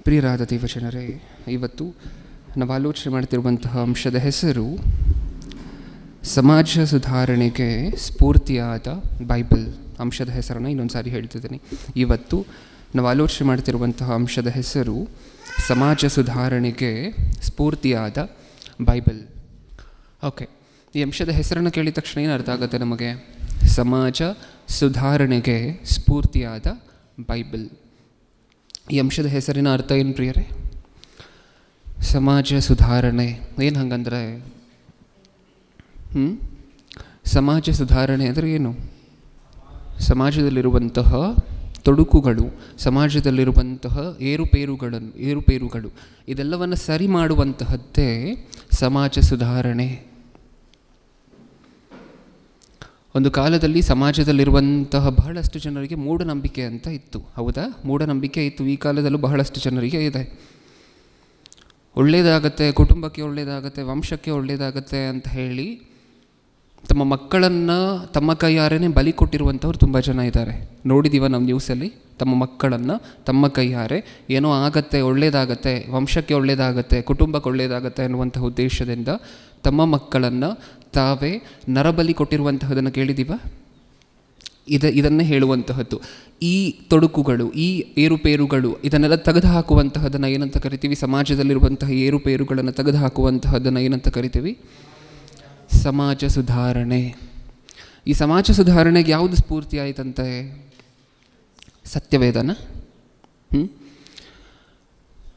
ಪ್ರಿಯರಾದ ದೇವಜನರೇ, ಇವತ್ತು ನಾವು ಆಲೋಚನೆ ಮಾಡ್ತಿರುವಂತಹ ಅಂಶದ ಹೆಸರು ಸಮಾಜ ಸುಧಾರಣೆಗೆ ಸ್ಫೂರ್ತಿಯಾದ ಬೈಬಲ್. ಅಂಶದ ಹೆಸರನ್ನು ಇನ್ನೊಂದು ಸಾರಿ ಹೇಳ್ತಿದ್ದೀನಿ. ಇವತ್ತು ನಾವು ಆಲೋಚನೆ ಮಾಡ್ತಿರುವಂತಹ ಅಂಶದ ಹೆಸರು ಸಮಾಜ ಸುಧಾರಣೆಗೆ ಸ್ಫೂರ್ತಿಯಾದ ಬೈಬಲ್. ಓಕೆ, ಈ ಅಂಶದ ಹೆಸರನ್ನು ಕೇಳಿದ ತಕ್ಷಣ ಏನು ಅರ್ಥ ಆಗುತ್ತೆ ನಮಗೆ? ಸಮಾಜ ಸುಧಾರಣೆಗೆ ಸ್ಫೂರ್ತಿಯಾದ ಬೈಬಲ್. ಈ ಅಂಶದ ಹೆಸರಿನ ಅರ್ಥ ಏನು ಪ್ರಿಯರೇ? ಸಮಾಜ ಸುಧಾರಣೆ. ಏನು ಹಂಗಂದ್ರೆ ಸಮಾಜ ಸುಧಾರಣೆ ಅಂದರೆ ಏನು? ಸಮಾಜದಲ್ಲಿರುವಂತಹ ತೊಡಕುಗಳು, ಸಮಾಜದಲ್ಲಿರುವಂತಹ ಏರುಪೇರುಗಳು ಇದೆಲ್ಲವನ್ನು ಸರಿ ಮಾಡುವಂತಹದ್ದೇ ಸಮಾಜ ಸುಧಾರಣೆ. ಒಂದು ಕಾಲದಲ್ಲಿ ಸಮಾಜದಲ್ಲಿರುವಂತಹ ಬಹಳಷ್ಟು ಜನರಿಗೆ ಮೂಢನಂಬಿಕೆ ಅಂತ ಇತ್ತು. ಹೌದಾ? ಮೂಢನಂಬಿಕೆ ಇತ್ತು. ಈ ಕಾಲದಲ್ಲೂ ಬಹಳಷ್ಟು ಜನರಿಗೆ ಇದೆ. ಒಳ್ಳೆಯದಾಗತ್ತೆ, ಕುಟುಂಬಕ್ಕೆ ಒಳ್ಳೆಯದಾಗತ್ತೆ, ವಂಶಕ್ಕೆ ಒಳ್ಳೆಯದಾಗತ್ತೆ ಅಂತ ಹೇಳಿ ತಮ್ಮ ಮಕ್ಕಳನ್ನು ತಮ್ಮ ಕೈಯಾರೇ ಬಲಿ ಕೊಟ್ಟಿರುವಂಥವ್ರು ತುಂಬ ಜನ ಇದ್ದಾರೆ. ನೋಡಿದ್ದೀವ ನಮ್ಮ ನ್ಯೂಸಲ್ಲಿ. ತಮ್ಮ ಮಕ್ಕಳನ್ನು ತಮ್ಮ ಕೈಯಾರೆ ಏನೋ ಆಗತ್ತೆ, ಒಳ್ಳೆಯದಾಗತ್ತೆ, ವಂಶಕ್ಕೆ ಒಳ್ಳೆಯದಾಗತ್ತೆ, ಕುಟುಂಬಕ್ಕೆ ಒಳ್ಳೆಯದಾಗತ್ತೆ ಅನ್ನುವಂಥ ಉದ್ದೇಶದಿಂದ ತಮ್ಮ ಮಕ್ಕಳನ್ನು ತಾವೇ ನರಬಲಿ ಕೊಟ್ಟಿರುವಂತಹದನ್ನು ಕೇಳಿದ್ದೀವ? ಇದನ್ನೇ ಹೇಳುವಂತಹದ್ದು. ಈ ತೊಡಕುಗಳು, ಈ ಏರುಪೇರುಗಳು ಇದನ್ನೆಲ್ಲ ತೆಗೆದುಹಾಕುವಂತಹದನ್ನು ಏನಂತ ಕರಿತೀವಿ? ಸಮಾಜದಲ್ಲಿರುವಂತಹ ಏರುಪೇರುಗಳನ್ನು ತೆಗೆದುಹಾಕುವಂತಹದನ್ನು ಏನಂತ ಕರಿತೀವಿ? ಸಮಾಜ ಸುಧಾರಣೆ. ಈ ಸಮಾಜ ಸುಧಾರಣೆಗೆ ಯಾವುದು ಸ್ಫೂರ್ತಿ ಆಯಿತಂತೆ? ಸತ್ಯವೇದನ?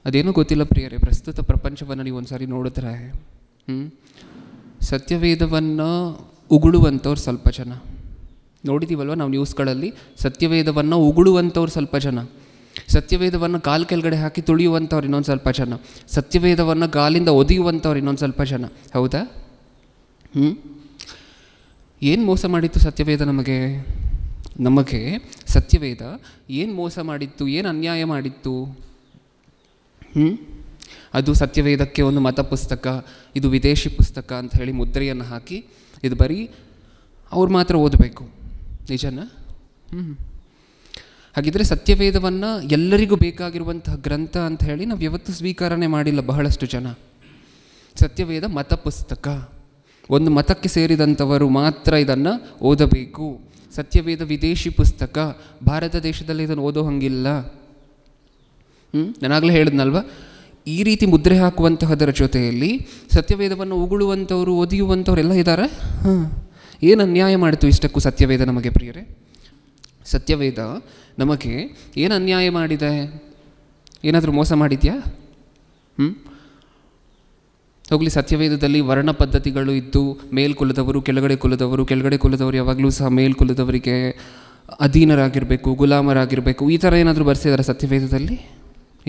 ಅದೇನೂ ಗೊತ್ತಿಲ್ಲ ಪ್ರಿಯರೇ. ಪ್ರಸ್ತುತ ಪ್ರಪಂಚವನ್ನು ನೀವು ಒಂದು ಸಾರಿ ನೋಡಿದ್ರೆ ಸತ್ಯವೇದವನ್ನು ಉಗುಳುವಂಥವ್ರು ಸ್ವಲ್ಪ ಜನ. ನೋಡಿದ್ದೀವಲ್ವ ನಾವು ನ್ಯೂಸ್ಗಳಲ್ಲಿ. ಸತ್ಯವೇದವನ್ನು ಉಗುಳುವಂಥವ್ರು ಸ್ವಲ್ಪ ಜನ, ಸತ್ಯವೇದವನ್ನು ಕಾಲು ಕೆಳಗಡೆ ಹಾಕಿ ತುಳಿಯುವಂಥವ್ರು ಇನ್ನೊಂದು ಸ್ವಲ್ಪ ಜನ, ಸತ್ಯವೇದವನ್ನು ಗಾಲಿಂದ ಒದೆಯುವಂಥವ್ರು ಇನ್ನೊಂದು ಸ್ವಲ್ಪ ಜನ. ಹೌದಾ? ಏನು ಮೋಸ ಮಾಡಿತ್ತು ಸತ್ಯವೇದ ನಮಗೆ ಸತ್ಯವೇದ ಏನು ಮೋಸ ಮಾಡಿತ್ತು? ಏನು ಅನ್ಯಾಯ ಮಾಡಿತ್ತು? ಅದು ಸತ್ಯವೇದಕ್ಕೆ ಒಂದು ಮತ ಪುಸ್ತಕ, ಇದು ವಿದೇಶಿ ಪುಸ್ತಕ ಅಂತ ಹೇಳಿ ಮುದ್ರೆಯನ್ನು ಹಾಕಿ ಇದು ಬರೀ ಅವ್ರು ಮಾತ್ರ ಓದಬೇಕು. ನಿಜನಾ? ಹಾಗಿದ್ರೆ ಸತ್ಯವೇದವನ್ನು ಎಲ್ಲರಿಗೂ ಬೇಕಾಗಿರುವಂತಹ ಗ್ರಂಥ ಅಂತ ಹೇಳಿ ನಾವು ಯಾವತ್ತೂ ಸ್ವೀಕಾರನೇ ಮಾಡಿಲ್ಲ ಬಹಳಷ್ಟು ಜನ. ಸತ್ಯವೇದ ಮತ ಪುಸ್ತಕ, ಒಂದು ಮತಕ್ಕೆ ಸೇರಿದಂಥವರು ಮಾತ್ರ ಇದನ್ನು ಓದಬೇಕು. ಸತ್ಯವೇದ ವಿದೇಶಿ ಪುಸ್ತಕ, ಭಾರತ ದೇಶದಲ್ಲಿ ಇದನ್ನು ಓದೋ ಹಂಗಿಲ್ಲ. ನಾನಾಗಲೇ ಹೇಳಿದ್ನಲ್ವ, ಈ ರೀತಿ ಮುದ್ರೆ ಹಾಕುವಂತಹದರ ಜೊತೆಯಲ್ಲಿ ಸತ್ಯವೇದವನ್ನು ಉಗುಳುವಂಥವ್ರು, ಒದೆಯುವಂಥವ್ರೆಲ್ಲ ಇದ್ದಾರೆ. ಏನು ಅನ್ಯಾಯ ಮಾಡಿತು ಇಷ್ಟಕ್ಕೂ ಸತ್ಯವೇದ ನಮಗೆ ಪ್ರಿಯರೇ? ಸತ್ಯವೇದ ನಮಗೆ ಏನು ಅನ್ಯಾಯ ಮಾಡಿದೆ? ಏನಾದರೂ ಮೋಸ ಮಾಡಿದ್ಯಾ? ಹೋಗಲಿ, ಸತ್ಯವೇದದಲ್ಲಿ ವರ್ಣ ಪದ್ಧತಿಗಳು ಇದ್ದು ಮೇಲ್ಕುಲದವರು, ಕೆಳಗಡೆ ಕುಲದವರು, ಕೆಳಗಡೆ ಕುಲದವರು ಯಾವಾಗಲೂ ಸಹ ಮೇಲ್ಕುಲದವರಿಗೆ ಅಧೀನರಾಗಿರಬೇಕು, ಗುಲಾಮರಾಗಿರಬೇಕು, ಈ ಥರ ಏನಾದರೂ ಬರ್ಸಿದ್ದಾರೆ ಸತ್ಯವೇದದಲ್ಲಿ?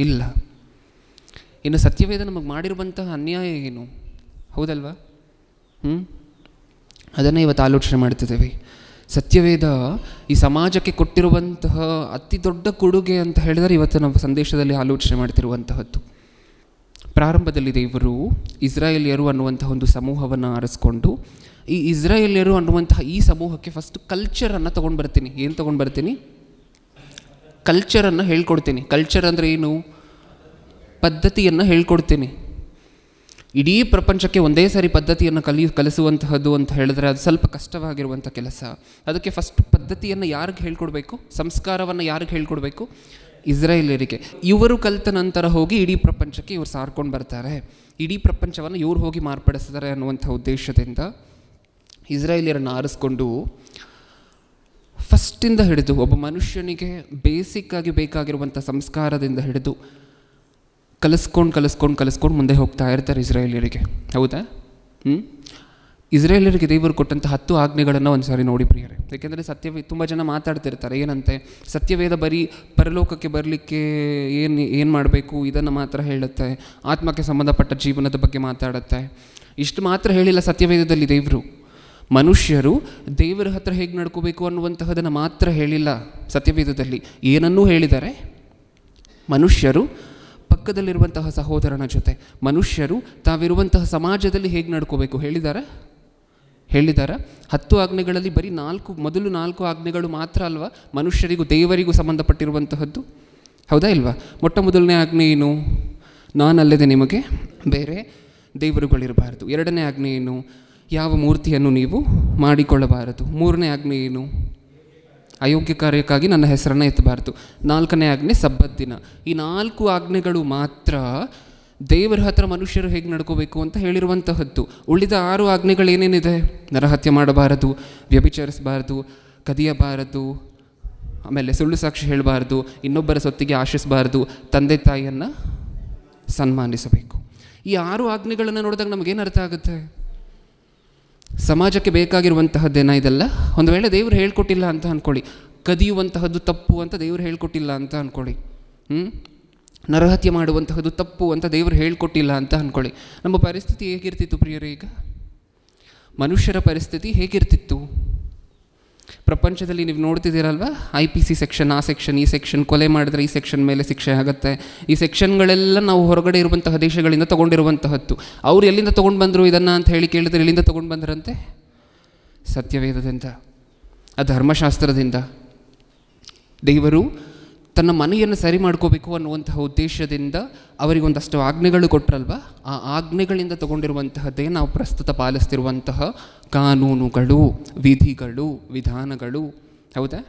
ಇಲ್ಲ. ಇನ್ನು ಸತ್ಯವೇದ ನಮಗೆ ಮಾಡಿರುವಂತಹ ಅನ್ಯಾಯ ಏನು? ಹೌದಲ್ವಾ? ಅದನ್ನೇ ಇವತ್ತು ಆಲೋಚನೆ ಮಾಡ್ತಿದ್ದೇವೆ. ಸತ್ಯವೇದ ಈ ಸಮಾಜಕ್ಕೆ ಕೊಟ್ಟಿರುವಂತಹ ಅತಿ ದೊಡ್ಡ ಕೊಡುಗೆ ಅಂತ ಹೇಳಿದರೆ ಇವತ್ತು ನಾವು ಸಂದೇಶದಲ್ಲಿ ಆಲೋಚನೆ ಮಾಡ್ತಿರುವಂತಹದ್ದು. ಪ್ರಾರಂಭದಲ್ಲಿ ದೇವರು ಇಸ್ರಾಯೇಲಿಯರು ಅನ್ನುವಂತಹ ಒಂದು ಸಮೂಹವನ್ನು ಆರಿಸ್ಕೊಂಡು, ಈ ಇಸ್ರಾಯೇಲಿಯರು ಅನ್ನುವಂತಹ ಈ ಸಮೂಹಕ್ಕೆ ಫಸ್ಟ್ ಕಲ್ಚರನ್ನು ತೊಗೊಂಡು ಬರ್ತೀನಿ. ಏನು ತೊಗೊಂಡು ಬರ್ತೀನಿ? ಕಲ್ಚರನ್ನು ಹೇಳ್ಕೊಡ್ತೀನಿ. ಕಲ್ಚರ್ ಅಂದರೆ ಏನು? ಪದ್ಧತಿಯನ್ನು ಹೇಳ್ಕೊಡ್ತೀನಿ. ಇಡೀ ಪ್ರಪಂಚಕ್ಕೆ ಒಂದೇ ಸಾರಿ ಪದ್ಧತಿಯನ್ನು ಕಲಿಸುವಂತಹದ್ದು ಅಂತ ಹೇಳಿದ್ರೆ ಅದು ಸ್ವಲ್ಪ ಕಷ್ಟವಾಗಿರುವಂಥ ಕೆಲಸ. ಅದಕ್ಕೆ ಫಸ್ಟ್ ಪದ್ಧತಿಯನ್ನು ಯಾರಿಗೆ ಹೇಳ್ಕೊಡ್ಬೇಕು? ಸಂಸ್ಕಾರವನ್ನು ಯಾರಿಗೆ ಹೇಳ್ಕೊಡ್ಬೇಕು? ಇಸ್ರಾಯೇಲಿಯರಿಗೆ. ಇವರು ಕಲಿತ ನಂತರ ಹೋಗಿ ಇಡೀ ಪ್ರಪಂಚಕ್ಕೆ ಇವರು ಸಾರ್ಕೊಂಡು ಬರ್ತಾರೆ. ಇಡೀ ಪ್ರಪಂಚವನ್ನು ಇವ್ರು ಹೋಗಿ ಮಾರ್ಪಡಿಸ್ತಾರೆ ಅನ್ನುವಂಥ ಉದ್ದೇಶದಿಂದ ಇಸ್ರಾಯೇಲಿಯರನ್ನು ಆರಿಸ್ಕೊಂಡು ಫಸ್ಟಿಂದ ಹಿಡಿದು ಒಬ್ಬ ಮನುಷ್ಯನಿಗೆ ಬೇಸಿಕ್ಕಾಗಿ ಬೇಕಾಗಿರುವಂಥ ಸಂಸ್ಕಾರದಿಂದ ಹಿಡಿದು ಕಲಿಸ್ಕೊಂಡು ಮುಂದೆ ಹೋಗ್ತಾ ಇರ್ತಾರೆ ಇಸ್ರಾಯೇಲಿಯರಿಗೆ. ಹೌದಾ? ಇಸ್ರಾಯೇಲಿಯರಿಗೆ ದೇವರು ಕೊಟ್ಟಂಥ 10 ಆಜ್ಞೆಗಳನ್ನು ಒಂದು ಸಾರಿ ನೋಡಿ ಪ್ರಿಯರೇ. ಏಕೆಂದರೆ ಸತ್ಯವೇದ ತುಂಬ ಜನ ಮಾತಾಡ್ತಿರ್ತಾರೆ ಏನಂತೆ, ಸತ್ಯವೇದ ಬರೀ ಪರಲೋಕಕ್ಕೆ ಬರಲಿಕ್ಕೆ ಏನು ಮಾಡಬೇಕು ಇದನ್ನು ಮಾತ್ರ ಹೇಳುತ್ತೆ, ಆತ್ಮಕ್ಕೆ ಸಂಬಂಧಪಟ್ಟ ಜೀವನದ ಬಗ್ಗೆ ಮಾತಾಡುತ್ತೆ. ಇಷ್ಟು ಮಾತ್ರ ಹೇಳಿಲ್ಲ ಸತ್ಯವೇದದಲ್ಲಿ ದೇವರು. ಮನುಷ್ಯರು ದೇವರ ಹತ್ರ ಹೇಗೆ ನಡ್ಕೋಬೇಕು ಅನ್ನುವಂತಹದನ್ನು ಮಾತ್ರ ಹೇಳಿಲ್ಲ ಸತ್ಯವೇದದಲ್ಲಿ. ಏನನ್ನೂ ಹೇಳಿದ್ದಾರೆ. ಮನುಷ್ಯರು ಪಕ್ಕದಲ್ಲಿರುವಂತಹ ಸಹೋದರನ ಜೊತೆ, ಮನುಷ್ಯರು ತಾವಿರುವಂತಹ ಸಮಾಜದಲ್ಲಿ ಹೇಗೆ ನಡ್ಕೋಬೇಕು ಹೇಳಿದ್ದಾರೆ. 10 ಆಜ್ಞೆಗಳಲ್ಲಿ ಬರೀ ಮೊದಲು 4 ಆಜ್ಞೆಗಳು ಮಾತ್ರ ಅಲ್ವಾ ಮನುಷ್ಯರಿಗೂ ದೇವರಿಗೂ ಸಂಬಂಧಪಟ್ಟಿರುವಂತಹದ್ದು? ಹೌದಾ ಇಲ್ವಾ? ಮೊಟ್ಟ ಮೊದಲನೇ ಆಜ್ಞೆ ಏನು? ನಾನಲ್ಲದೆ ನಿಮಗೆ ಬೇರೆ ದೇವರುಗಳಿರಬಾರದು. ಎರಡನೇ ಆಜ್ಞೆ ಏನು? ಯಾವ ಮೂರ್ತಿಯನ್ನು ನೀವು ಮಾಡಿಕೊಳ್ಳಬಾರದು. ಮೂರನೇ ಆಜ್ಞೆ ಏನು? ಅಯೋಗ್ಯ ಕಾರ್ಯಕ್ಕಾಗಿ ನನ್ನ ಹೆಸರನ್ನು ಎತ್ತಬಾರದು. ನಾಲ್ಕನೇ ಆಜ್ಞೆ ಸಬ್ಬತ್ ದಿನ. ಈ 4 ಆಜ್ಞೆಗಳು ಮಾತ್ರ ದೇವರ ಹತ್ರ ಮನುಷ್ಯರು ಹೇಗೆ ನಡ್ಕೋಬೇಕು ಅಂತ ಹೇಳಿರುವಂತಹದ್ದು. ಉಳಿದ 6 ಆಜ್ಞೆಗಳೇನೇನಿದೆ? ನರಹತ್ಯೆ ಮಾಡಬಾರದು, ವ್ಯಭಿಚರಿಸಬಾರದು, ಕದಿಯಬಾರದು, ಆಮೇಲೆ ಸುಳ್ಳು ಸಾಕ್ಷಿ ಹೇಳಬಾರ್ದು, ಇನ್ನೊಬ್ಬರ ಸೊತ್ತಿಗೆ ಆಶಿಸಬಾರ್ದು, ತಂದೆ ತಾಯಿಯನ್ನು ಸನ್ಮಾನಿಸಬೇಕು. ಈ 6 ಆಜ್ಞೆಗಳನ್ನು ನೋಡಿದಾಗ ನಮಗೇನು ಅರ್ಥ ಆಗುತ್ತೆ? ಸಮಾಜಕ್ಕೆ ಬೇಕಾಗಿರುವಂತಹದ್ದೇನ ಇದೆಲ್ಲ? ಒಂದು ವೇಳೆ ದೇವರು ಹೇಳ್ಕೊಟ್ಟಿಲ್ಲ ಅಂತ ಅಂದ್ಕೊಳ್ಳಿ, ಕದಿಯುವಂತಹದ್ದು ತಪ್ಪು ಅಂತ ದೇವರು ಹೇಳ್ಕೊಟ್ಟಿಲ್ಲ ಅಂತ ಅಂದ್ಕೊಳ್ಳಿ, ನರಹತ್ಯೆ ಮಾಡುವಂತಹದ್ದು ತಪ್ಪು ಅಂತ ದೇವರು ಹೇಳ್ಕೊಟ್ಟಿಲ್ಲ ಅಂತ ಅಂದ್ಕೊಳ್ಳಿ, ನಮ್ಮ ಪರಿಸ್ಥಿತಿ ಹೇಗಿರ್ತಿತ್ತು ಪ್ರಿಯರೇ? ಈಗ ಮನುಷ್ಯರ ಪರಿಸ್ಥಿತಿ ಹೇಗಿರ್ತಿತ್ತು? ಪ್ರಪಂಚದಲ್ಲಿ ನೀವು ನೋಡ್ತಿದ್ದೀರಲ್ವ, IPC ಸೆಕ್ಷನ್, ಆ ಸೆಕ್ಷನ್, ಈ ಸೆಕ್ಷನ್, ಕೊಲೆ ಮಾಡಿದ್ರೆ ಈ ಸೆಕ್ಷನ್ ಮೇಲೆ ಶಿಕ್ಷೆ ಆಗುತ್ತೆ. ಈ ಸೆಕ್ಷನ್ಗಳೆಲ್ಲ ನಾವು ಹೊರಗಡೆ ಇರುವಂತಹ ದೇಶಗಳಿಂದ ತೊಗೊಂಡಿರುವಂತಹದ್ದು. ಅವ್ರು ಎಲ್ಲಿಂದ ತೊಗೊಂಡು ಬಂದರು ಇದನ್ನು ಅಂತ ಹೇಳಿ ಕೇಳಿದ್ರೆ ಎಲ್ಲಿಂದ ತೊಗೊಂಡು ಬಂದರಂತೆ? ಸತ್ಯವೇದದಿಂದ, ಆ ಧರ್ಮಶಾಸ್ತ್ರದಿಂದ. ದೇವರು ತನ್ನ ಮನೆಯನ್ನು ಸರಿ ಮಾಡ್ಕೋಬೇಕು ಅನ್ನುವಂತಹ ಉದ್ದೇಶದಿಂದ ಅವರಿಗೊಂದಷ್ಟು ಆಜ್ಞೆಗಳು ಕೊಟ್ಟರಲ್ವ, ಆ ಆಜ್ಞೆಗಳಿಂದ ತೊಗೊಂಡಿರುವಂತಹದ್ದೇ ನಾವು ಪ್ರಸ್ತುತ ಪಾಲಿಸ್ತಿರುವಂತಹ ಕಾನೂನುಗಳು, ವಿಧಿಗಳು, ವಿಧಾನಗಳು. ಹೌದಾ?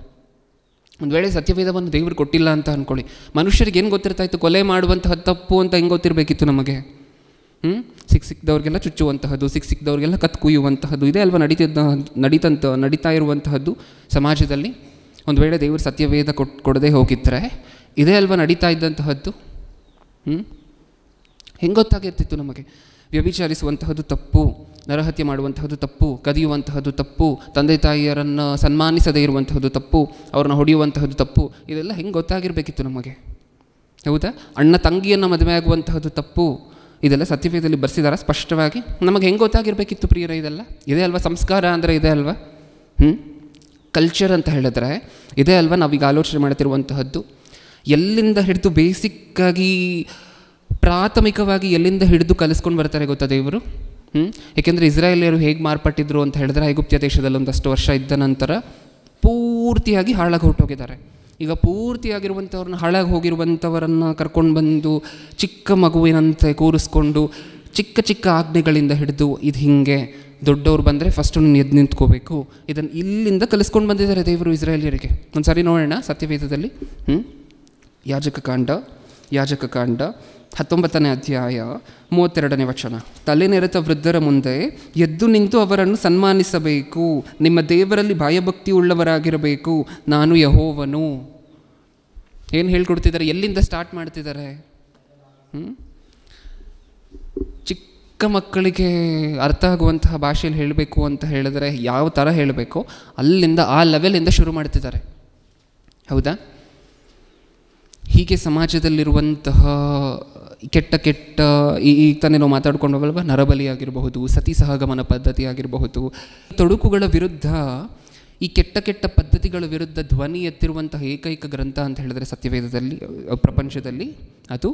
ಒಂದು ವೇಳೆ ಸತ್ಯವೇದವನ್ನು ದೇವರು ಕೊಟ್ಟಿಲ್ಲ ಅಂತ ಅಂದ್ಕೊಳ್ಳಿ, ಮನುಷ್ಯರಿಗೆ ಏನು ಗೊತ್ತಿರ್ತಾ ಇತ್ತು? ಕೊಲೆ ಮಾಡುವಂತಹ ತಪ್ಪು ಅಂತ ಹೆಂಗೆ ಗೊತ್ತಿರಬೇಕಿತ್ತು ನಮಗೆ? ಸಿಕ್ಕಿದವ್ರಿಗೆಲ್ಲ ಚುಚ್ಚುವಂತಹದ್ದು, ಸಿಕ್ಕಿದವ್ರಿಗೆಲ್ಲ ಕತ್ತು ಕುಯ್ಯುವಂತಹದ್ದು, ಇದೇ ಅಲ್ವಾ ನಡೀತಾ ಇರುವಂತಹದ್ದು ಸಮಾಜದಲ್ಲಿ. ಒಂದು ವೇಳೆ ದೇವರು ಸತ್ಯವೇದ ಕೊಡದೆ ಹೋಗಿದ್ದರೆ ಇದೇ ಅಲ್ವಾ ನಡೀತಾ ಇದ್ದಂತಹದ್ದು? ಹೆಂಗೆ ಗೊತ್ತಾಗಿರ್ತಿತ್ತು ನಮಗೆ? ವ್ಯಭಿಚಾರಿಸುವಂತಹದ್ದು ತಪ್ಪು, ನರಹತ್ಯೆ ಮಾಡುವಂತಹದ್ದು ತಪ್ಪು, ಕದಿಯುವಂತಹದ್ದು ತಪ್ಪು, ತಂದೆ ತಾಯಿಯರನ್ನು ಸನ್ಮಾನಿಸದೇ ಇರುವಂತಹದ್ದು ತಪ್ಪು, ಅವ್ರನ್ನ ಹೊಡೆಯುವಂತಹದ್ದು ತಪ್ಪು, ಇದೆಲ್ಲ ಹೆಂಗೆ ಗೊತ್ತಾಗಿರಬೇಕಿತ್ತು ನಮಗೆ? ಹೌದಾ? ಅಣ್ಣ ತಂಗಿಯನ್ನು ಮದುವೆ ಆಗುವಂತಹದ್ದು ತಪ್ಪು, ಇದೆಲ್ಲ ಸತ್ಯವೇದದಲ್ಲಿ ಬರ್ಸಿದಾರ ಸ್ಪಷ್ಟವಾಗಿ. ನಮಗೆ ಹೆಂಗೆ ಗೊತ್ತಾಗಿರಬೇಕಿತ್ತು ಪ್ರಿಯರೇ? ಇದೆಲ್ಲ ಇದೇ ಅಲ್ವಾ ಸಂಸ್ಕಾರ ಅಂದರೆ? ಇದೇ ಅಲ್ವಾ ಕಲ್ಚರ್ ಅಂತ ಹೇಳಿದ್ರೆ? ಇದೇ ಅಲ್ವಾ ನಾವೀಗ ಆಲೋಚನೆ ಮಾಡ್ತಿರುವಂತಹದ್ದು? ಎಲ್ಲಿಂದ ಹಿಡಿದು ಬೇಸಿಕ್ಕಾಗಿ, ಪ್ರಾಥಮಿಕವಾಗಿ ಎಲ್ಲಿಂದ ಹಿಡಿದು ಕಲಿಸ್ಕೊಂಡು ಬರ್ತಾರೆ ಗೊತ್ತಾ ದೇವರು? ಏಕೆಂದರೆ ಇಸ್ರಾಯೇಲಿಯರು ಹೇಗೆ ಮಾರ್ಪಟ್ಟಿದ್ರು ಅಂತ ಹೇಳಿದ್ರೆ, ಐಗುಪ್ತ್ಯ ದೇಶದಲ್ಲಿ ಒಂದಷ್ಟು ವರ್ಷ ಇದ್ದ ನಂತರ ಪೂರ್ತಿಯಾಗಿ ಹಾಳಾಗಿ ಹೊರಟೋಗಿದ್ದಾರೆ. ಈಗ ಪೂರ್ತಿಯಾಗಿರುವಂಥವ್ರನ್ನ, ಹಾಳಾಗಿ ಹೋಗಿರುವಂಥವರನ್ನು ಕರ್ಕೊಂಡು ಬಂದು ಚಿಕ್ಕ ಮಗುವಿನಂತೆ ಕೂರಿಸ್ಕೊಂಡು ಚಿಕ್ಕ ಚಿಕ್ಕ ಆಜ್ಞೆಗಳಿಂದ ಹಿಡಿದು ಇದು ಹಿಂಗೆ, ದೊಡ್ಡವ್ರು ಬಂದರೆ ಫಸ್ಟು ನೀನು ಎದ್ದು ನಿಂತ್ಕೋಬೇಕು, ಇದನ್ನು ಇಲ್ಲಿಂದ ಕಲಿಸ್ಕೊಂಡು ಬಂದಿದ್ದಾರೆ ದೇವರು ಇಸ್ರಾಯೇಲಿಯರಿಗೆ. ಒಂದು ಸಾರಿ ನೋಡೋಣ ಸತ್ಯವೇದದಲ್ಲಿ. ಯಾಜಕಕಾಂಡ 19ನೇ ಅಧ್ಯಾಯ 32ನೇ ವಚನ. ತಲೆನೆರೆತ ವೃದ್ಧರ ಮುಂದೆ ಎದ್ದು ನಿಂತು ಅವರನ್ನು ಸನ್ಮಾನಿಸಬೇಕು, ನಿಮ್ಮ ದೇವರಲ್ಲಿ ಭಯಭಕ್ತಿ ಉಳ್ಳವರಾಗಿರಬೇಕು, ನಾನು ಯೆಹೋವನು. ಏನು ಹೇಳ್ಕೊಡ್ತಿದ್ದಾರೆ? ಎಲ್ಲಿಂದ ಸ್ಟಾರ್ಟ್ ಮಾಡ್ತಿದ್ದಾರೆ? ಚಿಕ್ಕ ಮಕ್ಕಳಿಗೆ ಅರ್ಥ ಆಗುವಂತಹ ಭಾಷೆಯಲ್ಲಿ ಹೇಳಬೇಕು ಅಂತ ಹೇಳಿದ್ರೆ ಯಾವ ಥರ ಹೇಳಬೇಕೋ ಅಲ್ಲಿಂದ, ಆ ಲೆವೆಲಿಂದ ಶುರು ಮಾಡ್ತಿದ್ದಾರೆ. ಹೌದಾ? ಹೀಗೆ ಸಮಾಜದಲ್ಲಿರುವಂತಹ ಕೆಟ್ಟ ಈಗ ತಾನೇ ನಾವು ಮಾತಾಡ್ಕೊಂಡು ಹೋಗಲ್ವ, ನರಬಲಿ ಆಗಿರಬಹುದು, ಸತಿ ಸಹಗಮನ ಪದ್ಧತಿ ಆಗಿರಬಹುದು, ತೊಡಕುಗಳ ವಿರುದ್ಧ, ಈ ಕೆಟ್ಟ ಪದ್ಧತಿಗಳ ವಿರುದ್ಧ ಧ್ವನಿ ಎತ್ತಿರುವಂತಹ ಏಕೈಕ ಗ್ರಂಥ ಅಂತ ಹೇಳಿದ್ರೆ ಸತ್ಯವೇದದಲ್ಲಿ, ಪ್ರಪಂಚದಲ್ಲಿ ಅದು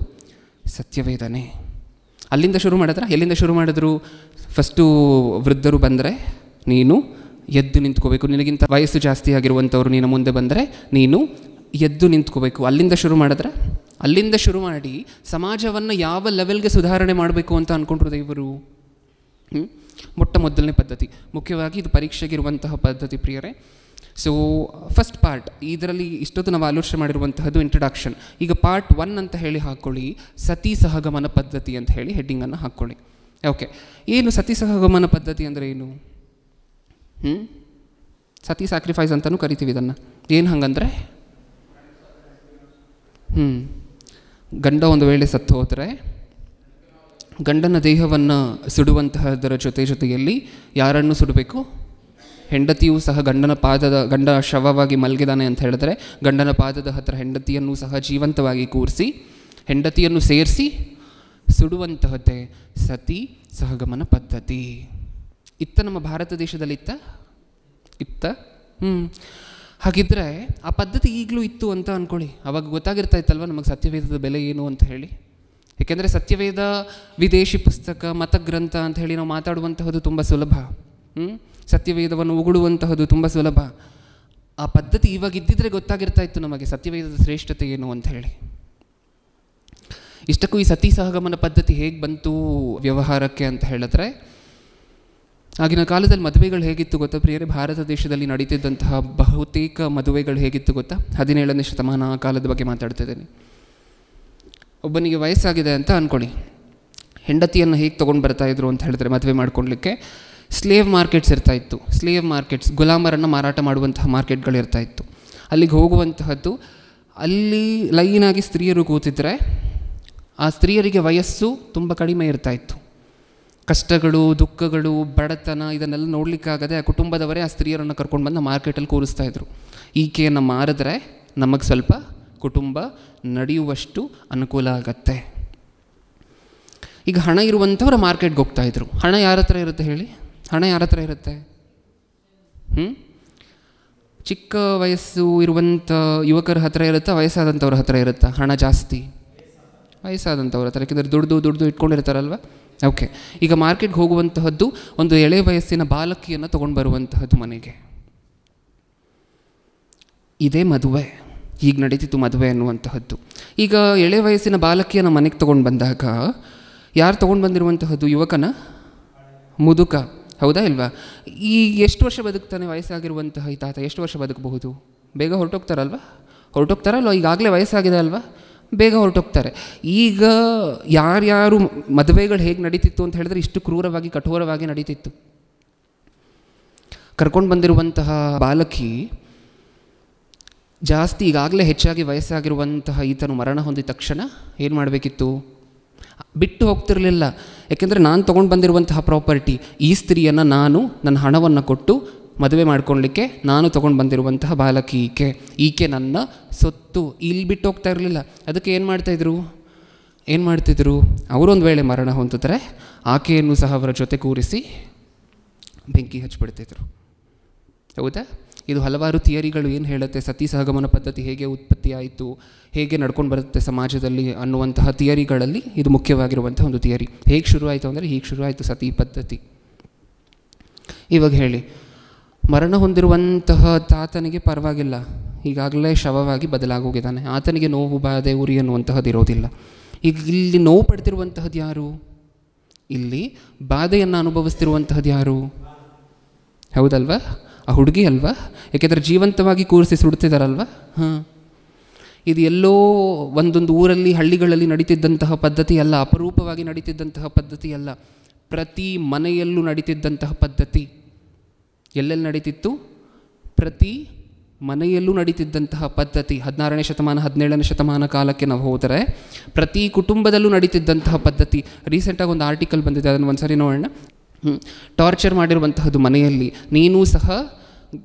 ಸತ್ಯವೇದನೆ. ಅಲ್ಲಿಂದ ಶುರು ಮಾಡಿದ್ರೆ, ಎಲ್ಲಿಂದ ಶುರು ಮಾಡಿದ್ರು? ಫಸ್ಟು ವೃದ್ಧರು ಬಂದರೆ ನೀನು ಎದ್ದು ನಿಂತ್ಕೋಬೇಕು, ನಿನಗಿಂತ ವಯಸ್ಸು ಜಾಸ್ತಿ ಆಗಿರುವಂಥವ್ರು ನೀನು ಮುಂದೆ ಬಂದರೆ ನೀನು ಎದ್ದು ನಿಂತ್ಕೋಬೇಕು. ಅಲ್ಲಿಂದ ಶುರು ಮಾಡಿದ್ರೆ, ಅಲ್ಲಿಂದ ಶುರು ಮಾಡಿ ಸಮಾಜವನ್ನು ಯಾವ ಲೆವೆಲ್ಗೆ ಸುಧಾರಣೆ ಮಾಡಬೇಕು ಅಂತ ಅಂದ್ಕೊಂಡ್ರು ದೇವರು. ಮೊಟ್ಟ ಮೊದಲನೇ ಪದ್ಧತಿ, ಮುಖ್ಯವಾಗಿ ಇದು ಪರೀಕ್ಷೆಗಿರುವಂತಹ ಪದ್ಧತಿ ಪ್ರಿಯರೇ. ಸೊ ಫಸ್ಟ್ ಪಾರ್ಟ್, ಇದರಲ್ಲಿ ಇಷ್ಟೊತ್ತು ನಾವು ಆಲೋಚನೆ ಮಾಡಿರುವಂತಹದ್ದು ಇಂಟ್ರಡಕ್ಷನ್. ಈಗ ಪಾರ್ಟ್ 1 ಅಂತ ಹೇಳಿ ಹಾಕ್ಕೊಳ್ಳಿ, ಸತಿ ಸಹಗಮನ ಪದ್ಧತಿ ಅಂತ ಹೇಳಿ ಹೆಡ್ಡಿಂಗನ್ನು ಹಾಕ್ಕೊಳ್ಳಿ. ಓಕೆ, ಏನು ಸತಿ ಸಹಗಮನ ಪದ್ಧತಿ ಅಂದರೆ ಏನು? ಸತಿ ಸ್ಯಾಕ್ರಿಫೈಸ್ ಅಂತಲೂ ಕರಿತೀವಿ ಇದನ್ನು. ಏನು ಹಂಗಂದರೆ, ಗಂಡ ಒಂದು ವೇಳೆ ಸತ್ತು ಹೋದರೆ ಗಂಡನ ದೇಹವನ್ನು ಸುಡುವಂತಹದರ ಜೊತೆಯಲ್ಲಿ ಯಾರನ್ನು ಸುಡಬೇಕು? ಹೆಂಡತಿಯೂ ಸಹ ಗಂಡ ಶವವಾಗಿ ಮಲಗಿದಾನೆ ಅಂತ ಹೇಳಿದ್ರೆ ಗಂಡನ ಪಾದದ ಹತ್ತಿರ ಹೆಂಡತಿಯನ್ನು ಸಹ ಜೀವಂತವಾಗಿ ಕೂರಿಸಿ ಹೆಂಡತಿಯನ್ನು ಸೇರಿಸಿ ಸುಡುವಂತಹದ್ದೇ ಸತಿ ಸಹಗಮನ ಪದ್ಧತಿ. ನಮ್ಮ ಭಾರತ ದೇಶದಲ್ಲಿ ಇತ್ತ ಹಾಗಿದ್ದರೆ ಆ ಪದ್ಧತಿ ಈಗಲೂ ಇತ್ತು ಅಂತ ಅಂದ್ಕೊಳ್ಳಿ. ಆವಾಗ ಗೊತ್ತಾಗಿರ್ತಾ ಇತ್ತಲ್ವ ನಮಗೆ ಸತ್ಯವೇದದ ಬೆಲೆ ಏನು ಅಂತ ಹೇಳಿ. ಏಕೆಂದರೆ ಸತ್ಯವೇದ ವಿದೇಶಿ ಪುಸ್ತಕ, ಮತಗ್ರಂಥ ಅಂತ ಹೇಳಿ ನಾವು ಮಾತಾಡುವಂತಹದ್ದು ತುಂಬ ಸುಲಭ. ಸತ್ಯವೇದವನ್ನು ಉಗುಳುವಂತಹದ್ದು ತುಂಬ ಸುಲಭ. ಆ ಪದ್ಧತಿ ಇವಾಗ ಇದ್ದಿದ್ರೆ ಗೊತ್ತಾಗಿರ್ತಾ ಇತ್ತು ನಮಗೆ ಸತ್ಯವೇದದ ಶ್ರೇಷ್ಠತೆ ಏನು ಅಂತ ಹೇಳಿ. ಇಷ್ಟಕ್ಕೂ ಈ ಸತಿ ಸಹಗಮನ ಪದ್ಧತಿ ಹೇಗೆ ಬಂತು ವ್ಯವಹಾರಕ್ಕೆ ಅಂತ ಹೇಳಿದ್ರೆ, ಆಗಿನ ಕಾಲದಲ್ಲಿ ಮದುವೆಗಳು ಹೇಗಿತ್ತು ಗೊತ್ತಾ ಪ್ರಿಯರೇ? ಭಾರತ ದೇಶದಲ್ಲಿ ನಡೀತಿದ್ದಂತಹ ಬಹುತೇಕ ಮದುವೆಗಳು ಹೇಗಿತ್ತು ಗೊತ್ತಾ? 17ನೇ ಶತಮಾನ ಕಾಲದ ಬಗ್ಗೆ ಮಾತಾಡ್ತಿದ್ದೀನಿ. ಒಬ್ಬನಿಗೆ ವಯಸ್ಸಾಗಿದೆ ಅಂತ ಅಂದ್ಕೊಳ್ಳಿ, ಹೆಂಡತಿಯನ್ನು ಹೇಗೆ ತೊಗೊಂಡು ಬರ್ತಾಯಿದ್ರು ಅಂತ ಹೇಳಿದ್ರೆ ಮದುವೆ ಮಾಡ್ಕೊಳ್ಲಿಕ್ಕೆ ಸ್ಲೇವ್ ಮಾರ್ಕೆಟ್ಸ್ ಇರ್ತಾಯಿತ್ತು. ಸ್ಲೇವ್ ಮಾರ್ಕೆಟ್ಸ್, ಗುಲಾಮರನ್ನು ಮಾರಾಟ ಮಾಡುವಂತಹ ಮಾರ್ಕೆಟ್ಗಳಿರ್ತಾಯಿತ್ತು. ಅಲ್ಲಿಗೆ ಹೋಗುವಂತಹದ್ದು, ಅಲ್ಲಿ ಲೈನಾಗಿ ಸ್ತ್ರೀಯರು ಕೂತಿದ್ರೆ ಆ ಸ್ತ್ರೀಯರಿಗೆ ವಯಸ್ಸು ತುಂಬ ಕಡಿಮೆ ಇರ್ತಾಯಿತ್ತು. ಕಷ್ಟಗಳು, ದುಃಖಗಳು, ಬಡತನ ಇದನ್ನೆಲ್ಲ ನೋಡಲಿಕ್ಕಾಗದೆ ಆ ಕುಟುಂಬದವರೇ ಆ ಸ್ತ್ರೀಯರನ್ನು ಕರ್ಕೊಂಡು ಬಂದು ಮಾರ್ಕೆಟಲ್ಲಿ ಕೂರಿಸ್ತಾಯಿದ್ರು. ಈಕೆಯನ್ನು ಮಾರಿದ್ರೆ ನಮಗೆ ಸ್ವಲ್ಪ ಕುಟುಂಬ ನಡೆಯುವಷ್ಟು ಅನುಕೂಲ ಆಗತ್ತೆ. ಈಗ ಹಣ ಇರುವಂಥವ್ರು ಮಾರ್ಕೆಟ್ಗೆ ಹೋಗ್ತಾಯಿದ್ರು. ಹಣ ಯಾರ ಹತ್ರ ಇರುತ್ತೆ ಹೇಳಿ? ಹಣ ಯಾರ ಹತ್ರ ಇರುತ್ತೆ? ಚಿಕ್ಕ ವಯಸ್ಸು ಇರುವಂಥ ಯುವಕರ ಹತ್ರ ಇರುತ್ತಾ, ವಯಸ್ಸಾದಂಥವ್ರ ಹತ್ರ ಇರುತ್ತಾ ಹಣ ಜಾಸ್ತಿ? ವಯಸ್ಸಾದಂಥವ್ರ ಹತ್ರ, ಯಾಕೆಂದರೆ ದುಡ್ದು ಇಟ್ಕೊಂಡಿರ್ತಾರಲ್ವ. ಓಕೆ, ಈಗ ಮಾರ್ಕೆಟ್ಗೆ ಹೋಗುವಂತಹದ್ದು ಒಂದು ಎಳೆ ವಯಸ್ಸಿನ ಬಾಲಕಿಯನ್ನು ತೊಗೊಂಡು ಬರುವಂತಹದ್ದು ಮನೆಗೆ. ಇದೇ ಮದುವೆ, ಈಗ ನಡೀತಿತ್ತು ಮದುವೆ ಅನ್ನುವಂತಹದ್ದು. ಈಗ ಎಳೆ ವಯಸ್ಸಿನ ಬಾಲಕಿಯನ್ನು ಮನೆಗೆ ತೊಗೊಂಡು ಬಂದಾಗ ಯಾರು ತೊಗೊಂಡು ಬಂದಿರುವಂತಹದ್ದು? ಯುವಕನ, ಮುದುಕ, ಹೌದಾ ಇಲ್ವಾ? ಈಗ ಎಷ್ಟು ವರ್ಷ ಬದುಕ್ತಾನೆ ವಯಸ್ಸಾಗಿರುವಂತಹ ಈ ತಾತ? ಎಷ್ಟು ವರ್ಷ ಬದುಕಬಹುದು? ಬೇಗ ಹೊರಟೋಗ್ತಾರಲ್ವ? ಈಗಾಗಲೇ ವಯಸ್ಸಾಗಿದೆ ಅಲ್ವಾ, ಬೇಗ ಹೊರಟೋಗ್ತಾರೆ. ಈಗ ಯಾರ್ಯಾರು ಮದುವೆಗಳು ಹೇಗೆ ನಡೀತಿತ್ತು ಅಂತ ಹೇಳಿದ್ರೆ ಇಷ್ಟು ಕ್ರೂರವಾಗಿ, ಕಠೋರವಾಗಿ ನಡೀತಿತ್ತು. ಕರ್ಕೊಂಡು ಬಂದಿರುವಂತಹ ಬಾಲಕಿ ಜಾಸ್ತಿ ಈಗಾಗಲೇ ಹೆಚ್ಚಾಗಿ ವಯಸ್ಸಾಗಿರುವಂತಹ ಈತನು ಮರಣ ಹೊಂದಿದ ತಕ್ಷಣ ಏನು ಮಾಡಬೇಕಿತ್ತು? ಬಿಟ್ಟು ಹೋಗ್ತಿರಲಿಲ್ಲ. ಯಾಕೆಂದರೆ ನಾನು ತೊಗೊಂಡು ಬಂದಿರುವಂತಹ ಪ್ರಾಪರ್ಟಿ, ಈ ಸ್ತ್ರೀಯನ್ನು ನಾನು ನನ್ನ ಹಣವನ್ನು ಕೊಟ್ಟು ಮದುವೆ ಮಾಡ್ಕೊಳ್ಲಿಕ್ಕೆ ನಾನು ತೊಗೊಂಡು ಬಂದಿರುವಂತಹ ಬಾಲಕಿ ಈಕೆ ನನ್ನ ಸೊತ್ತು. ಇಲ್ಲಿ ಬಿಟ್ಟು ಹೋಗ್ತಾ ಇರಲಿಲ್ಲ. ಅದಕ್ಕೆ ಏನು ಮಾಡ್ತಿದ್ರು? ಅವರೊಂದು ವೇಳೆ ಮರಣ ಹೊಂದಿದ್ರೆ ಆಕೆಯನ್ನು ಸಹ ಅವರ ಜೊತೆ ಕೂರಿಸಿ ಬೆಂಕಿ ಹಚ್ಚಿಬಿಡ್ತಿದ್ರು. ಹೌದಾ? ಇದು ಹಲವಾರು ಥಿಯರಿಗಳು ಏನು ಹೇಳುತ್ತೆ, ಸತಿ ಸಹಗಮನ ಪದ್ಧತಿ ಹೇಗೆ ಉತ್ಪತ್ತಿ ಆಯಿತು, ಹೇಗೆ ನಡ್ಕೊಂಡು ಬರುತ್ತೆ ಸಮಾಜದಲ್ಲಿ ಅನ್ನುವಂತಹ ಥಿಯರಿಗಳಲ್ಲಿ ಇದು ಮುಖ್ಯವಾಗಿರುವಂತಹ ಒಂದು ಥಿಯರಿ. ಹೇಗೆ ಶುರು ಆಯಿತು ಅಂದರೆ ಹೀಗೆ ಶುರು ಆಯಿತು ಸತಿ ಪದ್ಧತಿ. ಇವಾಗ ಹೇಳಿ, ಮರಣ ಹೊಂದಿರುವಂತಹ ತಾತನಿಗೆ ಪರವಾಗಿಲ್ಲ, ಈಗಾಗಲೇ ಶವವಾಗಿ ಬದಲಾಗೋಗಿದ್ದಾನೆ, ಆತನಿಗೆ ನೋವು, ಬಾಧೆ, ಉರಿ ಅನ್ನುವಂತಹದ್ದು ಇರೋದಿಲ್ಲ. ಈಗ ಇಲ್ಲಿ ನೋವು ಪಡ್ತಿರುವಂತಹದ್ದು ಯಾರು? ಇಲ್ಲಿ ಬಾಧೆಯನ್ನು ಅನುಭವಿಸ್ತಿರುವಂತಹದ್ದು ಯಾರು? ಹೌದಲ್ವಾ? ಆ ಹುಡುಗಿ ಅಲ್ವಾ? ಯಾಕೆಂದರೆ ಜೀವಂತವಾಗಿ ಕೂರಿಸಿ ಸುಡ್ತಿದ್ದಾರಲ್ವ. ಇದು ಎಲ್ಲೋ ಒಂದೊಂದು ಊರಲ್ಲಿ, ಹಳ್ಳಿಗಳಲ್ಲಿ ನಡೀತಿದ್ದಂತಹ ಪದ್ಧತಿ ಅಲ್ಲ, ಅಪರೂಪವಾಗಿ ನಡೀತಿದ್ದಂತಹ ಪದ್ಧತಿ ಅಲ್ಲ, ಪ್ರತಿ ಮನೆಯಲ್ಲೂ ನಡೀತಿದ್ದಂತಹ ಪದ್ಧತಿ. ಎಲ್ಲೆಲ್ಲಿ ನಡೀತಿತ್ತು? ಪ್ರತಿ ಮನೆಯಲ್ಲೂ ನಡೀತಿದ್ದಂತಹ ಪದ್ಧತಿ. 16ನೇ ಶತಮಾನ 17ನೇ ಶತಮಾನ ಕಾಲಕ್ಕೆ ನಾವು ಹೋದರೆ ಪ್ರತಿ ಕುಟುಂಬದಲ್ಲೂ ನಡೀತಿದ್ದಂತಹ ಪದ್ಧತಿ. ರೀಸೆಂಟಾಗಿ ಒಂದು ಆರ್ಟಿಕಲ್ ಬಂದಿದೆ, ಅದನ್ನು ಒಂದು ಸರಿ ನೋಡೋಣ. ಟಾರ್ಚರ್ ಮಾಡಿರುವಂತಹದ್ದು ಮನೆಯಲ್ಲಿ, ನೀನೂ ಸಹ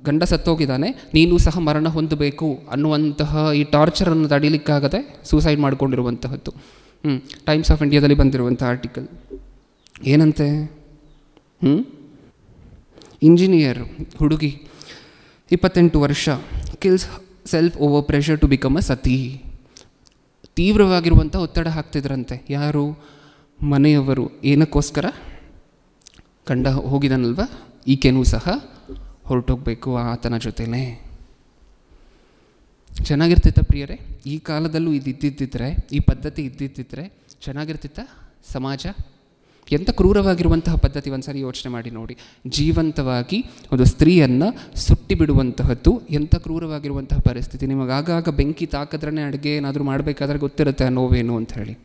ಗಂಡ ಸತ್ತೋಗಿದ್ದಾನೆ, ನೀನೂ ಸಹ ಮರಣ ಹೊಂದಬೇಕು ಅನ್ನುವಂತಹ ಈ ಟಾರ್ಚರನ್ನು ತಡೀಲಿಕ್ಕಾಗದೆ ಸೂಸೈಡ್ ಮಾಡಿಕೊಂಡಿರುವಂತಹದ್ದು. ಟೈಮ್ಸ್ ಆಫ್ ಇಂಡಿಯಾದಲ್ಲಿ ಬಂದಿರುವಂಥ ಆರ್ಟಿಕಲ್. ಏನಂತೆ? ಇಂಜಿನಿಯರ್ ಹುಡುಗಿ 28 ವರ್ಷ, kills self over pressure to become a sati. ತೀವ್ರವಾಗಿರುವಂಥ ಒತ್ತಡ ಹಾಕ್ತಿದ್ರಂತೆ. ಯಾರು? ಮನೆಯವರು. ಏನಕ್ಕೋಸ್ಕರ? ಗಂಡ ಹೋಗಿದ್ದಾನಲ್ವ, ಈಕೆನೂ ಸಹ ಹೊರಟೋಗ್ಬೇಕು ಆತನ ಜೊತೆಲೇ. ಚೆನ್ನಾಗಿರ್ತಿತ್ತ ಪ್ರಿಯರೇ? ಈ ಕಾಲದಲ್ಲೂ ಇದು ಇದ್ದಿದ್ದಿದ್ರೆ, ಈ ಪದ್ಧತಿ ಇದ್ದಿದ್ದಿದ್ರೆ ಚೆನ್ನಾಗಿರ್ತಿತ್ತ ಸಮಾಜ? ಎಂಥ ಕ್ರೂರವಾಗಿರುವಂತಹ ಪದ್ಧತಿ, ಒಂದು ಸಾರಿ ಯೋಚನೆ ಮಾಡಿ ನೋಡಿ. ಜೀವಂತವಾಗಿ ಒಂದು ಸ್ತ್ರೀಯನ್ನು ಸುಟ್ಟಿ ಬಿಡುವಂತಹದ್ದು ಎಂಥ ಕ್ರೂರವಾಗಿರುವಂತಹ ಪರಿಸ್ಥಿತಿ. ನಿಮಗಾಗ ಬೆಂಕಿ ತಾಕಿದ್ರೇ ಅಡುಗೆ ಏನಾದರೂ ಮಾಡಬೇಕಾದ್ರೆ ಗೊತ್ತಿರುತ್ತೆ ಆ ನೋವೇನು ಅಂತ ಹೇಳಿ.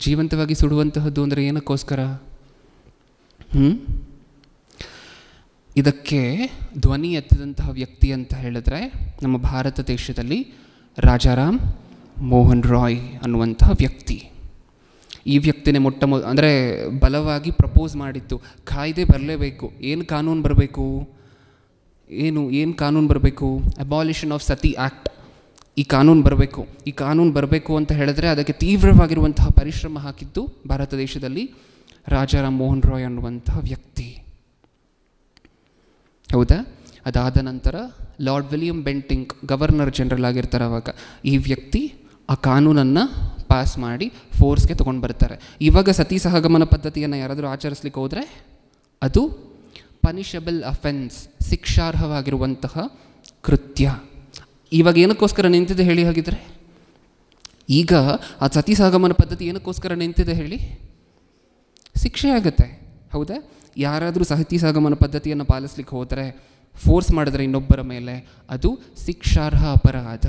ಜೀವಂತವಾಗಿ ಸುಡುವಂತಹದ್ದು ಅಂದರೆ ಏನಕ್ಕೋಸ್ಕರ? ಇದಕ್ಕೆ ಧ್ವನಿ ಎತ್ತಿದಂತಹ ವ್ಯಕ್ತಿ ಅಂತ ಹೇಳಿದ್ರೆ ನಮ್ಮ ಭಾರತ ದೇಶದಲ್ಲಿ ರಾಜಾರಾಮ್ ಮೋಹನ್ ರಾಯ್ ಅನ್ನುವಂತಹ ವ್ಯಕ್ತಿ. ಈ ವ್ಯಕ್ತಿನೇ ಅಂದರೆ ಬಲವಾಗಿ ಪ್ರಪೋಸ್ ಮಾಡಿತ್ತು, ಕಾಯ್ದೆ ಬರಲೇಬೇಕು. ಏನು ಕಾನೂನು ಬರಬೇಕು? ಏನು ಕಾನೂನು ಬರಬೇಕು? ಅಬಾಲಿಷನ್ ಆಫ್ ಸತಿ ಆ್ಯಕ್ಟ್. ಈ ಕಾನೂನು ಬರಬೇಕು ಅಂತ ಹೇಳಿದ್ರೆ ಅದಕ್ಕೆ ತೀವ್ರವಾಗಿರುವಂತಹ ಪರಿಶ್ರಮ ಹಾಕಿದ್ದು ಭಾರತ ದೇಶದಲ್ಲಿ ರಾಜಾರಾಮ್ ಮೋಹನ್ ರಾಯ್ ಅನ್ನುವಂತಹ ವ್ಯಕ್ತಿ. ಹೌದಾ? ಅದಾದ ನಂತರ lord William Bentinck governor general ಆಗಿರ್ತಾರೆ ಅವಾಗ. ಈ ವ್ಯಕ್ತಿ ಆ ಕಾನೂನನ್ನು ಪಾಸ್ ಮಾಡಿ ಫೋರ್ಸ್ಗೆ ತೊಗೊಂಡು ಬರ್ತಾರೆ. ಇವಾಗ ಸತಿ ಸಹಗಮನ ಪದ್ಧತಿಯನ್ನು ಯಾರಾದರೂ ಆಚರಿಸ್ಲಿಕ್ಕೆ ಹೋದರೆ ಅದು ಪನಿಷಬಲ್ ಅಫೆನ್ಸ್, ಶಿಕ್ಷಾರ್ಹವಾಗಿರುವಂತಹ ಕೃತ್ಯ. ಇವಾಗ ಏನಕ್ಕೋಸ್ಕರ ನಿಂತಿದೆ ಹೇಳಿ? ಹಾಗಿದ್ರೆ ಈಗ ಆ ಸತಿ ಸಹಗಮನ ಪದ್ಧತಿ ಏನಕ್ಕೋಸ್ಕರ ನಿಂತಿದೆ ಹೇಳಿ? ಶಿಕ್ಷೆ ಆಗುತ್ತೆ, ಹೌದಾ? ಯಾರಾದರೂ ಸತಿ ಸಹಗಮನ ಪದ್ಧತಿಯನ್ನು ಪಾಲಿಸ್ಲಿಕ್ಕೆ ಹೋದರೆ, ಫೋರ್ಸ್ ಮಾಡಿದ್ರೆ ಇನ್ನೊಬ್ಬರ ಮೇಲೆ, ಅದು ಶಿಕ್ಷಾರ್ಹ ಅಪರಾಧ.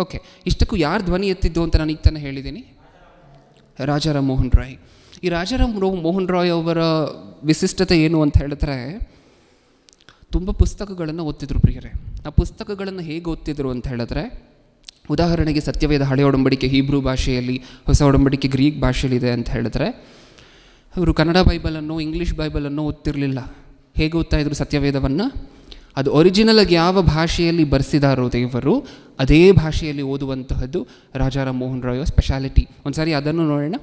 ಓಕೆ, ಇಷ್ಟಕ್ಕೂ ಯಾರು ಧ್ವನಿ ಎತ್ತಿದ್ದು ಅಂತ ನಾನು ಈಗ ತಾನೇ ಹೇಳಿದ್ದೀನಿ? ರಾಜಾರಾಮ್ ಮೋಹನ್ ರಾಯ್. ಈ ರಾಜಾರಾಮ್ ಮೋಹನ್ ರಾಯ್ ಅವರ ವಿಶಿಷ್ಟತೆ ಏನು ಅಂತ ಹೇಳಿದ್ರೆ, ತುಂಬ ಪುಸ್ತಕಗಳನ್ನು ಓದ್ತಿದ್ರು ಪ್ರಿಯರೇ. ಆ ಪುಸ್ತಕಗಳನ್ನು ಹೇಗೆ ಓದ್ತಿದ್ರು ಅಂತ ಹೇಳಿದ್ರೆ, ಉದಾಹರಣೆಗೆ ಸತ್ಯವೇದ ಹಳೆಯ ಒಡಂಬಡಿಕೆ ಹೀಬ್ರೂ ಭಾಷೆಯಲ್ಲಿ, ಹೊಸ ಒಡಂಬಡಿಕೆ ಗ್ರೀಕ್ ಭಾಷೆಯಲ್ಲಿದೆ ಅಂತ ಹೇಳಿದ್ರೆ, ಅವರು ಕನ್ನಡ ಬೈಬಲನ್ನು ಇಂಗ್ಲೀಷ್ ಬೈಬಲನ್ನು ಓದ್ತಿರಲಿಲ್ಲ. ಹೇಗೆ ಓದ್ತಾ ಇದ್ರು ಸತ್ಯವೇದವನ್ನು? ಅದು ಒರಿಜಿನಲಾಗಿ ಯಾವ ಭಾಷೆಯಲ್ಲಿ ಬರೆಸಿದಾರೋ ದೇವರು, ಅದೇ ಭಾಷೆಯಲ್ಲಿ ಓದುವಂತಹದ್ದು ರಾಜಾರಾಮ್ ಮೋಹನ್ ರಾಯ್ ಸ್ಪೆಷಾಲಿಟಿ. ಒಂದು ಸಾರಿ ಅದನ್ನು ನೋಡೋಣ.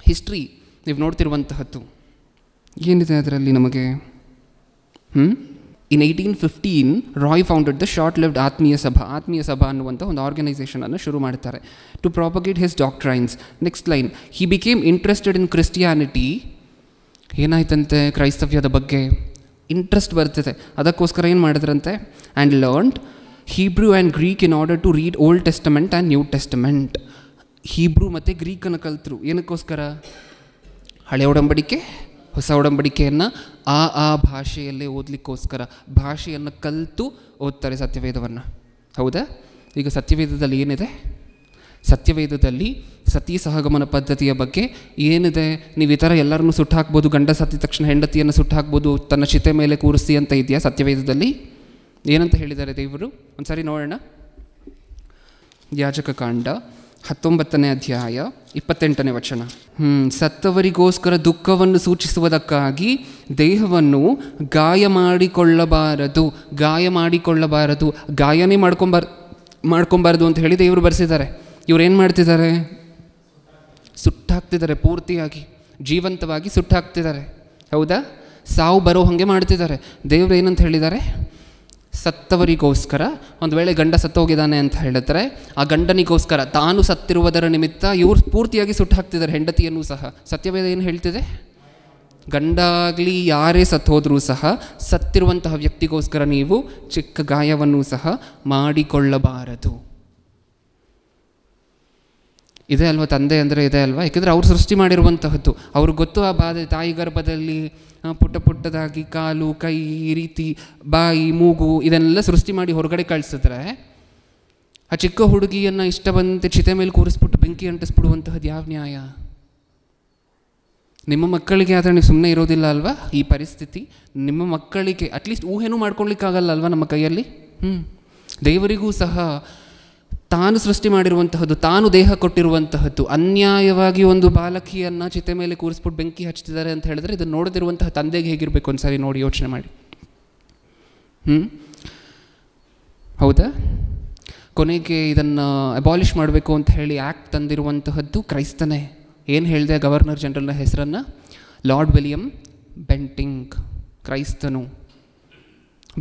ಹಿಸ್ಟ್ರಿ ನೀವು ನೋಡ್ತಿರುವಂತಹದ್ದು ಏನಿದೆ ಅದರಲ್ಲಿ ನಮಗೆ? In 1815 Roy founded the short lived Atmiya Sabha ಅನ್ನುವಂಥ ಒಂದು ಆರ್ಗನೈಸೇಷನನ್ನು ಶುರು ಮಾಡ್ತಾರೆ to propagate his doctrines. Next line, he became interested in Christianity. ಏನಾಯ್ತಂತೆ? ಕ್ರೈಸ್ತವ್ಯದ ಬಗ್ಗೆ ಇಂಟ್ರೆಸ್ಟ್ ಬರ್ತಿದೆ, ಅದಕ್ಕೋಸ್ಕರ ಏನು ಮಾಡಿದ್ರಂತೆ? And learned Hebrew and Greek in order to read Old Testament and New Testament. Hebrew ಮತ್ತು ಗ್ರೀಕನ್ನು ಕಲ್ತರು. ಏನಕ್ಕೋಸ್ಕರ? ಹಳೆ ಒಡಂಬಡಿಕೆ ಹೊಸ ಒಡಂಬಡಿಕೆಯನ್ನು ಆ ಭಾಷೆಯಲ್ಲೇ ಓದಲಿಕ್ಕೋಸ್ಕರ ಭಾಷೆಯನ್ನು ಕಲಿತು ಓದ್ತಾರೆ ಸತ್ಯವೇದವನ್ನು, ಹೌದಾ? ಈಗ ಸತ್ಯವೇದದಲ್ಲಿ ಏನಿದೆ? ಸತ್ಯವೇದದಲ್ಲಿ ಸತಿ ಸಹಗಮನ ಪದ್ಧತಿಯ ಬಗ್ಗೆ ಏನಿದೆ? ನೀವು ಈ ಥರ ಎಲ್ಲರನ್ನೂ ಸುಟ್ಟು ಹಾಕ್ಬೋದು, ಗಂಡ ಸತ್ತಿದ ತಕ್ಷಣ ಹೆಂಡತಿಯನ್ನು ಸುಟ್ಟು ಹಾಕ್ಬೋದು, ತನ್ನ ಚಿತೆ ಮೇಲೆ ಕೂರಿಸಿ ಅಂತ ಇದೆಯಾ ಸತ್ಯವೇದದಲ್ಲಿ? ಏನಂತ ಹೇಳಿದ್ದಾರೆ ದೇವರು? ಒಂದು ಸಾರಿ ನೋಡೋಣ. ಯಾಜಕ ಕಾಂಡ 19ನೇ ಅಧ್ಯಾಯ 28ನೇ ವಚನ. ಸತ್ತವರಿಗೋಸ್ಕರ ದುಃಖವನ್ನು ಸೂಚಿಸುವುದಕ್ಕಾಗಿ ದೇಹವನ್ನು ಗಾಯ ಮಾಡಿಕೊಳ್ಳಬಾರದು, ಗಾಯನೇ ಮಾಡ್ಕೊಬಾರ್ದು ಅಂತ ಹೇಳಿ ದೇವರು ಬರೆಸಿದ್ದಾರೆ. ಇವರೇನು ಮಾಡ್ತಿದ್ದಾರೆ? ಸುಟ್ಟಾಕ್ತಿದ್ದಾರೆ, ಪೂರ್ತಿಯಾಗಿ ಜೀವಂತವಾಗಿ ಸುಟ್ಟಾಕ್ತಿದ್ದಾರೆ, ಹೌದಾ? ಸಾವು ಬರೋ ಹಾಗೆ ಮಾಡ್ತಿದ್ದಾರೆ. ದೇವರು ಏನಂತ ಹೇಳಿದ್ದಾರೆ? ಸತ್ತವರಿಗೋಸ್ಕರ. ಒಂದು ವೇಳೆ ಗಂಡ ಸತ್ತೋಗಿದ್ದಾನೆ ಅಂತ ಹೇಳಿದ್ರೆ, ಆ ಗಂಡನಿಗೋಸ್ಕರ ತಾನು ಸತ್ತಿರುವುದರ ನಿಮಿತ್ತ ಇವರು ಪೂರ್ತಿಯಾಗಿ ಸುಟ್ಟು ಹಾಕ್ತಿದ್ದಾರೆ ಹೆಂಡತಿಯನ್ನು ಸಹ. ಸತ್ಯವೇದ ಏನು ಹೇಳ್ತಿದೆ? ಗಂಡ ಆಗಲಿ ಯಾರೇ ಸತ್ತೋದ್ರೂ ಸಹ ಸತ್ತಿರುವಂತಹ ವ್ಯಕ್ತಿಗೋಸ್ಕರ ನೀವು ಚಿಕ್ಕ ಗಾಯವನ್ನು ಸಹ ಮಾಡಿಕೊಳ್ಳಬಾರದು. ಇದೆ ಅಲ್ವಾ? ತಂದೆ ಅಂದರೆ ಇದೆ ಅಲ್ವಾ? ಯಾಕೆಂದರೆ ಅವ್ರು ಸೃಷ್ಟಿ ಮಾಡಿರುವಂತಹದ್ದು, ಅವ್ರಿಗೆ ಗೊತ್ತು ಆ ಬಾಧೆ. ತಾಯಿ ಗರ್ಭದಲ್ಲಿ ಪುಟ್ಟದಾಗಿ ಕಾಲು, ಕೈ, ಈ ರೀತಿ ಬಾಯಿ, ಮೂಗು ಇದನ್ನೆಲ್ಲ ಸೃಷ್ಟಿ ಮಾಡಿ ಹೊರಗಡೆ ಕಳಿಸಿದ್ರೆ, ಆ ಚಿಕ್ಕ ಹುಡುಗಿಯನ್ನು ಇಷ್ಟ ಬಂತೆ ಚಿತೆ ಮೇಲೆ ಕೂರಿಸ್ಬಿಟ್ಟು ಬೆಂಕಿ ಅಂಟಿಸ್ಬಿಡುವಂತಹದ್ದು ಯಾವ ನ್ಯಾಯ? ನಿಮ್ಮ ಮಕ್ಕಳಿಗೆ ಆದರೆ ನೀವು ಸುಮ್ಮನೆ ಇರೋದಿಲ್ಲ ಅಲ್ವಾ? ಈ ಪರಿಸ್ಥಿತಿ ನಿಮ್ಮ ಮಕ್ಕಳಿಗೆ ಅಟ್ಲೀಸ್ಟ್ ಊಹೆನೂ ಮಾಡ್ಕೊಳ್ಲಿಕ್ಕಾಗಲ್ಲ ಅಲ್ವಾ ನಮ್ಮ ಕೈಯಲ್ಲಿ? ದೇವರಿಗೂ ಸಹ ತಾನು ಸೃಷ್ಟಿ ಮಾಡಿರುವಂತಹದ್ದು, ತಾನು ದೇಹ ಕೊಟ್ಟಿರುವಂತಹದ್ದು, ಅನ್ಯಾಯವಾಗಿ ಒಂದು ಬಾಲಕಿಯನ್ನು ಚಿತೆ ಮೇಲೆ ಕೂರಿಸ್ಬಿಟ್ಟು ಬೆಂಕಿ ಹಚ್ತಿದ್ದಾರೆ ಅಂತ ಹೇಳಿದ್ರೆ, ಇದನ್ನು ನೋಡದಿರುವಂತಹ ತಂದೆಗೆ ಹೇಗಿರಬೇಕು? ಒಂದು ಸಾರಿ ನೋಡಿ ಯೋಚನೆ ಮಾಡಿ. ಹೌದಾ? ಕೊನೆಗೆ ಇದನ್ನು ಅಬಾಲಿಷ್ ಮಾಡಬೇಕು ಅಂತ ಹೇಳಿ ಆ್ಯಕ್ಟ್ ತಂದಿರುವಂತಹದ್ದು ಕ್ರೈಸ್ತನೇ. ಏನು ಹೇಳಿದೆ? ಗವರ್ನರ್ ಜನರಲ್ನ ಹೆಸರನ್ನು ಲಾರ್ಡ್ ವಿಲಿಯಂ ಬೆಂಟಿಂಗ್. ಕ್ರೈಸ್ತನು.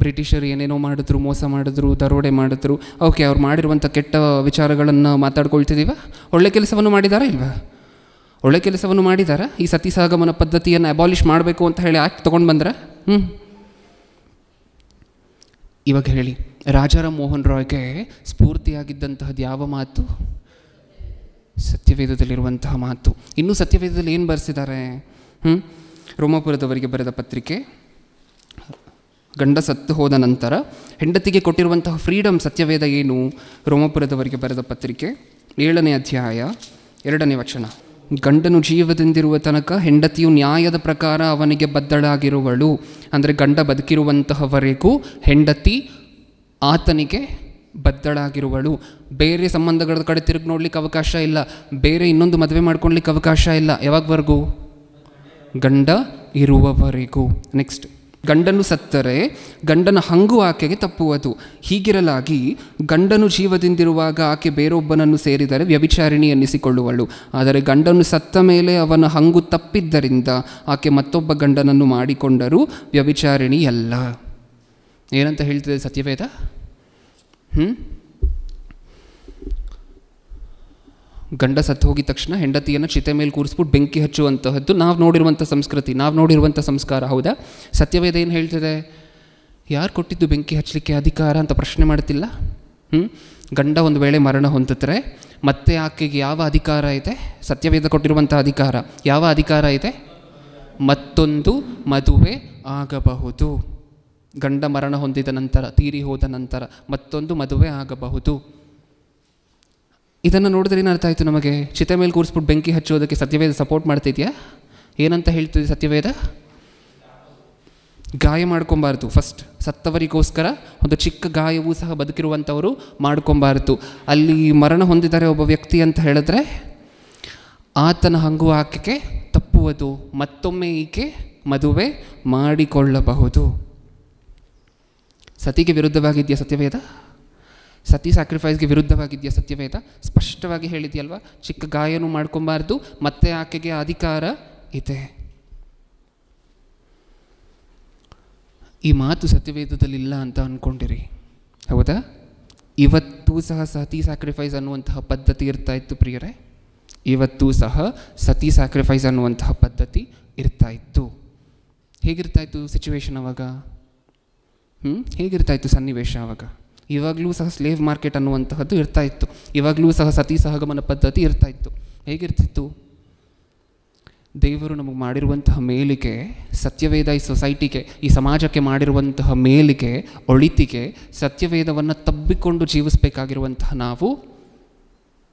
ಬ್ರಿಟಿಷರು ಏನೇನೋ ಮಾಡಿದ್ರು, ಮೋಸ ಮಾಡಿದ್ರು, ದರೋಡೆ ಮಾಡಿದ್ರು. ಓಕೆ, ಅವ್ರು ಮಾಡಿರುವಂಥ ಕೆಟ್ಟ ವಿಚಾರಗಳನ್ನು ಮಾತಾಡ್ಕೊಳ್ತಿದ್ದೀವ. ಒಳ್ಳೆ ಕೆಲಸವನ್ನು ಮಾಡಿದಾರಾ ಇಲ್ವಾ? ಒಳ್ಳೆ ಕೆಲಸವನ್ನು ಮಾಡಿದಾರಾ? ಈ ಸತಿ ಸಹಗಮನ ಪದ್ಧತಿಯನ್ನು ಅಬಾಲಿಷ್ ಮಾಡಬೇಕು ಅಂತ ಹೇಳಿ ಆ್ಯಕ್ಟ್ ತೊಗೊಂಡು ಬಂದ್ರೆ? ಇವಾಗ ಹೇಳಿ, ರಾಜಾರಾಮ್ ಮೋಹನ್ ರಾಯ್ಗೆ ಸ್ಫೂರ್ತಿಯಾಗಿದ್ದಂತಹದ್ದು ಯಾವ ಮಾತು? ಸತ್ಯವೇದದಲ್ಲಿರುವಂತಹ ಮಾತು. ಇನ್ನೂ ಸತ್ಯವೇದದಲ್ಲಿ ಏನು ಬರೆಸಿದ್ದಾರೆ? ರೋಮಾಪುರದವರಿಗೆ ಬರೆದ ಪತ್ರಿಕೆ, ಗಂಡ ಸತ್ತು ಹೋದ ನಂತರ ಹೆಂಡತಿಗೆ ಕೊಟ್ಟಿರುವಂತಹ ಫ್ರೀಡಮ್ ಸತ್ಯವೇದ ಏನು? ರೋಮಾಪುರದವರಿಗೆ ಬರೆದ ಪತ್ರಿಕೆ 7ನೇ ಅಧ್ಯಾಯ 2ನೇ ವಚನ. ಗಂಡನು ಜೀವದಿಂದಿರುವ ತನಕ ಹೆಂಡತಿಯು ನ್ಯಾಯದ ಪ್ರಕಾರ ಅವನಿಗೆ ಬದ್ಧಳಾಗಿರುವಳು. ಅಂದರೆ ಗಂಡ ಬದುಕಿರುವಂತಹವರೆಗೂ ಹೆಂಡತಿ ಆತನಿಗೆ ಬದ್ಧಳಾಗಿರುವಳು. ಬೇರೆ ಸಂಬಂಧಗಳ ಕಡೆ ತಿರುಗಿ ನೋಡ್ಲಿಕ್ಕೆ ಅವಕಾಶ ಇಲ್ಲ, ಬೇರೆ ಇನ್ನೊಂದು ಮದುವೆ ಮಾಡ್ಕೊಳ್ಲಿಕ್ಕೆ ಅವಕಾಶ ಇಲ್ಲ. ಯಾವಾಗವರೆಗೂ? ಗಂಡ ಇರುವವರೆಗೂ. ನೆಕ್ಸ್ಟ್, ಗಂಡನು ಸತ್ತರೆ ಗಂಡನ ಹಂಗು ಆಕೆಗೆ ತಪ್ಪುವುದು. ಹೀಗಿರಲಾಗಿ ಗಂಡನು ಜೀವದಿಂದಿರುವಾಗ ಆಕೆ ಬೇರೊಬ್ಬನನ್ನು ಸೇರಿದರೆ ವ್ಯಭಿಚಾರಿಣಿ ಎನ್ನಿಸಿಕೊಳ್ಳುವಳು. ಆದರೆ ಗಂಡನು ಸತ್ತ ಮೇಲೆ ಅವನ ಹಂಗು ತಪ್ಪಿದ್ದರಿಂದ ಆಕೆ ಮತ್ತೊಬ್ಬ ಗಂಡನನ್ನು ಮಾಡಿಕೊಂಡರೂ ವ್ಯಭಿಚಾರಿಣಿಯಲ್ಲ. ಏನಂತ ಹೇಳ್ತಿದೆ ಸತ್ಯವೇದ? ಗಂಡ ಸತ್ತು ಹೋಗಿದ ತಕ್ಷಣ ಹೆಂಡತಿಯನ್ನು ಚಿತೆ ಮೇಲೆ ಕೂರಿಸ್ಬಿಟ್ಟು ಬೆಂಕಿ ಹಚ್ಚುವಂತಹದ್ದು ನಾವು ನೋಡಿರುವಂಥ ಸಂಸ್ಕೃತಿ, ನಾವು ನೋಡಿರುವಂಥ ಸಂಸ್ಕಾರ, ಹೌದಾ? ಸತ್ಯವೇದ ಏನು ಹೇಳ್ತಿದೆ? ಯಾರು ಕೊಟ್ಟಿದ್ದು ಬೆಂಕಿ ಹಚ್ಚಲಿಕ್ಕೆ ಅಧಿಕಾರ ಅಂತ ಪ್ರಶ್ನೆ ಮಾಡ್ತಿಲ್ಲ. ಗಂಡ ಒಂದು ವೇಳೆ ಮರಣ ಹೊಂದಿದ್ರೆ ಮತ್ತೆ ಆಕೆಗೆ ಯಾವ ಅಧಿಕಾರ ಇದೆ? ಸತ್ಯವೇದ ಕೊಟ್ಟಿರುವಂಥ ಅಧಿಕಾರ. ಯಾವ ಅಧಿಕಾರ ಇದೆ? ಮತ್ತೊಂದು ಮದುವೆ ಆಗಬಹುದು. ಗಂಡ ಮರಣ ಹೊಂದಿದ ನಂತರ, ತೀರಿ ಹೋದ ನಂತರ ಮತ್ತೊಂದು ಮದುವೆ ಆಗಬಹುದು. ಇದನ್ನು ನೋಡಿದ್ರೆ ಏನು ಅರ್ಥ ಆಯಿತು ನಮಗೆ? ಚಿತೆ ಮೇಲೆ ಕೂರಿಸ್ಬಿಟ್ಟು ಬೆಂಕಿ ಹಚ್ಚೋದಕ್ಕೆ ಸತ್ಯವೇದ ಸಪೋರ್ಟ್ ಮಾಡ್ತಿದ್ಯಾ? ಏನಂತ ಹೇಳ್ತಿದೆ ಸತ್ಯವೇದ? ಗಾಯ ಮಾಡ್ಕೊಬಾರ್ದು. ಫಸ್ಟ್ ಸತ್ತವರಿಗೋಸ್ಕರ ಒಂದು ಚಿಕ್ಕ ಗಾಯವೂ ಸಹ ಬದುಕಿರುವಂಥವರು ಮಾಡ್ಕೊಬಾರ್ದು. ಅಲ್ಲಿ ಮರಣ ಹೊಂದಿದ್ದಾರೆ ಒಬ್ಬ ವ್ಯಕ್ತಿ ಅಂತ ಹೇಳಿದ್ರೆ ಆತನ ಹಂಗು ಆಕೆಗೆ ತಪ್ಪುವುದು. ಮತ್ತೊಮ್ಮೆ ಈಕೆ ಮದುವೆ ಮಾಡಿಕೊಳ್ಳಬಹುದು. ಸತಿಗೆ ವಿರುದ್ಧವಾಗಿದೆಯಾ ಸತ್ಯವೇದ? ಸತಿ ಸ್ಯಾಕ್ರಿಫೈಸ್ಗೆ ವಿರುದ್ಧವಾಗಿದೆಯಾ ಸತ್ಯವೇದ? ಸ್ಪಷ್ಟವಾಗಿ ಹೇಳಿದೆಯಲ್ವ, ಚಿಕ್ಕ ಗಾಯನೂ ಮಾಡ್ಕೊಬಾರ್ದು, ಮತ್ತೆ ಆಕೆಗೆ ಅಧಿಕಾರ ಇದೆ. ಈ ಮಾತು ಸತ್ಯವೇದದಲ್ಲಿಲ್ಲ ಅಂತ ಅಂದ್ಕೊಂಡಿರಿ, ಹೌದಾ? ಇವತ್ತೂ ಸಹ ಸತಿ ಸ್ಯಾಕ್ರಿಫೈಸ್ ಅನ್ನುವಂತಹ ಪದ್ಧತಿ ಇರ್ತಾ ಇತ್ತು ಪ್ರಿಯರೇ. ಇವತ್ತೂ ಸಹ ಸತಿ ಸ್ಯಾಕ್ರಿಫೈಸ್ ಅನ್ನುವಂತಹ ಪದ್ಧತಿ ಇರ್ತಾ ಇತ್ತು. ಹೇಗಿರ್ತಾಯಿತ್ತು ಸಿಚುವೇಶನ್ ಅವಾಗ? ಹೇಗಿರ್ತಾಯಿತ್ತು ಸನ್ನಿವೇಶ ಅವಾಗ? ಇವಾಗಲೂ ಸಹ ಸ್ಲೇವ್ ಮಾರ್ಕೆಟ್ ಅನ್ನುವಂತಹದ್ದು ಇರ್ತಾ ಇತ್ತು. ಇವಾಗಲೂ ಸಹ ಸತಿ ಸಹಗಮನ ಪದ್ಧತಿ ಇರ್ತಾ ಇತ್ತು. ಹೇಗಿರ್ತಿತ್ತು? ದೇವರು ನಮಗೆ ಮಾಡಿರುವಂತಹ ಮೇಲಿಗೆ, ಸತ್ಯವೇದ ಈ ಸೊಸೈಟಿಗೆ, ಈ ಸಮಾಜಕ್ಕೆ ಮಾಡಿರುವಂತಹ ಮೇಲಿಗೆ, ಒಳಿತಿಗೆ ಸತ್ಯವೇದವನ್ನು ತಬ್ಬಿಕೊಂಡು ಜೀವಿಸಬೇಕಾಗಿರುವಂತಹ ನಾವು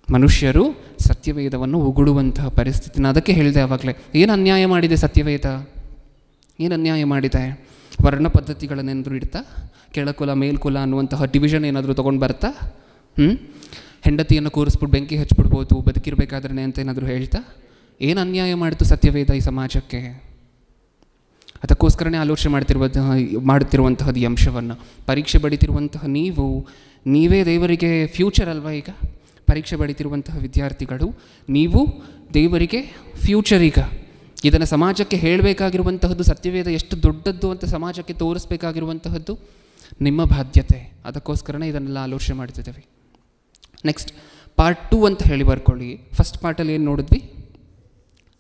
ಮನುಷ್ಯರು ಸತ್ಯವೇದವನ್ನು ಉಗುಳುವಂತಹ ಪರಿಸ್ಥಿತಿನ. ಅದಕ್ಕೆ ಹೇಳಿದೆ ಆವಾಗಲೇ, ಏನು ಅನ್ಯಾಯ ಮಾಡಿದೆ ಸತ್ಯವೇದ? ಏನು ಅನ್ಯಾಯ ಮಾಡಿದೆ? ವರ್ಣ ಪದ್ಧತಿಗಳನ್ನೇನಾದರೂ ಇಡ್ತಾ, ಕೆಳಕುಲ ಮೇಲ್ಕುಲ ಅನ್ನುವಂತಹ ಡಿವಿಷನ್ ಏನಾದರೂ ತೊಗೊಂಡು ಬರ್ತಾ, ಹೆಂಡತಿಯನ್ನು ಕೂರಿಸ್ಬಿಟ್ಟು ಬೆಂಕಿ ಹಚ್ಬಿಡ್ಬೋದು ಬದುಕಿರಬೇಕಾದ್ರೆ ಅಂತ ಏನಾದರೂ ಹೇಳ್ತಾ, ಏನು ಅನ್ಯಾಯ ಮಾಡಿತು ಸತ್ಯವೇದ ಈ ಸಮಾಜಕ್ಕೆ? ಅದಕ್ಕೋಸ್ಕರನೇ ಆಲೋಚನೆ ಮಾಡುತ್ತಿರುವಂತಹದ್ದು ಈ ಅಂಶವನ್ನು. ಪರೀಕ್ಷೆ ಬಡಿತಿರುವಂತಹ ನೀವೇ ದೇವರಿಗೆ ಫ್ಯೂಚರ್ ಅಲ್ವಾ? ಈಗ ಪರೀಕ್ಷೆ ಬಡಿತಿರುವಂತಹ ವಿದ್ಯಾರ್ಥಿಗಳು ನೀವು ದೇವರಿಗೆ ಫ್ಯೂಚರ್. ಈಗ ಇದನ್ನು ಸಮಾಜಕ್ಕೆ ಹೇಳಬೇಕಾಗಿರುವಂತಹದ್ದು, ಸತ್ಯವೇದ ಎಷ್ಟು ದೊಡ್ಡದ್ದು ಅಂತ ಸಮಾಜಕ್ಕೆ ತೋರಿಸ್ಬೇಕಾಗಿರುವಂತಹದ್ದು ನಿಮ್ಮ ಬಾಧ್ಯತೆ. ಅದಕ್ಕೋಸ್ಕರನೇ ಇದನ್ನೆಲ್ಲ ಆಲೋಚನೆ ಮಾಡ್ತಿದ್ದೇವೆ. ನೆಕ್ಸ್ಟ್ ಪಾರ್ಟ್ 2 ಅಂತ ಹೇಳಿ ಬರ್ಕೊಳ್ಳಿ. ಫಸ್ಟ್ ಪಾರ್ಟಲ್ಲಿ ಏನು ನೋಡಿದ್ವಿ?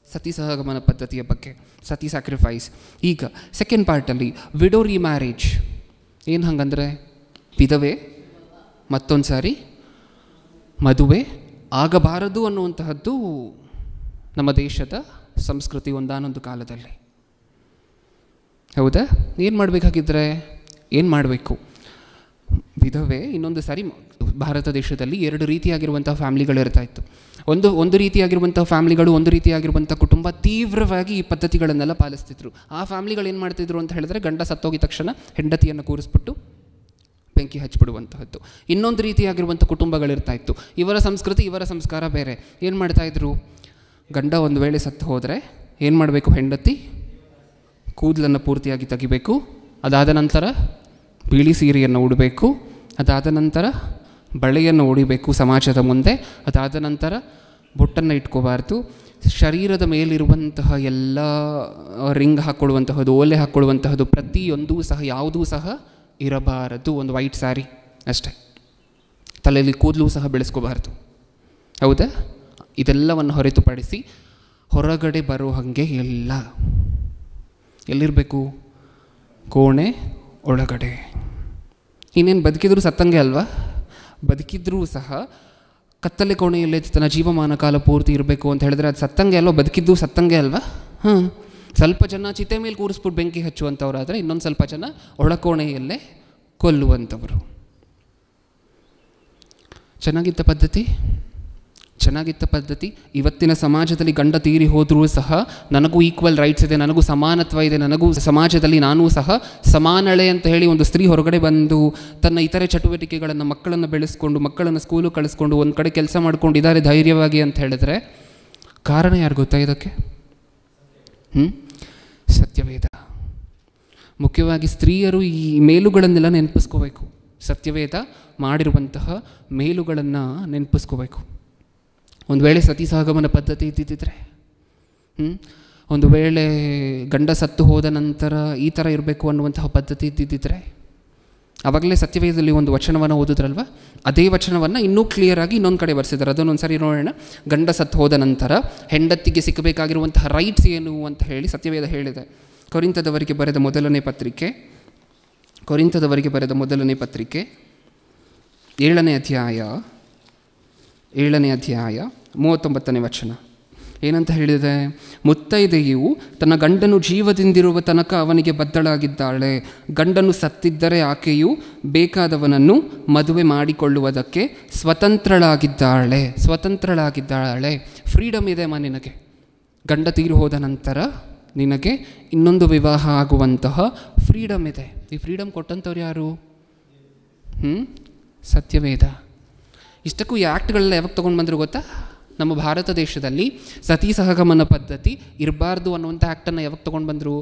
ಸತಿ ಸಹಗಮನ ಪದ್ಧತಿಯ ಬಗ್ಗೆ, ಸತಿ ಸ್ಯಾಕ್ರಿಫೈಸ್. ಈಗ ಸೆಕೆಂಡ್ ಪಾರ್ಟಲ್ಲಿ ವಿಡೋ ರಿಮ್ಯಾರೇಜ್. ಏನು ಹಂಗಂದರೆ ವಿಧವೆ ಮತ್ತೊಂದು ಸಾರಿ ಮದುವೆ ಆಗಬಾರದು ಅನ್ನುವಂತಹದ್ದು ನಮ್ಮ ದೇಶದ ಸಂಸ್ಕೃತಿ ಒಂದಾನೊಂದು ಕಾಲದಲ್ಲಿ, ಹೌದಾ? ಏನು ಮಾಡಬೇಕಾಗಿದ್ದರೆ ಏನು ಮಾಡಬೇಕು? ವಿಧವೆ ಇನ್ನೊಂದು ಸಾರಿ ಭಾರತ ದೇಶದಲ್ಲಿ 2 ರೀತಿಯಾಗಿರುವಂಥ ಫ್ಯಾಮಿಲಿಗಳು ಇರ್ತಾ ಇತ್ತು. ಒಂದು ರೀತಿಯಾಗಿರುವಂಥ ಫ್ಯಾಮಿಲಿಗಳು, ಒಂದು ರೀತಿಯಾಗಿರುವಂಥ ಕುಟುಂಬ ತೀವ್ರವಾಗಿ ಈ ಪದ್ಧತಿಗಳನ್ನೆಲ್ಲ ಪಾಲಿಸ್ತಿದ್ರು. ಆ ಫ್ಯಾಮಿಲಿಗಳು ಏನು ಮಾಡ್ತಿದ್ರು ಅಂತ ಹೇಳಿದ್ರೆ, ಗಂಡ ಸತ್ತೋಗಿದ ತಕ್ಷಣ ಹೆಂಡತಿಯನ್ನು ಕೂರಿಸ್ಬಿಟ್ಟು ಬೆಂಕಿ ಹಚ್ಚಿಬಿಡುವಂತಹದ್ದು. ಇನ್ನೊಂದು ರೀತಿಯಾಗಿರುವಂಥ ಕುಟುಂಬಗಳಿರ್ತಾ ಇತ್ತು. ಇವರ ಸಂಸ್ಕೃತಿ, ಇವರ ಸಂಸ್ಕಾರ ಬೇರೆ. ಏನು ಮಾಡ್ತಾಯಿದ್ರು? ಗಂಡ ಒಂದು ವೇಳೆ ಸತ್ತು ಹೋದರೆ ಏನು ಮಾಡಬೇಕು? ಹೆಂಡತಿ ಕೂದಲನ್ನು ಪೂರ್ತಿಯಾಗಿ ತೆಗಿಬೇಕು. ಅದಾದ ನಂತರ ಬಿಳಿ ಸೀರೆಯನ್ನು ಉಡಬೇಕು. ಅದಾದ ನಂತರ ಬಳೆಯನ್ನು ಉಡಿಬೇಕು ಸಮಾಜದ ಮುಂದೆ. ಅದಾದ ನಂತರ ಬೊಟ್ಟನ್ನು ಇಟ್ಕೋಬಾರ್ದು. ಶರೀರದ ಮೇಲಿರುವಂತಹ ಎಲ್ಲ ರಿಂಗ್ ಹಾಕ್ಕೊಳ್ಳುವಂತಹದ್ದು, ಓಲೆ ಹಾಕ್ಕೊಳ್ಳುವಂತಹದ್ದು ಪ್ರತಿಯೊಂದೂ ಸಹ ಯಾವುದೂ ಸಹ ಇರಬಾರದು. ಒಂದು ವೈಟ್ ಸ್ಯಾರಿ ಅಷ್ಟೇ. ತಲೆಯಲ್ಲಿ ಕೂದಲು ಸಹ ಬೆಳೆಸ್ಕೋಬಾರ್ದು, ಹೌದಾ? ಇದೆಲ್ಲವನ್ನು ಹೊರತುಪಡಿಸಿ ಹೊರಗಡೆ ಬರೋ ಹಾಗೆ ಎಲ್ಲ ಎಲ್ಲಿರಬೇಕು? ಕೋಣೆ ಒಳಗಡೆ. ಇನ್ನೇನು ಬದುಕಿದ್ರೂ ಸತ್ತಂಗೆ ಅಲ್ವಾ? ಬದುಕಿದ್ರೂ ಸಹ ಕತ್ತಲೆ ಕೋಣೆಯಲ್ಲೇ ತನ್ನ ಜೀವಮಾನ ಕಾಲ ಪೂರ್ತಿ ಇರಬೇಕು ಅಂತ ಹೇಳಿದ್ರೆ ಅದು ಸತ್ತಂಗೆ ಅಲ್ವಾ? ಬದುಕಿದ್ದು ಸತ್ತಂಗೆ ಅಲ್ವಾ? ಸ್ವಲ್ಪ ಜನ ಚಿತೆ ಮೇಲೆ ಕೂರಿಸ್ಬಿಟ್ಟು ಬೆಂಕಿ ಹಚ್ಚುವಂಥವ್ರಾದರೆ, ಇನ್ನೊಂದು ಸ್ವಲ್ಪ ಜನ ಒಳಕೋಣೆಯಲ್ಲೇ ಕೊಲ್ಲುವಂಥವರು. ಚೆನ್ನಾಗಿದ್ದ ಪದ್ಧತಿ. ಇವತ್ತಿನ ಸಮಾಜದಲ್ಲಿ ಗಂಡ ತೀರಿ ಹೋದರೂ ಸಹ ನನಗೂ ಈಕ್ವಲ್ ರೈಟ್ಸ್ ಇದೆ, ನನಗೂ ಸಮಾನತ್ವ ಇದೆ, ನನಗೂ ಸಮಾಜದಲ್ಲಿ ನಾನೂ ಸಹ ಸಮಾನಳೆ ಅಂತ ಹೇಳಿ ಒಂದು ಸ್ತ್ರೀ ಹೊರಗಡೆ ಬಂದು ತನ್ನ ಇತರೆ ಚಟುವಟಿಕೆಗಳನ್ನು, ಮಕ್ಕಳನ್ನು ಬೆಳೆಸ್ಕೊಂಡು, ಮಕ್ಕಳನ್ನು ಸ್ಕೂಲು ಕಳಿಸ್ಕೊಂಡು, ಒಂದು ಕಡೆ ಕೆಲಸ ಮಾಡ್ಕೊಂಡು ಇದ್ದಾರೆ ಧೈರ್ಯವಾಗಿ ಅಂತ ಹೇಳಿದ್ರೆ ಕಾರಣ ಯಾರು ಗೊತ್ತಾ ಇದಕ್ಕೆ? ಸತ್ಯವೇದ. ಮುಖ್ಯವಾಗಿ ಸ್ತ್ರೀಯರು ಈ ಮೇಲುಗಳನ್ನೆಲ್ಲ ನೆನಪಿಸ್ಕೋಬೇಕು. ಸತ್ಯವೇದ ಮಾಡಿರುವಂತಹ ಮೇಲುಗಳನ್ನು ನೆನಪಿಸ್ಕೋಬೇಕು. ಒಂದು ವೇಳೆ ಸತಿ ಸಹಗಮನ ಪದ್ಧತಿ ಇದ್ದಿದ್ದರೆ, ಒಂದು ವೇಳೆ ಗಂಡ ಸತ್ತು ಹೋದ ನಂತರ ಈ ಥರ ಇರಬೇಕು ಅನ್ನುವಂತಹ ಪದ್ಧತಿ ಇದ್ದಿದ್ದರೆ, ಆವಾಗಲೇ ಸತ್ಯವೇದದಲ್ಲಿ ಒಂದು ವಚನವನ್ನು ಓದಿದ್ರಲ್ವ, ಅದೇ ವಚನವನ್ನು ಇನ್ನೂ ಕ್ಲಿಯರಾಗಿ ಇನ್ನೊಂದು ಕಡೆ ಬರ್ಸಿದ್ದಾರೆ. ಅದನ್ನೊಂದು ಸರಿ ನೋಡೋಣ. ಗಂಡ ಸತ್ತು ಹೋದ ನಂತರ ಹೆಂಡತಿಗೆ ಸಿಕ್ಕಬೇಕಾಗಿರುವಂತಹ ರೈಟ್ಸ್ ಏನು ಅಂತ ಹೇಳಿ ಸತ್ಯವೇದ ಹೇಳಿದೆ. ಕೊರಿಂಥದವರಿಗೆ ಬರೆದ ಮೊದಲನೇ ಪತ್ರಿಕೆ 7ನೇ ಅಧ್ಯಾಯ 7ನೇ ಅಧ್ಯಾಯ 39ನೇ ವಚನ ಏನಂತ ಹೇಳಿದೆ? ಮುತ್ತೈದೆಯು ತನ್ನ ಗಂಡನು ಜೀವದಿಂದಿರುವ ತನಕ ಅವನಿಗೆ ಬದ್ಧಳಾಗಿದ್ದಾಳೆ. ಗಂಡನು ಸತ್ತಿದ್ದರೆ ಆಕೆಯು ಬೇಕಾದವನನ್ನು ಮದುವೆ ಮಾಡಿಕೊಳ್ಳುವುದಕ್ಕೆ ಸ್ವತಂತ್ರಳಾಗಿದ್ದಾಳೆ. ಫ್ರೀಡಮ್ ಇದೆ ನಿನಗೆ. ಗಂಡ ತೀರಿ ಹೋದ ನಂತರ ನಿನಗೆ ಇನ್ನೊಂದು ವಿವಾಹ ಆಗುವಂತಹ ಫ್ರೀಡಮ್ ಇದೆ. ಈ ಫ್ರೀಡಮ್ ಕೊಟ್ಟಂಥವ್ರು ಯಾರು? ಸತ್ಯವೇದ. ಇಷ್ಟಕ್ಕೂ ಈ ಆ್ಯಕ್ಟ್ಗಳೆಲ್ಲ ಯಾವಾಗ ತೊಗೊಂಡು ಬಂದರು ಗೊತ್ತಾ? ನಮ್ಮ ಭಾರತ ದೇಶದಲ್ಲಿ ಸತಿ ಸಹಗಮನ ಪದ್ಧತಿ ಇರಬಾರ್ದು ಅನ್ನುವಂಥ ಆ್ಯಕ್ಟನ್ನು ಯಾವಾಗ ತೊಗೊಂಡು ಬಂದರು?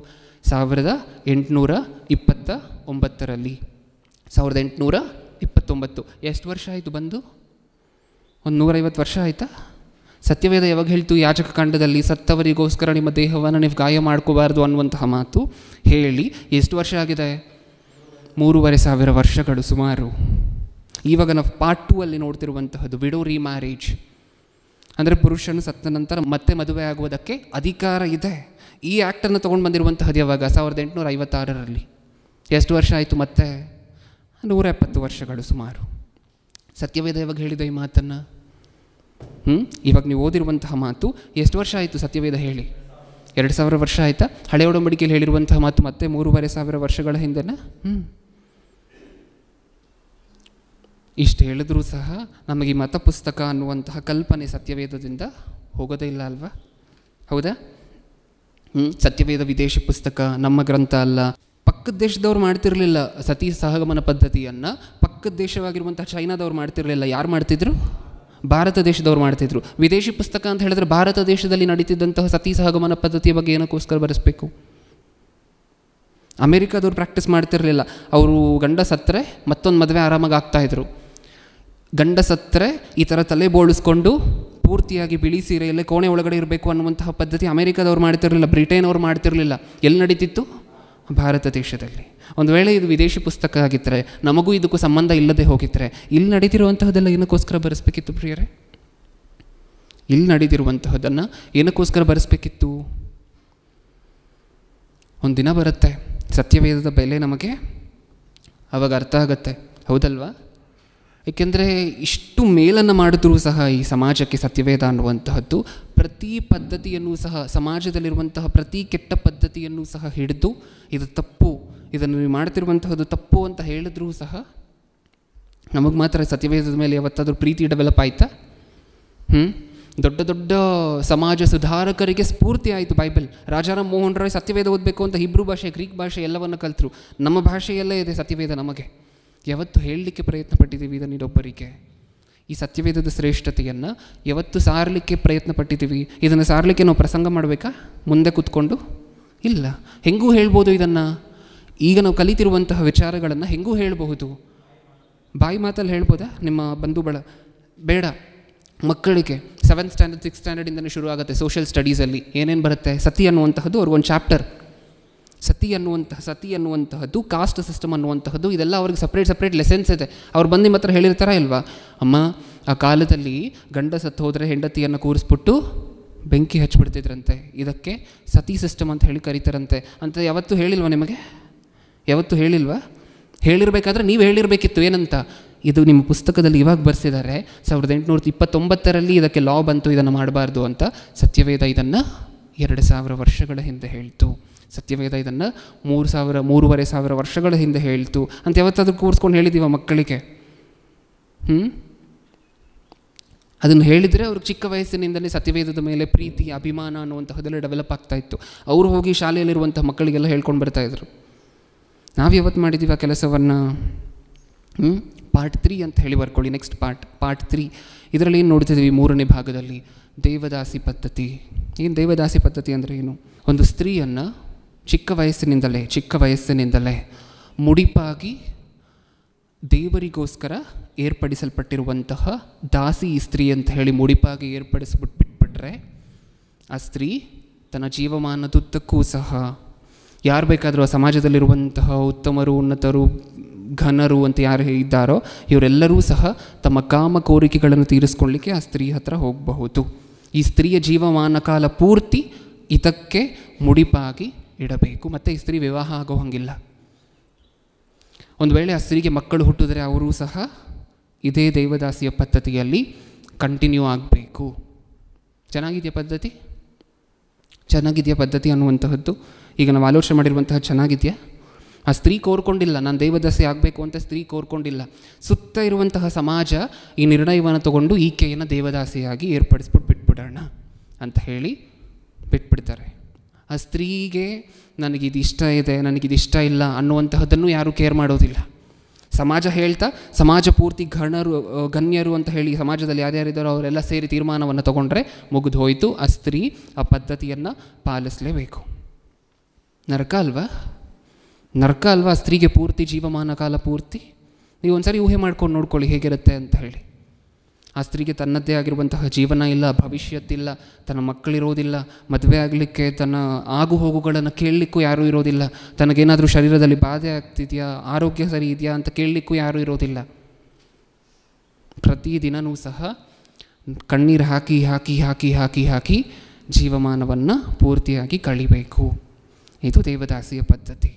1829ರಲ್ಲಿ. 1829. ಎಷ್ಟು ವರ್ಷ ಆಯಿತು ಬಂದು? ಒಂದು 150 ವರ್ಷ ಆಯಿತಾ? ಸತ್ಯವೇದ ಯಾವಾಗ ಹೇಳ್ತು? ಯಾಜಕ ಕಾಂಡದಲ್ಲಿ ಸತ್ತವರಿಗೋಸ್ಕರ ನಿಮ್ಮ ದೇಹವನ್ನು ನೀವು ಗಾಯ ಮಾಡ್ಕೋಬಾರ್ದು ಅನ್ನುವಂತಹ ಮಾತು ಹೇಳಿ ಎಷ್ಟು ವರ್ಷ ಆಗಿದೆ? 3500 ವರ್ಷಗಳು ಸುಮಾರು. ಇವಾಗ ನಾವು ಪಾರ್ಟ್ 2 ಅಲ್ಲಿ ನೋಡ್ತಿರುವಂತಹದ್ದು ವಿಡೋ ರೀಮ್ಯಾರೇಜ್. ಅಂದರೆ ಪುರುಷನು ಸತ್ತ ನಂತರ ಮತ್ತೆ ಮದುವೆ ಆಗುವುದಕ್ಕೆ ಅಧಿಕಾರ ಇದೆ. ಈ ಆ್ಯಕ್ಟನ್ನು ತೊಗೊಂಡು ಬಂದಿರುವಂತಹದ್ದು ಯಾವಾಗ? 1856ರಲ್ಲಿ. ಎಷ್ಟು ವರ್ಷ ಆಯಿತು? ಮತ್ತೆ 170 ವರ್ಷಗಳು ಸುಮಾರು. ಸತ್ಯವೇದ ಯಾವಾಗ ಹೇಳಿದೆ ಈ ಮಾತನ್ನು? ಇವಾಗ ನೀವು ಓದಿರುವಂತಹ ಮಾತು ಎಷ್ಟು ವರ್ಷ ಆಯಿತು ಸತ್ಯವೇದ ಹೇಳಿ? 2000 ವರ್ಷ ಆಯಿತಾ? ಹಳೆ ಒಡಂಬಡಿಕೆಯಲ್ಲಿ ಹೇಳಿರುವಂತಹ ಮಾತು ಮತ್ತೆ 3500 ವರ್ಷಗಳ ಹಿಂದೆನಾ? ಇಷ್ಟು ಹೇಳಿದ್ರೂ ಸಹ ನಮಗೆ ಈ ಮತ ಪುಸ್ತಕ ಅನ್ನುವಂತಹ ಕಲ್ಪನೆ ಸತ್ಯವೇದದಿಂದ ಹೋಗೋದೇ ಇಲ್ಲ ಅಲ್ವಾ? ಹೌದಾ? ಸತ್ಯವೇದ ವಿದೇಶಿ ಪುಸ್ತಕ, ನಮ್ಮ ಗ್ರಂಥ ಅಲ್ಲ. ಪಕ್ಕದ ದೇಶದವ್ರು ಮಾಡ್ತಿರಲಿಲ್ಲ ಸತಿ ಸಹಗಮನ ಪದ್ಧತಿಯನ್ನು. ಪಕ್ಕದ ದೇಶವಾಗಿರುವಂತಹ ಚೈನಾದವ್ರು ಮಾಡ್ತಿರಲಿಲ್ಲ. ಯಾರು ಮಾಡ್ತಿದ್ರು? ಭಾರತ ದೇಶದವ್ರು ಮಾಡ್ತಿದ್ರು. ವಿದೇಶಿ ಪುಸ್ತಕ ಅಂತ ಹೇಳಿದ್ರೆ ಭಾರತ ದೇಶದಲ್ಲಿ ನಡೀತಿದ್ದಂತಹ ಸತಿ ಸಹಗಮನ ಪದ್ಧತಿಯ ಬಗ್ಗೆ ಏನಕ್ಕೋಸ್ಕರ ಬರೆಸಬೇಕು? ಅಮೇರಿಕಾದವ್ರು ಪ್ರಾಕ್ಟೀಸ್ ಮಾಡ್ತಿರಲಿಲ್ಲ. ಅವರು ಗಂಡ ಸತ್ತರೆ ಮತ್ತೊಂದು ಮದುವೆ ಆರಾಮಾಗಿ ಆಗ್ತಾಯಿದ್ರು. ಗಂಡ ಸತ್ತರೆ ಈ ಥರ ತಲೆ ಬೋಳಿಸ್ಕೊಂಡು ಪೂರ್ತಿಯಾಗಿ ಬಿಳಿ ಸೀರೆಯಲ್ಲೇ ಕೋಣೆ ಒಳಗಡೆ ಇರಬೇಕು ಅನ್ನುವಂತಹ ಪದ್ಧತಿ ಅಮೇರಿಕಾದವ್ರು ಮಾಡ್ತಿರಲಿಲ್ಲ, ಬ್ರಿಟೇನವ್ರು ಮಾಡ್ತಿರಲಿಲ್ಲ. ಎಲ್ಲಿ ನಡೀತಿತ್ತು? ಭಾರತ ದೇಶದಲ್ಲಿ. ಒಂದು ವೇಳೆ ಇದು ವಿದೇಶಿ ಪುಸ್ತಕ ಆಗಿದ್ದರೆ, ನಮಗೂ ಇದಕ್ಕೂ ಸಂಬಂಧ ಇಲ್ಲದೆ ಹೋಗಿದ್ದರೆ, ಇಲ್ಲಿ ನಡೀತಿರುವಂತಹದ್ದೆಲ್ಲ ಏನಕ್ಕೋಸ್ಕರ ಬರೆಸ್ಬೇಕಿತ್ತು ಪ್ರಿಯರೇ? ಇಲ್ಲಿ ನಡೀತಿರುವಂತಹದ್ದನ್ನು ಏನಕ್ಕೋಸ್ಕರ ಬರೆಸ್ಬೇಕಿತ್ತು? ಒಂದು ದಿನ ಬರುತ್ತೆ, ಸತ್ಯವೇದದ ಬೆಲೆ ನಮಗೆ ಅವಾಗ ಅರ್ಥ ಆಗುತ್ತೆ. ಹೌದಲ್ವಾ? ಏಕೆಂದರೆ ಇಷ್ಟು ಮೇಲನ್ನು ಮಾಡಿದ್ರೂ ಸಹ ಈ ಸಮಾಜಕ್ಕೆ ಸತ್ಯವೇದ ಅನ್ನುವಂತಹದ್ದು ಪ್ರತಿ ಪದ್ಧತಿಯನ್ನು ಸಹ, ಸಮಾಜದಲ್ಲಿರುವಂತಹ ಪ್ರತಿ ಕೆಟ್ಟ ಪದ್ಧತಿಯನ್ನು ಸಹ ಹಿಡಿದು ಇದು ತಪ್ಪು, ಇದನ್ನು ನೀವು ಮಾಡ್ತಿರುವಂತಹದ್ದು ತಪ್ಪು ಅಂತ ಹೇಳಿದ್ರೂ ಸಹ ನಮಗೆ ಮಾತ್ರ ಸತ್ಯವೇದದ ಮೇಲೆ ಯಾವತ್ತಾದರೂ ಪ್ರೀತಿ ಡೆವಲಪ್ ಆಯಿತಾ? ದೊಡ್ಡ ದೊಡ್ಡ ಸಮಾಜ ಸುಧಾರಕರಿಗೆ ಸ್ಫೂರ್ತಿ ಆಯಿತು ಬೈಬಲ್. ರಾಜಾರಾಮ್ ಮೋಹನ್ ರಾಯ್ ಸತ್ಯವೇದ ಓದಬೇಕು ಅಂತ ಹಿಬ್ರೂ ಭಾಷೆ, ಗ್ರೀಕ್ ಭಾಷೆ ಎಲ್ಲವನ್ನು ಕಲಿತರು. ನಮ್ಮ ಭಾಷೆಯಲ್ಲೇ ಇದೆ ಸತ್ಯವೇದ. ನಮಗೆ ಯಾವತ್ತು ಹೇಳಲಿಕ್ಕೆ ಪ್ರಯತ್ನ ಪಟ್ಟಿದ್ದೀವಿ ಇದನ್ನು ಇನ್ನೊಬ್ಬರಿಗೆ? ಈ ಸತ್ಯವೇದದ ಶ್ರೇಷ್ಠತೆಯನ್ನು ಯಾವತ್ತು ಸಾರಲಿಕ್ಕೆ ಪ್ರಯತ್ನ ಪಟ್ಟಿದ್ದೀವಿ? ಇದನ್ನು ಸಾರಲಿಕ್ಕೆ ನಾವು ಪ್ರಸಂಗ ಮಾಡಬೇಕಾ ಮುಂದೆ ಕೂತ್ಕೊಂಡು? ಇಲ್ಲ. ಹೆಂಗೂ ಹೇಳ್ಬೋದು ಇದನ್ನು. ಈಗ ನಾವು ಕಲಿತಿರುವಂತಹ ವಿಚಾರಗಳನ್ನು ಹೆಂಗೂ ಹೇಳಬಹುದು. ಬಾಯಿ ಮಾತಲ್ಲಿ ಹೇಳ್ಬೋದಾ? ನಿಮ್ಮ ಬಂಧು ಬಳ ಬೇಡ. ಮಕ್ಕಳಿಗೆ 7th ಸ್ಟ್ಯಾಂಡರ್ಡ್ 6th ಸ್ಟ್ಯಾಂಡರ್ಡಿಂದನೇ ಶುರು ಆಗುತ್ತೆ. ಸೋಷಿಯಲ್ ಸ್ಟಡೀಸಲ್ಲಿ ಏನೇನು ಬರುತ್ತೆ? ಸತಿ ಅನ್ನುವಂತಹದ್ದು ಅವ್ರಿಗೊಂದು ಚಾಪ್ಟರ್. ಸತಿ ಅನ್ನುವಂತಹದ್ದು, ಕಾಸ್ಟ್ ಸಿಸ್ಟಮ್ ಅನ್ನುವಂತಹದ್ದು, ಇದೆಲ್ಲ ಅವ್ರಿಗೆ ಸಪ್ರೇಟ್ ಲೆಸನ್ಸ್ ಇದೆ. ಅವ್ರು ಬಂದು ನಿಮ್ಮ ಹತ್ರ ಹೇಳಿರ್ತಾರ ಇಲ್ವಾ? ಅಮ್ಮ, ಆ ಕಾಲದಲ್ಲಿ ಗಂಡ ಸತ್ತು ಹೋದರೆ ಹೆಂಡತಿಯನ್ನು ಕೂರಿಸ್ಬಿಟ್ಟು ಬೆಂಕಿ ಹಚ್ಚಿಬಿಡ್ತಿದ್ರಂತೆ, ಇದಕ್ಕೆ ಸತಿ ಸಿಸ್ಟಮ್ ಅಂತ ಹೇಳಿ ಕರೀತಾರಂತೆ ಅಂತ ಯಾವತ್ತೂ ಹೇಳಿಲ್ವಾ ನಿಮಗೆ? ಯಾವತ್ತೂ ಹೇಳಿಲ್ವಾ? ಹೇಳಿರಬೇಕಾದ್ರೆ ನೀವು ಹೇಳಿರಬೇಕಿತ್ತು. ಏನಂತ? ಇದು ನಿಮ್ಮ ಪುಸ್ತಕದಲ್ಲಿ ಇವಾಗ ಬರ್ಸಿದ್ದಾರೆ, 1829ರಲ್ಲಿ ಇದಕ್ಕೆ ಲಾ ಬಂತು, ಇದನ್ನು ಮಾಡಬಾರ್ದು ಅಂತ. ಸತ್ಯವೇದ ಇದನ್ನು 2000 ವರ್ಷಗಳ ಹಿಂದೆ ಹೇಳ್ತು. ಸತ್ಯವೇದ ಇದನ್ನು 3500 ವರ್ಷಗಳ ಹಿಂದೆ ಹೇಳ್ತು ಅಂತ ಯಾವತ್ತಾದ್ರೂ ಕೂರಿಸ್ಕೊಂಡು ಹೇಳಿದ್ದೀವ ಮಕ್ಕಳಿಗೆ? ಅದನ್ನು ಹೇಳಿದರೆ ಅವ್ರಿಗೆ ಚಿಕ್ಕ ವಯಸ್ಸಿನಿಂದಲೇ ಸತ್ಯವೇದದ ಮೇಲೆ ಪ್ರೀತಿ, ಅಭಿಮಾನ ಅನ್ನುವಂತಹದ್ದೆಲ್ಲ ಡೆವಲಪ್ ಆಗ್ತಾಯಿತ್ತು. ಅವರು ಹೋಗಿ ಶಾಲೆಯಲ್ಲಿರುವಂಥ ಮಕ್ಕಳಿಗೆಲ್ಲ ಹೇಳ್ಕೊಂಡು ಬರ್ತಾಯಿದ್ರು. ನಾವು ಯಾವತ್ತು ಮಾಡಿದ್ದೀವಿ ಆ ಕೆಲಸವನ್ನು? ಪಾರ್ಟ್ 3 ಅಂತ ಹೇಳಿ ಬರ್ಕೊಳ್ಳಿ. Next part 3. ಇದರಲ್ಲಿ ಏನು ನೋಡ್ತಿದ್ದೀವಿ? 3ನೇ ಭಾಗದಲ್ಲಿ ದೇವದಾಸಿ ಪದ್ಧತಿ. ಏನು ದೇವದಾಸಿ ಪದ್ಧತಿ ಅಂದರೆ ಏನು? ಒಂದು ಸ್ತ್ರೀಯನ್ನು ಚಿಕ್ಕ ವಯಸ್ಸಿನಿಂದಲೇ ಮುಡಿಪಾಗಿ ದೇವರಿಗೋಸ್ಕರ ಏರ್ಪಡಿಸಲ್ಪಟ್ಟಿರುವಂತಹ ದಾಸಿ ಸ್ತ್ರೀ ಅಂತ ಹೇಳಿ ಮುಡಿಪಾಗಿ ಬಿಟ್ಬಿಟ್ರೆ ಆ ಸ್ತ್ರೀ ತನ್ನ ಜೀವಮಾನದುದ್ದಕ್ಕೂ ಸಹ ಯಾರು ಬೇಕಾದರೂ ಆ ಸಮಾಜದಲ್ಲಿರುವಂತಹ ಉತ್ತಮರು, ಉನ್ನತರು, ಘನರು ಅಂತ ಯಾರು ಇದ್ದಾರೋ ಇವರೆಲ್ಲರೂ ಸಹ ತಮ್ಮ ಕಾಮ ಕೋರಿಕೆಗಳನ್ನು ತೀರಿಸ್ಕೊಳ್ಳಿಕ್ಕೆ ಆ ಸ್ತ್ರೀ ಹತ್ರ ಹೋಗಬಹುದು. ಈ ಸ್ತ್ರೀಯ ಜೀವಮಾನ ಕಾಲ ಪೂರ್ತಿ ಇದಕ್ಕೆ ಮುಡಿಪಾಗಿ ಇಡಬೇಕು. ಮತ್ತು ಈ ಸ್ತ್ರೀ ವಿವಾಹ ಆಗೋ ಹಂಗಿಲ್ಲ. ಒಂದು ವೇಳೆ ಆ ಸ್ತ್ರೀಗೆ ಮಕ್ಕಳು ಹುಟ್ಟಿದ್ರೆ ಅವರು ಸಹ ಇದೇ ದೇವದಾಸಿಯ ಪದ್ಧತಿಯಲ್ಲಿ ಕಂಟಿನ್ಯೂ ಆಗಬೇಕು. ಚೆನ್ನಾಗಿದೆಯಾ ಪದ್ಧತಿ? ಚೆನ್ನಾಗಿದೆಯಾ ಪದ್ಧತಿ ಅನ್ನುವಂತಹದ್ದು? ಈಗ ನಾವು ಆಲೋಚನೆ ಮಾಡಿರುವಂತಹ ಚೆನ್ನಾಗಿದೆಯಾ? ಆ ಸ್ತ್ರೀ ಕೋರ್ಕೊಂಡಿಲ್ಲ, ನಾನು ದೇವದಾಸಿ ಆಗಬೇಕು ಅಂತ ಸ್ತ್ರೀ ಕೋರ್ಕೊಂಡಿಲ್ಲ. ಸುತ್ತ ಇರುವಂತಹ ಸಮಾಜ ಈ ನಿರ್ಣಯವನ್ನು ತಗೊಂಡು ಈಕೆಯನ್ನು ದೇವದಾಸಿಯಾಗಿ ಏರ್ಪಡಿಸ್ಬಿಟ್ಟು ಬಿಟ್ಬಿಡೋಣ ಅಂತ ಹೇಳಿ ಬಿಟ್ಬಿಡ್ತಾರೆ. ಆ ಸ್ತ್ರೀಗೆ ನನಗಿದು ಇಷ್ಟ ಇದೆ, ನನಗಿದು ಇಷ್ಟ ಇಲ್ಲ ಅನ್ನುವಂತಹದ್ದನ್ನು ಯಾರೂ ಕೇರ್ ಮಾಡೋದಿಲ್ಲ. ಸಮಾಜ ಹೇಳ್ತಾ, ಸಮಾಜ ಪೂರ್ತಿ ಗಣ್ಯರು ಅಂತ ಹೇಳಿ ಸಮಾಜದಲ್ಲಿ ಯಾರ್ಯಾರಿದ್ದಾರೋ ಅವರೆಲ್ಲ ಸೇರಿ ತೀರ್ಮಾನವನ್ನು ತಗೊಂಡ್ರೆ ಮುಗಿದು ಹೋಯಿತು. ಆ ಸ್ತ್ರೀ ಆ ಪದ್ಧತಿಯನ್ನು ಪಾಲಿಸಲೇಬೇಕು. ನರಕ ಅಲ್ವಾ? ನರಕ ಅಲ್ವಾ ಸ್ತ್ರೀಗೆ ಪೂರ್ತಿ ಜೀವಮಾನ ಕಾಲ ಪೂರ್ತಿ? ನೀವು ಒಂದ್ಸರಿ ಊಹೆ ಮಾಡ್ಕೊಂಡು ನೋಡ್ಕೊಳ್ಳಿ ಹೇಗಿರುತ್ತೆ ಅಂತ ಹೇಳಿ. ಆ ಸ್ತ್ರೀಗೆ ತನ್ನದ್ದೇ ಆಗಿರುವಂತಹ ಜೀವನ ಇಲ್ಲ, ಭವಿಷ್ಯತ್ತಿಲ್ಲ, ತನ್ನ ಮಕ್ಕಳಿರೋದಿಲ್ಲ, ಮದುವೆ ಆಗಲಿಕ್ಕೆ ತನ್ನ ಆಗು ಹೋಗುಗಳನ್ನು ಕೇಳಲಿಕ್ಕೂ ಯಾರೂ ಇರೋದಿಲ್ಲ, ತನಗೇನಾದರೂ ಶರೀರದಲ್ಲಿ ಬಾಧೆ ಆಗ್ತಿದೆಯಾ, ಆರೋಗ್ಯ ಸರಿ ಇದೆಯಾ ಅಂತ ಕೇಳಲಿಕ್ಕೂ ಯಾರೂ ಇರೋದಿಲ್ಲ. ಪ್ರತಿದಿನವೂ ಸಹ ಕಣ್ಣೀರು ಹಾಕಿ ಹಾಕಿ ಹಾಕಿ ಹಾಕಿ ಹಾಕಿ ಜೀವಮಾನವನ್ನು ಪೂರ್ತಿಯಾಗಿ ಕಳಿಬೇಕು. ಇದು ದೇವದಾಸಿಯ ಪದ್ಧತಿ.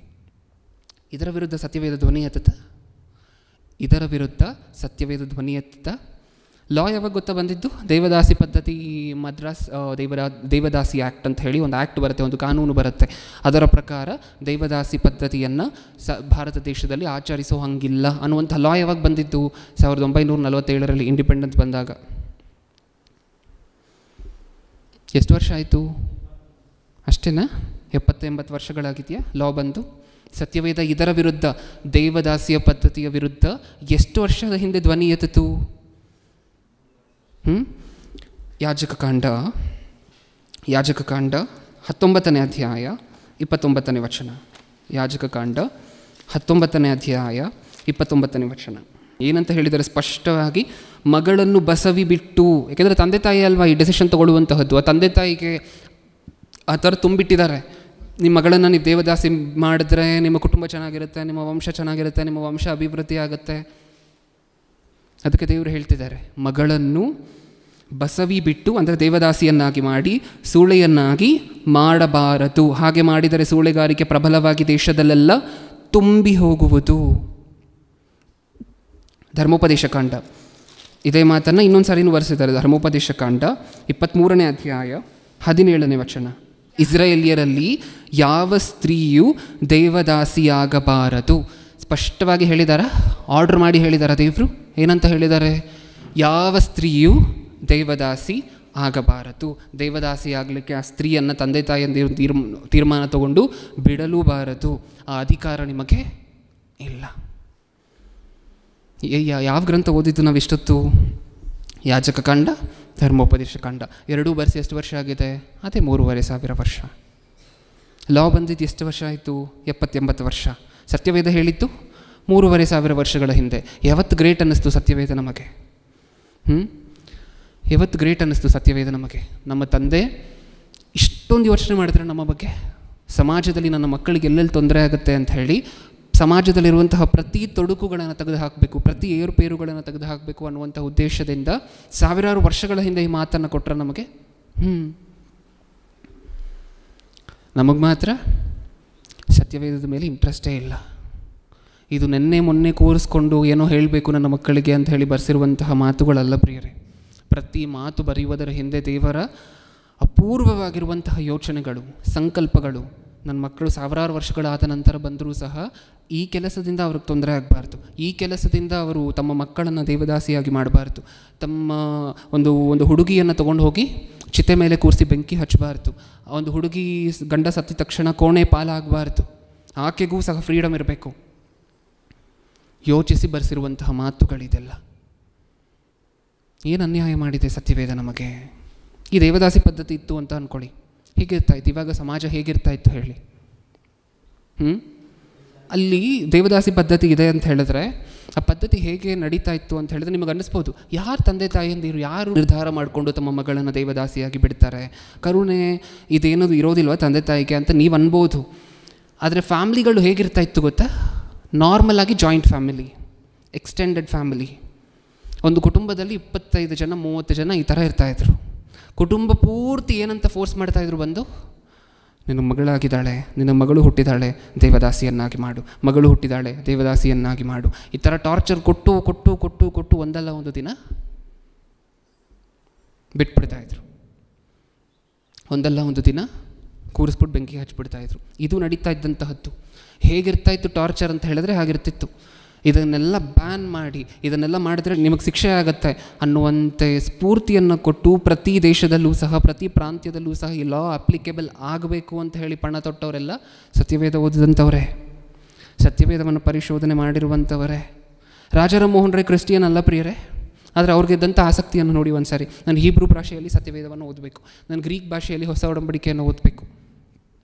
ಇದರ ವಿರುದ್ಧ ಸತ್ಯವೇದ ಧ್ವನಿ ಎತ್ತುತ್ತಾ? ಇದರ ವಿರುದ್ಧ ಸತ್ಯವೇದ ಧ್ವನಿ ಎತ್ತುತ್ತಾ? ಲಾ ಯಾವಾಗ ಗೊತ್ತಾ ಬಂದಿದ್ದು? ದೇವದಾಸಿ ಪದ್ಧತಿ ಮದ್ರಾಸ್ ದೇವದಾಸಿ ಆ್ಯಕ್ಟ್ ಅಂತ ಹೇಳಿ ಒಂದು ಆ್ಯಕ್ಟ್ ಬರುತ್ತೆ, ಒಂದು ಕಾನೂನು ಬರುತ್ತೆ. ಅದರ ಪ್ರಕಾರ ದೇವದಾಸಿ ಪದ್ಧತಿಯನ್ನು ಭಾರತ ದೇಶದಲ್ಲಿ ಆಚರಿಸೋ ಹಂಗಿಲ್ಲ ಅನ್ನುವಂಥ ಲಾ ಯಾವಾಗ ಬಂದಿದ್ದು? 1947 ಇಂಡಿಪೆಂಡೆನ್ಸ್ ಬಂದಾಗ. ಎಷ್ಟು ವರ್ಷ ಆಯಿತು? ಅಷ್ಟೇನಾ? 70-80 ವರ್ಷಗಳಾಗಿದೆಯಾ ಲಾ ಬಂದು? ಸತ್ಯವೇದ ಇದರ ವಿರುದ್ಧ, ದೇವದಾಸಿಯ ಪದ್ಧತಿಯ ವಿರುದ್ಧ ಎಷ್ಟು ವರ್ಷದ ಹಿಂದೆ ಧ್ವನಿ ಎತ್ತಿತು? ಯಾಜಕಕಾಂಡ 19ನೇ ಅಧ್ಯಾಯ 29ನೇ ವಚನ. ಯಾಜಕಕಾಂಡ 19ನೇ ಅಧ್ಯಾಯ 29ನೇ ವಚನ ಏನಂತ ಹೇಳಿದರೆ ಸ್ಪಷ್ಟವಾಗಿ, ಮಗಳನ್ನು ಬಸವಿ ಬಿಟ್ಟು, ಯಾಕೆಂದರೆ ತಂದೆ ತಾಯಿ ಅಲ್ವಾ ಈ ಡೆಸಿಷನ್ ತೊಗೊಳ್ಳುವಂತಹದ್ದು. ಆ ತಂದೆ ತಾಯಿಗೆ ಆ ಥರ ತುಂಬಿಟ್ಟಿದ್ದಾರೆ, ನಿಮ್ಮ ಮಗಳನ್ನು ನೀವು ದೇವದಾಸಿ ಮಾಡಿದ್ರೆ ನಿಮ್ಮ ಕುಟುಂಬ ಚೆನ್ನಾಗಿರುತ್ತೆ, ನಿಮ್ಮ ವಂಶ ಚೆನ್ನಾಗಿರುತ್ತೆ, ನಿಮ್ಮ ವಂಶ ಅಭಿವೃದ್ಧಿ ಆಗುತ್ತೆ. ಅದಕ್ಕೆ ದೇವರು ಹೇಳ್ತಿದ್ದಾರೆ, ಮಗಳನ್ನು ಬಸವಿ ಬಿಟ್ಟು ಅಂದರೆ ದೇವದಾಸಿಯನ್ನಾಗಿ ಮಾಡಿ ಸೂಳೆಯನ್ನಾಗಿ ಮಾಡಬಾರದು. ಹಾಗೆ ಮಾಡಿದರೆ ಸೂಳೆಗಾರಿಕೆ ಪ್ರಬಲವಾಗಿ ದೇಶದಲ್ಲೆಲ್ಲ ತುಂಬಿ ಹೋಗುವುದು. ಧರ್ಮೋಪದೇಶ ಕಾಂಡ ಇದೇ ಮಾತನ್ನು ಇನ್ನೊಂದು ಸಾರಿನೂ ಬರೆಸಿದ್ದಾರೆ. ಧರ್ಮೋಪದೇಶ ಕಾಂಡ 23ನೇ ಅಧ್ಯಾಯ 17ನೇ ವಚನ. ಇಸ್ರಾಯೇಲಿಯರಲ್ಲಿ ಯಾವ ಸ್ತ್ರೀಯೂ ದೇವದಾಸಿಯಾಗಬಾರದು. ಸ್ಪಷ್ಟವಾಗಿ ಹೇಳಿದಾರ, ಆರ್ಡರ್ ಮಾಡಿ ಹೇಳಿದಾರ ದೇವರು. ಏನಂತ ಹೇಳಿದ್ದಾರೆ? ಯಾವ ಸ್ತ್ರೀಯೂ ದೇವದಾಸಿ ಆಗಬಾರದು. ದೇವದಾಸಿ ಆಗಲಿಕ್ಕೆ ಆ ಸ್ತ್ರೀಯನ್ನು ತಂದೆ ತಾಯಿಯಂದಿರು ತೀರ್ಮಾನ ತಗೊಂಡು ಬಿಡಲೂಬಾರದು. ಆ ಅಧಿಕಾರ ನಿಮಗೆ ಇಲ್ಲ. ಯಾವ ಗ್ರಂಥ ಓದಿದ್ದು ನಾವು ಇಷ್ಟೊತ್ತು? ಯಾಜಕಕಾಂಡ, ಧರ್ಮೋಪದೇಶ ಕಾಂಡ ಎರಡೂ ಬರೆಸಿ ಎಷ್ಟು ವರ್ಷ ಆಗಿದೆ? ಅದೇ 3500 ವರ್ಷ. ಲಾ ಬಂದಿದ್ದು ಎಷ್ಟು ವರ್ಷ ಆಯಿತು? 70-80 ವರ್ಷ. ಸತ್ಯವೇದ ಹೇಳಿದ್ದು 3500 ವರ್ಷಗಳ ಹಿಂದೆ. ಯಾವತ್ತು ಗ್ರೇಟ್ ಅನ್ನಿಸ್ತು ಸತ್ಯವೇದ ನಮಗೆ? ಯಾವತ್ತು ಗ್ರೇಟ್ ಅನ್ನಿಸ್ತು ಸತ್ಯವೇದ ನಮಗೆ? ನಮ್ಮ ತಂದೆ ಇಷ್ಟೊಂದು ಯೋಚನೆ ಮಾಡಿದ್ರೆ ನಮ್ಮ ಬಗ್ಗೆ, ಸಮಾಜದಲ್ಲಿ ನನ್ನ ಮಕ್ಕಳಿಗೆ ಎಲ್ಲೆಲ್ಲಿ ತೊಂದರೆ ಆಗುತ್ತೆ ಅಂತ ಹೇಳಿ ಸಮಾಜದಲ್ಲಿರುವಂತಹ ಪ್ರತಿ ತೊಡಕುಗಳನ್ನು ತೆಗೆದು ಹಾಕಬೇಕು, ಪ್ರತಿ ಏರುಪೇರುಗಳನ್ನು ತೆಗೆದು ಹಾಕಬೇಕು ಅನ್ನುವಂಥ ಉದ್ದೇಶದಿಂದ ಸಾವಿರಾರು ವರ್ಷಗಳ ಹಿಂದೆ ಈ ಮಾತನ್ನು ಕೊಟ್ಟರೆ ನಮಗೆ ನಮಗೆ ಮಾತ್ರ ಸತ್ಯವೇದದ ಮೇಲೆ ಇಂಟ್ರೆಸ್ಟೇ ಇಲ್ಲ. ಇದು ನೆನ್ನೆ ಮೊನ್ನೆ ಕೂರಿಸ್ಕೊಂಡು ಏನೋ ಹೇಳಬೇಕು ನನ್ನ ಮಕ್ಕಳಿಗೆ ಅಂತ ಹೇಳಿ ಬರೆಸಿರುವಂತಹ ಮಾತುಗಳಲ್ಲ ಪ್ರಿಯರೇ. ಪ್ರತಿ ಮಾತು ಬರೆಯುವುದರ ಹಿಂದೆ ದೇವರ ಅಪೂರ್ವವಾಗಿರುವಂತಹ ಯೋಚನೆಗಳು, ಸಂಕಲ್ಪಗಳು. ನನ್ನ ಮಕ್ಕಳು ಸಾವಿರಾರು ವರ್ಷಗಳಾದ ನಂತರ ಬಂದರೂ ಸಹ ಈ ಕೆಲಸದಿಂದ ಅವ್ರಿಗೆ ತೊಂದರೆ ಆಗಬಾರ್ದು, ಈ ಕೆಲಸದಿಂದ ಅವರು ತಮ್ಮ ಮಕ್ಕಳನ್ನು ದೇವದಾಸಿಯಾಗಿ ಮಾಡಬಾರ್ದು, ತಮ್ಮ ಒಂದು ಹುಡುಗಿಯನ್ನು ತೊಗೊಂಡು ಹೋಗಿ ಚಿತೆ ಮೇಲೆ ಕೂರಿಸಿ ಬೆಂಕಿ ಹಚ್ಚಬಾರ್ದು, ಒಂದು ಹುಡುಗಿ ಗಂಡ ಸತ್ತಿದ ತಕ್ಷಣ ಕೋಣೆ ಪಾಲಾಗಬಾರ್ದು, ಆಕೆಗೂ ಸಹ ಫ್ರೀಡಮ್ ಇರಬೇಕು. ಯೋಚಿಸಿ ಬರೆಸಿರುವಂತಹ ಮಾತುಗಳಿದೆಲ್ಲ. ಏನು ಅನ್ಯಾಯ ಮಾಡಿದೆ ಸತ್ಯವೇದ ನಮಗೆ? ಈ ದೇವದಾಸಿ ಪದ್ಧತಿ ಇತ್ತು ಅಂತ ಅಂದ್ಕೊಳ್ಳಿ, ಹೇಗಿರ್ತಾಯಿತ್ತು ಇವಾಗ ಸಮಾಜ? ಹೇಗಿರ್ತಾಯಿತ್ತು ಹೇಳಿ? ಅಲ್ಲಿ ದೇವದಾಸಿ ಪದ್ಧತಿ ಇದೆ ಅಂತ ಹೇಳಿದ್ರೆ ಆ ಪದ್ಧತಿ ಹೇಗೆ ನಡೀತಾ ಇತ್ತು ಅಂತ ಹೇಳಿದ್ರೆ ನಿಮಗೆ ಅನ್ನಿಸ್ಬೋದು, ಯಾರು ತಂದೆ ತಾಯಿಯಂದಿರು ಯಾರು ನಿರ್ಧಾರ ಮಾಡಿಕೊಂಡು ತಮ್ಮ ಮಗಳನ್ನು ದೇವದಾಸಿಯಾಗಿ ಬಿಡ್ತಾರೆ? ಕರುಣೆ ಇದೇನದು ಇರೋದಿಲ್ವ ತಂದೆ ತಾಯಿಗೆ ಅಂತ ನೀವು ಅನ್ಬೋದು. ಆದರೆ ಫ್ಯಾಮ್ಲಿಗಳು ಹೇಗಿರ್ತಾ ಇತ್ತು ಗೊತ್ತಾ? ನಾರ್ಮಲ್ ಆಗಿ ಜಾಯಿಂಟ್ ಫ್ಯಾಮಿಲಿ, ಎಕ್ಸ್ಟೆಂಡೆಡ್ ಫ್ಯಾಮಿಲಿ. ಒಂದು ಕುಟುಂಬದಲ್ಲಿ 25 ಜನ 30 ಜನ ಈ ಥರ ಇರ್ತಾಯಿದ್ರು. ಕುಟುಂಬ ಪೂರ್ತಿ ಏನಂತ ಫೋರ್ಸ್ ಮಾಡ್ತಾಯಿದ್ರು, ಬಂದು ನಿನ್ನ ಮಗಳಾಗಿದ್ದಾಳೆ, ನಿನ್ನ ಮಗಳು ಹುಟ್ಟಿದಾಳೆ, ದೇವದಾಸಿಯನ್ನಾಗಿ ಮಾಡು, ಮಗಳು ಹುಟ್ಟಿದಾಳೆ, ದೇವದಾಸಿಯನ್ನಾಗಿ ಮಾಡು. ಈ ಥರ ಟಾರ್ಚರ್ ಕೊಟ್ಟು ಕೊಟ್ಟು ಕೊಟ್ಟು ಕೊಟ್ಟು ಒಂದಲ್ಲ ಒಂದು ದಿನ ಬಿಟ್ಬಿಡ್ತಾಯಿದ್ರು. ಒಂದಲ್ಲ ಒಂದು ದಿನ ಕೂರಿಸ್ಬಿಟ್ಟು ಬೆಂಕಿ ಹಚ್ಚಿಬಿಡ್ತಾಯಿದ್ರು. ಇದು ನಡೀತಾ ಇದ್ದಂತಹದ್ದು. ಹೇಗಿರ್ತಾಯಿತ್ತು ಟಾರ್ಚರ್ ಅಂತ ಹೇಳಿದ್ರೆ ಹಾಗಿರ್ತಿತ್ತು. ಇದನ್ನೆಲ್ಲ ಬ್ಯಾನ್ ಮಾಡಿ, ಇದನ್ನೆಲ್ಲ ಮಾಡಿದ್ರೆ ನಿಮಗೆ ಶಿಕ್ಷೆ ಆಗುತ್ತೆ ಅನ್ನುವಂತೆ ಸ್ಫೂರ್ತಿಯನ್ನು ಕೊಟ್ಟು ಪ್ರತಿ ದೇಶದಲ್ಲೂ ಸಹ, ಪ್ರತಿ ಪ್ರಾಂತ್ಯದಲ್ಲೂ ಸಹ ಈ ಲಾ ಅಪ್ಲಿಕೇಬಲ್ ಆಗಬೇಕು ಅಂತ ಹೇಳಿ ಪಣ ತೊಟ್ಟವರೆಲ್ಲ ಸತ್ಯವೇದ ಓದಿದಂಥವರೇ, ಸತ್ಯವೇದವನ್ನು ಪರಿಶೋಧನೆ ಮಾಡಿರುವಂಥವರೇ. ರಾಜಾರಾಮ್ ಮೋಹನ್ ರಾಯ್ ಕ್ರಿಸ್ಟಿಯನ್ ಅಲ್ಲ ಪ್ರಿಯರೇ, ಆದರೆ ಅವ್ರಿಗಿದ್ದಂಥ ಆಸಕ್ತಿಯನ್ನು ನೋಡಿ ಒಂದು ಸಾರಿ. ನಾನು ಹೀಬ್ರೂ ಭಾಷೆಯಲ್ಲಿ ಸತ್ಯವೇದವನ್ನು ಓದಬೇಕು, ನಾನು ಗ್ರೀಕ್ ಭಾಷೆಯಲ್ಲಿ ಹೊಸ ಒಡಂಬಡಿಕೆಯನ್ನು ಓದಬೇಕು.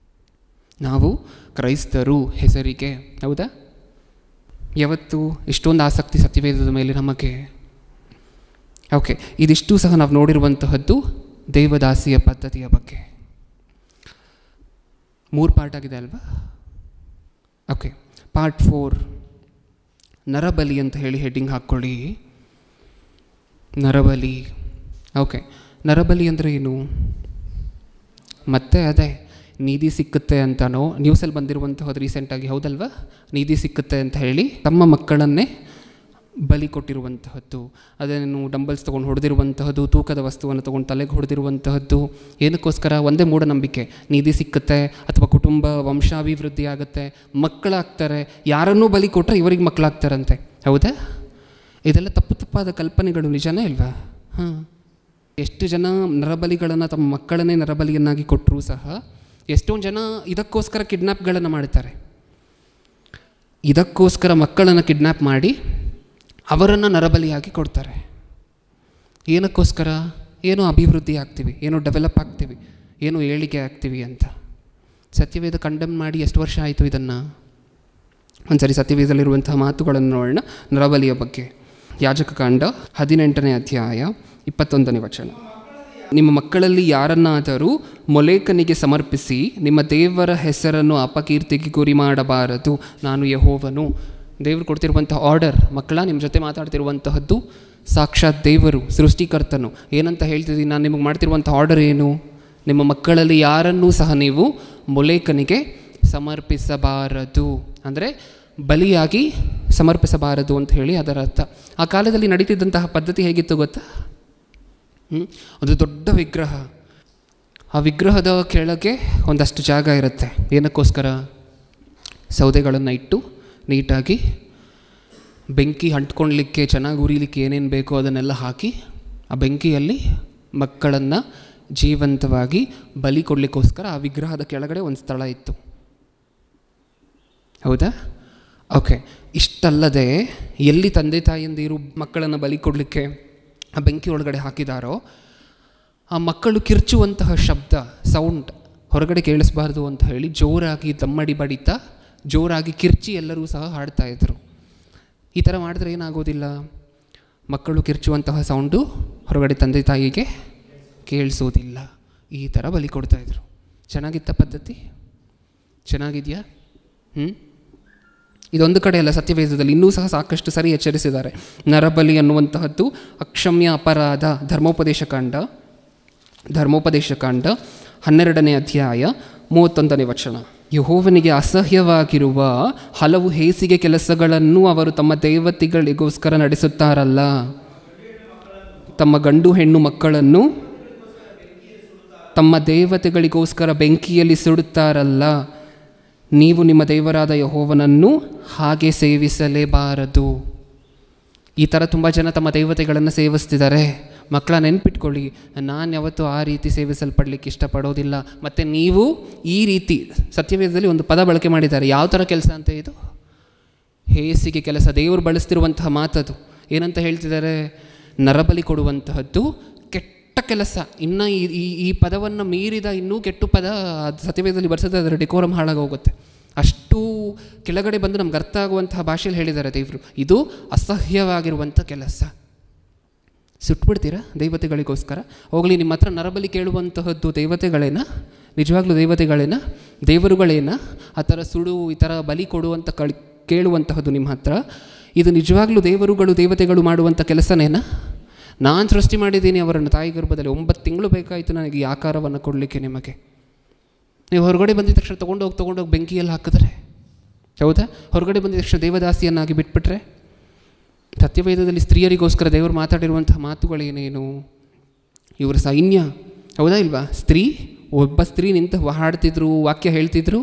ನಾವು ಕ್ರೈಸ್ತರು ಹೆಸರಿಗೆ, ಹೌದಾ? ಯಾವತ್ತು ಇಷ್ಟೊಂದು ಆಸಕ್ತಿ ಸತ್ಯವೇದದ ಮೇಲೆ ನಮಗೆ? ಓಕೆ, ಇದಿಷ್ಟು ಸಹ ನಾವು ನೋಡಿರುವಂತಹದ್ದು ದೇವದಾಸಿಯ ಪದ್ಧತಿಯ ಬಗ್ಗೆ. 3 ಪಾರ್ಟ್ ಆಗಿದೆ ಅಲ್ವಾ? ಓಕೆ, ಪಾರ್ಟ್ 4 ನರಬಲಿ ಅಂತ ಹೇಳಿ ಹೆಡ್ಡಿಂಗ್ ಹಾಕ್ಕೊಳ್ಳಿ. ನರಬಲಿ. ಓಕೆ, ನರಬಲಿ ಅಂದರೆ ಏನು? ಮತ್ತೆ ಅದೇ ನೀತಿ ಸಿಕ್ಕುತ್ತೆ ಅಂತನೋ ನ್ಯೂಸಲ್ಲಿ ಬಂದಿರುವಂತಹದ್ದು ರೀಸೆಂಟಾಗಿ, ಹೌದಲ್ವಾ? ನೀತಿ ಸಿಕ್ಕುತ್ತೆ ಅಂತ ಹೇಳಿ ತಮ್ಮ ಮಕ್ಕಳನ್ನೇ ಬಲಿ ಕೊಟ್ಟಿರುವಂತಹದ್ದು, ಅದೇನು ಡಂಬಲ್ಸ್ ತೊಗೊಂಡು ಹೊಡೆದಿರುವಂತಹದ್ದು, ತೂಕದ ವಸ್ತುವನ್ನು ತೊಗೊಂಡು ತಲೆಗೆ ಹೊಡೆದಿರುವಂತಹದ್ದು. ಏನಕ್ಕೋಸ್ಕರ? ಒಂದೇ ಮೂಢನಂಬಿಕೆ, ನೀತಿ ಸಿಕ್ಕುತ್ತೆ ಅಥವಾ ಕುಟುಂಬ ವಂಶಾಭಿವೃದ್ಧಿ ಆಗುತ್ತೆ, ಮಕ್ಕಳಾಗ್ತಾರೆ. ಯಾರನ್ನೂ ಬಲಿ ಕೊಟ್ಟರೆ ಇವರಿಗೆ ಮಕ್ಕಳಾಗ್ತಾರಂತೆ, ಹೌದಾ? ಇದೆಲ್ಲ ತಪ್ಪಾದ ಕಲ್ಪನೆಗಳು, ನಿಜನೇ ಇಲ್ವಾ? ಹಾಂ, ಎಷ್ಟು ಜನ ನರಬಲಿಗಳನ್ನು ತಮ್ಮ ಮಕ್ಕಳನ್ನೇ ನರಬಲಿಯನ್ನಾಗಿ ಕೊಟ್ಟರೂ ಸಹ ಎಷ್ಟೊಂದು ಜನ ಇದಕ್ಕೋಸ್ಕರ ಕಿಡ್ನ್ಯಾಪ್ಗಳನ್ನು ಮಾಡ್ತಾರೆ. ಇದಕ್ಕೋಸ್ಕರ ಮಕ್ಕಳನ್ನು ಕಿಡ್ನ್ಯಾಪ್ ಮಾಡಿ ಅವರನ್ನು ನರಬಲಿಯಾಗಿ ಕೊಡ್ತಾರೆ. ಏನಕ್ಕೋಸ್ಕರ? ಏನೋ ಅಭಿವೃದ್ಧಿ ಆಗ್ತೀವಿ, ಏನೋ ಡೆವಲಪ್ ಆಗ್ತೀವಿ, ಏನೋ ಏಳಿಗೆ ಆಗ್ತೀವಿ ಅಂತ. ಸತ್ಯವೇದ ಕಂಡೆಮ್ ಮಾಡಿ ಎಷ್ಟು ವರ್ಷ ಆಯಿತು ಇದನ್ನು? ಒಂದು ಸರಿ ಸತ್ಯವೇದದಲ್ಲಿರುವಂತಹ ಮಾತುಗಳನ್ನು ನೋಡೋಣ ನರಬಲಿಯ ಬಗ್ಗೆ. ಯಾಜಕಕಾಂಡ 18ನೇ ಅಧ್ಯಾಯ 21ನೇ ವಚನ. ನಿಮ್ಮ ಮಕ್ಕಳಲ್ಲಿ ಯಾರನ್ನಾದರೂ ಮೊಲೇಕನಿಗೆ ಸಮರ್ಪಿಸಿ ನಿಮ್ಮ ದೇವರ ಹೆಸರನ್ನು ಅಪಕೀರ್ತಿಗೆ ಗುರಿ ಮಾಡಬಾರದು, ನಾನು ಯೆಹೋವನು. ದೇವರು ಕೊಡ್ತಿರುವಂಥ ಆರ್ಡರ್. ಮಕ್ಕಳ, ನಿಮ್ಮ ಜೊತೆ ಮಾತಾಡ್ತಿರುವಂತಹದ್ದು ಸಾಕ್ಷಾತ್ ದೇವರು, ಸೃಷ್ಟಿಕರ್ತನು. ಏನಂತ ಹೇಳ್ತಿದ್ದೀನಿ ನಾನು ನಿಮಗೆ ಮಾಡ್ತಿರುವಂಥ ಆರ್ಡರ್ ಏನು? ನಿಮ್ಮ ಮಕ್ಕಳಲ್ಲಿ ಯಾರನ್ನೂ ಸಹ ನೀವು ಮೊಲೇಕನಿಗೆ ಸಮರ್ಪಿಸಬಾರದು, ಅಂದರೆ ಬಲಿಯಾಗಿ ಸಮರ್ಪಿಸಬಾರದು ಅಂತ ಹೇಳಿ ಅದರ ಅರ್ಥ. ಆ ಕಾಲದಲ್ಲಿ ನಡೀತಿದ್ದಂತಹ ಪದ್ಧತಿ ಹೇಗಿತ್ತು ಗೊತ್ತಾ? ಒಂದು ದೊಡ್ಡ ವಿಗ್ರಹ, ಆ ವಿಗ್ರಹದ ಕೆಳಗೆ ಒಂದಷ್ಟು ಜಾಗ ಇರುತ್ತೆ. ಏನಕ್ಕೋಸ್ಕರ? ಸೌದೆಗಳನ್ನು ಇಟ್ಟು ನೀಟಾಗಿ ಬೆಂಕಿ ಅಂಟ್ಕೊಳ್ಲಿಕ್ಕೆ, ಚೆನ್ನಾಗಿ ಉರಿಲಿಕ್ಕೆ ಏನೇನು ಬೇಕೋ ಅದನ್ನೆಲ್ಲ ಹಾಕಿ ಆ ಬೆಂಕಿಯಲ್ಲಿ ಮಕ್ಕಳನ್ನು ಜೀವಂತವಾಗಿ ಬಲಿ ಕೊಡಲಿಕ್ಕೋಸ್ಕರ ಆ ವಿಗ್ರಹದ ಕೆಳಗಡೆ ಒಂದು ಸ್ಥಳ ಇತ್ತು, ಹೌದಾ? ಓಕೆ, ಇಷ್ಟಲ್ಲದೆ ಎಲ್ಲಿ ತಂದೆ ತಾಯಿಯಂದಿರು ಮಕ್ಕಳನ್ನು ಬಲಿ ಕೊಡಲಿಕ್ಕೆ ಆ ಬೆಂಕಿ ಒಳಗಡೆ ಹಾಕಿದಾರೋ ಆ ಮಕ್ಕಳು ಕಿರ್ಚುವಂತಹ ಶಬ್ದ, ಸೌಂಡ್ ಹೊರಗಡೆ ಕೇಳಿಸ್ಬಾರ್ದು ಅಂತ ಹೇಳಿ ಜೋರಾಗಿ ದಮ್ಮಡಿ ಬಡಿತಾ, ಜೋರಾಗಿ ಕಿರ್ಚಿ ಎಲ್ಲರೂ ಸಹ ಹಾಡ್ತಾಯಿದ್ರು. ಈ ಥರ ಮಾಡಿದ್ರೆ ಏನಾಗೋದಿಲ್ಲ? ಮಕ್ಕಳು ಕಿರ್ಚುವಂತಹ ಸೌಂಡು ಹೊರಗಡೆ ತಂದೆ ತಾಯಿಗೆ ಕೇಳಿಸೋದಿಲ್ಲ. ಈ ಥರ ಬಲಿ ಕೊಡ್ತಾಯಿದ್ರು. ಚೆನ್ನಾಗಿತ್ತ ಪದ್ಧತಿ? ಚೆನ್ನಾಗಿದೆಯಾ? ಇದೊಂದು ಕಡೆ ಅಲ್ಲ, ಸತ್ಯವೇದದಲ್ಲಿ ಇನ್ನೂ ಸಹ ಸಾಕಷ್ಟು ಸರಿ ಎಚ್ಚರಿಸಿದ್ದಾರೆ. ನರಬಲಿ ಅನ್ನುವಂತಹದ್ದು ಅಕ್ಷಮ್ಯ ಅಪರಾಧ. ಧರ್ಮೋಪದೇಶಕಾಂಡ 12ನೇ ಅಧ್ಯಾಯ 31ನೇ ವಚನ. ಯೆಹೋವನಿಗೆ ಅಸಹ್ಯವಾಗಿರುವ ಹಲವು ಹೇಸಿಗೆ ಕೆಲಸಗಳನ್ನು ಅವರು ತಮ್ಮ ದೇವತೆಗಳಿಗೋಸ್ಕರ ನಡೆಸುತ್ತಾರಲ್ಲ, ತಮ್ಮ ಗಂಡು ಹೆಣ್ಣು ಮಕ್ಕಳನ್ನು ತಮ್ಮ ದೇವತೆಗಳಿಗೋಸ್ಕರ ಬೆಂಕಿಯಲ್ಲಿ ಸುಡುತ್ತಾರಲ್ಲ, ನೀವು ನಿಮ್ಮ ದೇವರಾದ ಯೆಹೋವನನ್ನು ಹಾಗೆ ಸೇವಿಸಲೇಬಾರದು. ಈ ಥರ ತುಂಬ ಜನ ತಮ್ಮ ದೇವತೆಗಳನ್ನು ಸೇವಿಸ್ತಿದ್ದಾರೆ. ಮಕ್ಕಳ, ನೆನ್ಪಿಟ್ಕೊಳ್ಳಿ, ನಾನು ಯಾವತ್ತೂ ಆ ರೀತಿ ಸೇವಿಸಲ್ಪಡಲಿಕ್ಕೆ ಇಷ್ಟಪಡೋದಿಲ್ಲ. ಮತ್ತು ನೀವು ಈ ರೀತಿ ಸತ್ಯವೇದದಲ್ಲಿ ಒಂದು ಪದ ಬಳಕೆ ಮಾಡಿದ್ದಾರೆ. ಯಾವ ಥರ ಕೆಲಸ ಅಂತ? ಇದು ಹೇಸಿಗೆ ಕೆಲಸ. ದೇವರು ಬಳಸ್ತಿರುವಂತಹ ಮಾತದು. ಏನಂತ ಹೇಳ್ತಿದ್ದಾರೆ? ನರಬಲಿ ಕೊಡುವಂತಹದ್ದು ಕೆಟ್ಟ ಕೆಲಸ. ಇನ್ನು ಈ ಪದವನ್ನು ಮೀರಿದ ಇನ್ನೂ ಕೆಟ್ಟು ಪದ ಸತ್ಯವೇದದಲ್ಲಿ ಬರ್ಸೋದು, ಅದರ ಡೆಕೋರಮ್ ಹಾಳಾಗೋಗುತ್ತೆ. ಅಷ್ಟು ಕೆಳಗಡೆ ಬಂದು ನಮ್ಗೆ ಅರ್ಥ ಆಗುವಂತಹ ಭಾಷೆಯಲ್ಲಿ ಹೇಳಿದ್ದಾರೆ ದೇವರು. ಇದು ಅಸಹ್ಯವಾಗಿರುವಂಥ ಕೆಲಸ. ಸುಟ್ಬಿಡ್ತೀರಾ ದೇವತೆಗಳಿಗೋಸ್ಕರ? ಹೋಗಲಿ, ನಿಮ್ಮ ಹತ್ರ ನರಬಲಿ ಕೇಳುವಂತಹದ್ದು ದೇವತೆಗಳೇನ? ನಿಜವಾಗ್ಲೂ ದೇವತೆಗಳೇನ? ದೇವರುಗಳೇನ? ಆ ಥರ ಸುಡು, ಈ ಥರ ಬಲಿ ಕೊಡುವಂಥ ಕೇಳುವಂತಹದ್ದು ನಿಮ್ಮ ಹತ್ರ? ಇದು ನಿಜವಾಗ್ಲೂ ದೇವರುಗಳು ದೇವತೆಗಳು ಮಾಡುವಂಥ ಕೆಲಸನೇನ? ನಾನು ಸೃಷ್ಟಿ ಮಾಡಿದ್ದೀನಿ ಅವರನ್ನು ತಾಯಿ ಗರ್ಭದಲ್ಲಿ. 9 ತಿಂಗಳು ಬೇಕಾಯಿತು ನನಗೆ ಈ ಆಕಾರವನ್ನು ಕೊಡಲಿಕ್ಕೆ. ನಿಮಗೆ ನೀವು ಹೊರಗಡೆ ಬಂದಿದ ತಕ್ಷಣ ತೊಗೊಂಡೋಗಿ ಬೆಂಕಿಯಲ್ಲಿ ಹಾಕಿದ್ರೆ, ಹೌದಾ? ಹೊರಗಡೆ ಬಂದಿದ ತಕ್ಷಣ ದೇವದಾಸಿಯನ್ನಾಗಿ ಬಿಟ್ಬಿಟ್ರೆ. ಸತ್ಯವೇದದಲ್ಲಿ ಸ್ತ್ರೀಯರಿಗೋಸ್ಕರ ದೇವರು ಮಾತಾಡಿರುವಂತಹ ಮಾತುಗಳೇನೇನು? ಇವರು ಸೈನ್ಯ, ಹೌದಾ ಇಲ್ವಾ? ಒಬ್ಬ ಸ್ತ್ರೀ ನಿಂತು ಹಾಡ್ತಿದ್ರು, ವಾಕ್ಯ ಹೇಳ್ತಿದ್ರು,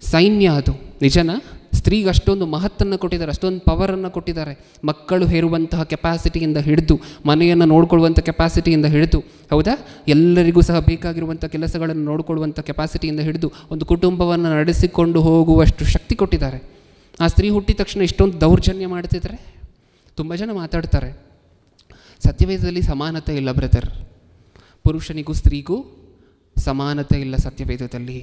ಸೈನ್ಯ ಅದು. ನಿಜನಾ? ಸ್ತ್ರೀಗೆ ಅಷ್ಟೊಂದು ಮಹತ್ತನ್ನು ಕೊಟ್ಟಿದ್ದಾರೆ, ಅಷ್ಟೊಂದು ಪವರನ್ನು ಕೊಟ್ಟಿದ್ದಾರೆ. ಮಕ್ಕಳು ಹೇರುವಂತಹ ಕೆಪಾಸಿಟಿಯಿಂದ ಹಿಡಿದು, ಮನೆಯನ್ನು ನೋಡ್ಕೊಳ್ಳುವಂಥ ಕೆಪಾಸಿಟಿಯಿಂದ ಹಿಡಿದು, ಹೌದಾ, ಎಲ್ಲರಿಗೂ ಸಹ ಬೇಕಾಗಿರುವಂಥ ಕೆಲಸಗಳನ್ನು ನೋಡಿಕೊಳ್ಳುವಂಥ ಕೆಪಾಸಿಟಿಯಿಂದ ಹಿಡಿದು ಒಂದು ಕುಟುಂಬವನ್ನು ನಡೆಸಿಕೊಂಡು ಹೋಗುವಷ್ಟು ಶಕ್ತಿ ಕೊಟ್ಟಿದ್ದಾರೆ. ಆ ಸ್ತ್ರೀ ಹುಟ್ಟಿದ ತಕ್ಷಣ ಇಷ್ಟೊಂದು ದೌರ್ಜನ್ಯ ಮಾಡ್ತಿದ್ದಾರೆ. ತುಂಬ ಜನ ಮಾತಾಡ್ತಾರೆ, ಸತ್ಯವೇದದಲ್ಲಿ ಸಮಾನತೆ ಇಲ್ಲ ಬ್ರದರ್, ಪುರುಷನಿಗೂ ಸ್ತ್ರೀಗೂ ಸಮಾನತೆ ಇಲ್ಲ ಸತ್ಯವೇದದಲ್ಲಿ.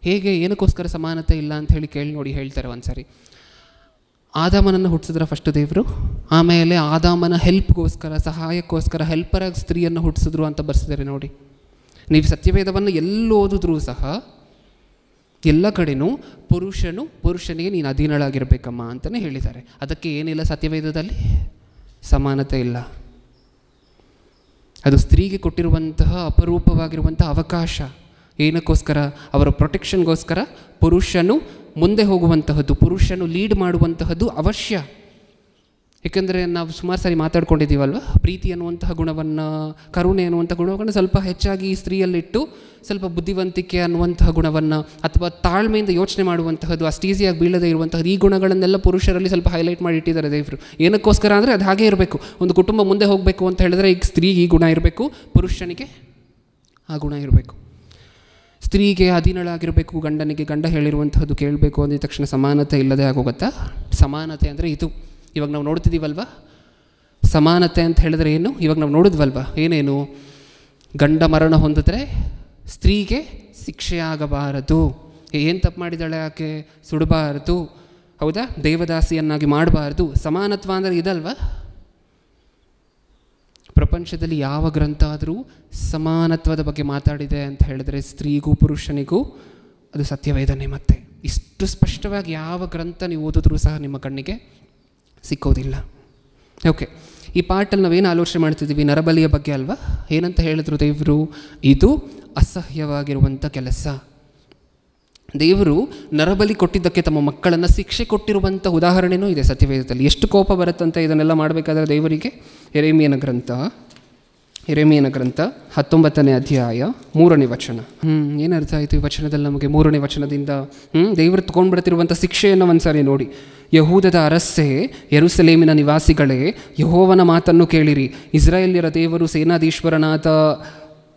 ಹೇಗೆ, ಏನಕ್ಕೋಸ್ಕರ ಸಮಾನತೆ ಇಲ್ಲ ಅಂತ ಹೇಳಿ ಕೇಳಿ ನೋಡಿ. ಹೇಳ್ತಾರೆ ಒಂದು ಸಾರಿ, ಆದಾಮನನ್ನು ಹುಟ್ಟಿಸಿದ್ರೆ ಫಸ್ಟ್ ದೇವರು, ಆಮೇಲೆ ಆದಾಮನ ಹೆಲ್ಪ್ಗೋಸ್ಕರ, ಸಹಾಯಕ್ಕೋಸ್ಕರ ಹೆಲ್ಪರಾಗಿ ಸ್ತ್ರೀಯನ್ನು ಹುಟ್ಟಿಸಿದ್ರು ಅಂತ ಬರ್ಸಿದ್ದಾರೆ ನೋಡಿ. ನೀವು ಸತ್ಯವೇದವನ್ನು ಎಲ್ಲಿ ಓದಿದ್ರೂ ಸಹ ಎಲ್ಲ ಕಡೆನೂ ಪುರುಷನಿಗೆ ನೀನು ಅಧೀನಳಾಗಿರಬೇಕಮ್ಮ ಅಂತಲೇ ಹೇಳಿದ್ದಾರೆ. ಅದಕ್ಕೆ ಏನಿಲ್ಲ ಸತ್ಯವೇದದಲ್ಲಿ, ಸಮಾನತೆ ಇಲ್ಲ. ಅದು ಸ್ತ್ರೀಗೆ ಕೊಟ್ಟಿರುವಂತಹ ಅಪರೂಪವಾಗಿರುವಂಥ ಅವಕಾಶ. ಏನಕ್ಕೋಸ್ಕರ? ಅವರ ಪ್ರೊಟೆಕ್ಷನ್ಗೋಸ್ಕರ. ಪುರುಷನು ಮುಂದೆ ಹೋಗುವಂತಹದ್ದು, ಪುರುಷನು ಲೀಡ್ ಮಾಡುವಂತಹದ್ದು ಅವಶ್ಯ. ಏಕೆಂದರೆ ನಾವು ಸುಮಾರು ಸಾರಿ ಮಾತಾಡ್ಕೊಂಡಿದ್ದೀವಲ್ವ, ಪ್ರೀತಿ ಅನ್ನುವಂತಹ ಗುಣವನ್ನು, ಕರುಣೆ ಅನ್ನುವಂಥ ಗುಣವನ್ನು ಸ್ವಲ್ಪ ಹೆಚ್ಚಾಗಿ ಸ್ತ್ರೀಯಲ್ಲಿಟ್ಟು, ಸ್ವಲ್ಪ ಬುದ್ಧಿವಂತಿಕೆ ಅನ್ನುವಂತಹ ಗುಣವನ್ನು ಅಥವಾ ತಾಳ್ಮೆಯಿಂದ ಯೋಚನೆ ಮಾಡುವಂತಹದ್ದು, ಅಷ್ಟು ಈಸಿಯಾಗಿ ಬೀಳದೇ ಇರುವಂತಹದ್ದು, ಈ ಗುಣಗಳನ್ನೆಲ್ಲ ಪುರುಷರಲ್ಲಿ ಸ್ವಲ್ಪ ಹೈಲೈಟ್ ಮಾಡಿ ಇಟ್ಟಿದ್ದಾರೆ ದೇವರು. ಏನಕ್ಕೋಸ್ಕರ ಅಂದರೆ ಅದು ಹಾಗೇ ಇರಬೇಕು. ಒಂದು ಕುಟುಂಬ ಮುಂದೆ ಹೋಗಬೇಕು ಅಂತ ಹೇಳಿದ್ರೆ ಈಗ ಸ್ತ್ರೀಗೆ ಈ ಗುಣ ಇರಬೇಕು, ಪುರುಷನಿಗೆ ಆ ಗುಣ ಇರಬೇಕು. ಸ್ತ್ರೀಗೆ ಅಧೀನಳಾಗಿರಬೇಕು ಗಂಡನಿಗೆ, ಗಂಡ ಹೇಳಿರುವಂತಹದ್ದು ಕೇಳಬೇಕು ಅಂದಿದ ತಕ್ಷಣ ಸಮಾನತೆ ಇಲ್ಲದೆ ಆಗೋಗುತ್ತಾ? ಸಮಾನತೆ ಅಂದರೆ ಇದು. ಇವಾಗ ನಾವು ನೋಡ್ತಿದ್ದೀವಲ್ವ, ಸಮಾನತೆ ಅಂತ ಹೇಳಿದ್ರೆ ಏನು? ಇವಾಗ ನಾವು ನೋಡಿದ್ವಲ್ವ, ಏನೇನು? ಗಂಡ ಮರಣ ಹೊಂದಿದ್ರೆ ಸ್ತ್ರೀಗೆ ಶಿಕ್ಷೆ ಆಗಬಾರದು. ಏನು ತಪ್ಪು ಮಾಡಿದಾಳೆ ಆಕೆ? ಸುಡಬಾರದು, ಹೌದಾ, ದೇವದಾಸಿಯನ್ನಾಗಿ ಮಾಡಬಾರ್ದು. ಸಮಾನತ್ವ ಅಂದರೆ ಇದಲ್ವ? ಪ್ರಪಂಚದಲ್ಲಿ ಯಾವ ಗ್ರಂಥ ಆದರೂ ಸಮಾನತ್ವದ ಬಗ್ಗೆ ಮಾತಾಡಿದೆ ಅಂತ ಹೇಳಿದ್ರೆ ಸ್ತ್ರೀಗೂ ಪುರುಷನಿಗೂ ಅದು ಸತ್ಯವೇದನೆ. ಮತ್ತೆ ಇಷ್ಟು ಸ್ಪಷ್ಟವಾಗಿ ಯಾವ ಗ್ರಂಥ ನೀವು ಓದಿದ್ರೂ ಸಹ ನಿಮ್ಮ ಕಣ್ಣಿಗೆ ಸಿಕ್ಕೋದಿಲ್ಲ. ಓಕೆ, ಈ ಪಾಠಲ್ಲಿ ನಾವೇನು ಆಲೋಚನೆ ಮಾಡ್ತಿದ್ದೀವಿ? ನರಬಲಿಯ ಬಗ್ಗೆ ಅಲ್ವಾ? ಏನಂತ ಹೇಳಿದ್ರು ದೇವರು? ಇದು ಅಸಹ್ಯವಾಗಿರುವಂಥ ಕೆಲಸ. ದೇವರು ನರಬಲಿ ಕೊಟ್ಟಿದ್ದಕ್ಕೆ ತಮ್ಮ ಮಕ್ಕಳನ್ನು ಶಿಕ್ಷೆ ಕೊಟ್ಟಿರುವಂಥ ಉದಾಹರಣೆಯೂ ಇದೆ ಸತ್ಯವೇದದಲ್ಲಿ. ಎಷ್ಟು ಕೋಪ ಬರುತ್ತಂತೆ ಇದನ್ನೆಲ್ಲ ಮಾಡಬೇಕಾದ್ರೆ ದೇವರಿಗೆ. ಯೆರೆಮೀಯನ ಗ್ರಂಥ 19ನೇ ಅಧ್ಯಾಯ 3ನೇ ವಚನ. ಏನರ್ಥ ಆಯಿತು ಈ ವಚನದಲ್ಲಿ ನಮಗೆ? 3ನೇ ವಚನದಿಂದ ದೇವರು ತೊಗೊಂಡ್ಬಿಡ್ತಿರುವಂಥ ಶಿಕ್ಷೆಯನ್ನು ಒಂದ್ಸಾರಿ ನೋಡಿ. ಯಹೂದದ ಅರಸೇ, ಯೆರೂಸಲೇಮಿನ ನಿವಾಸಿಗಳೇ, ಯೆಹೋವನ ಮಾತನ್ನು ಕೇಳಿರಿ. ಇಸ್ರಾಯೇಲ್ಯರ ದೇವರು ಸೇನಾಧೀಶ್ವರನಾದ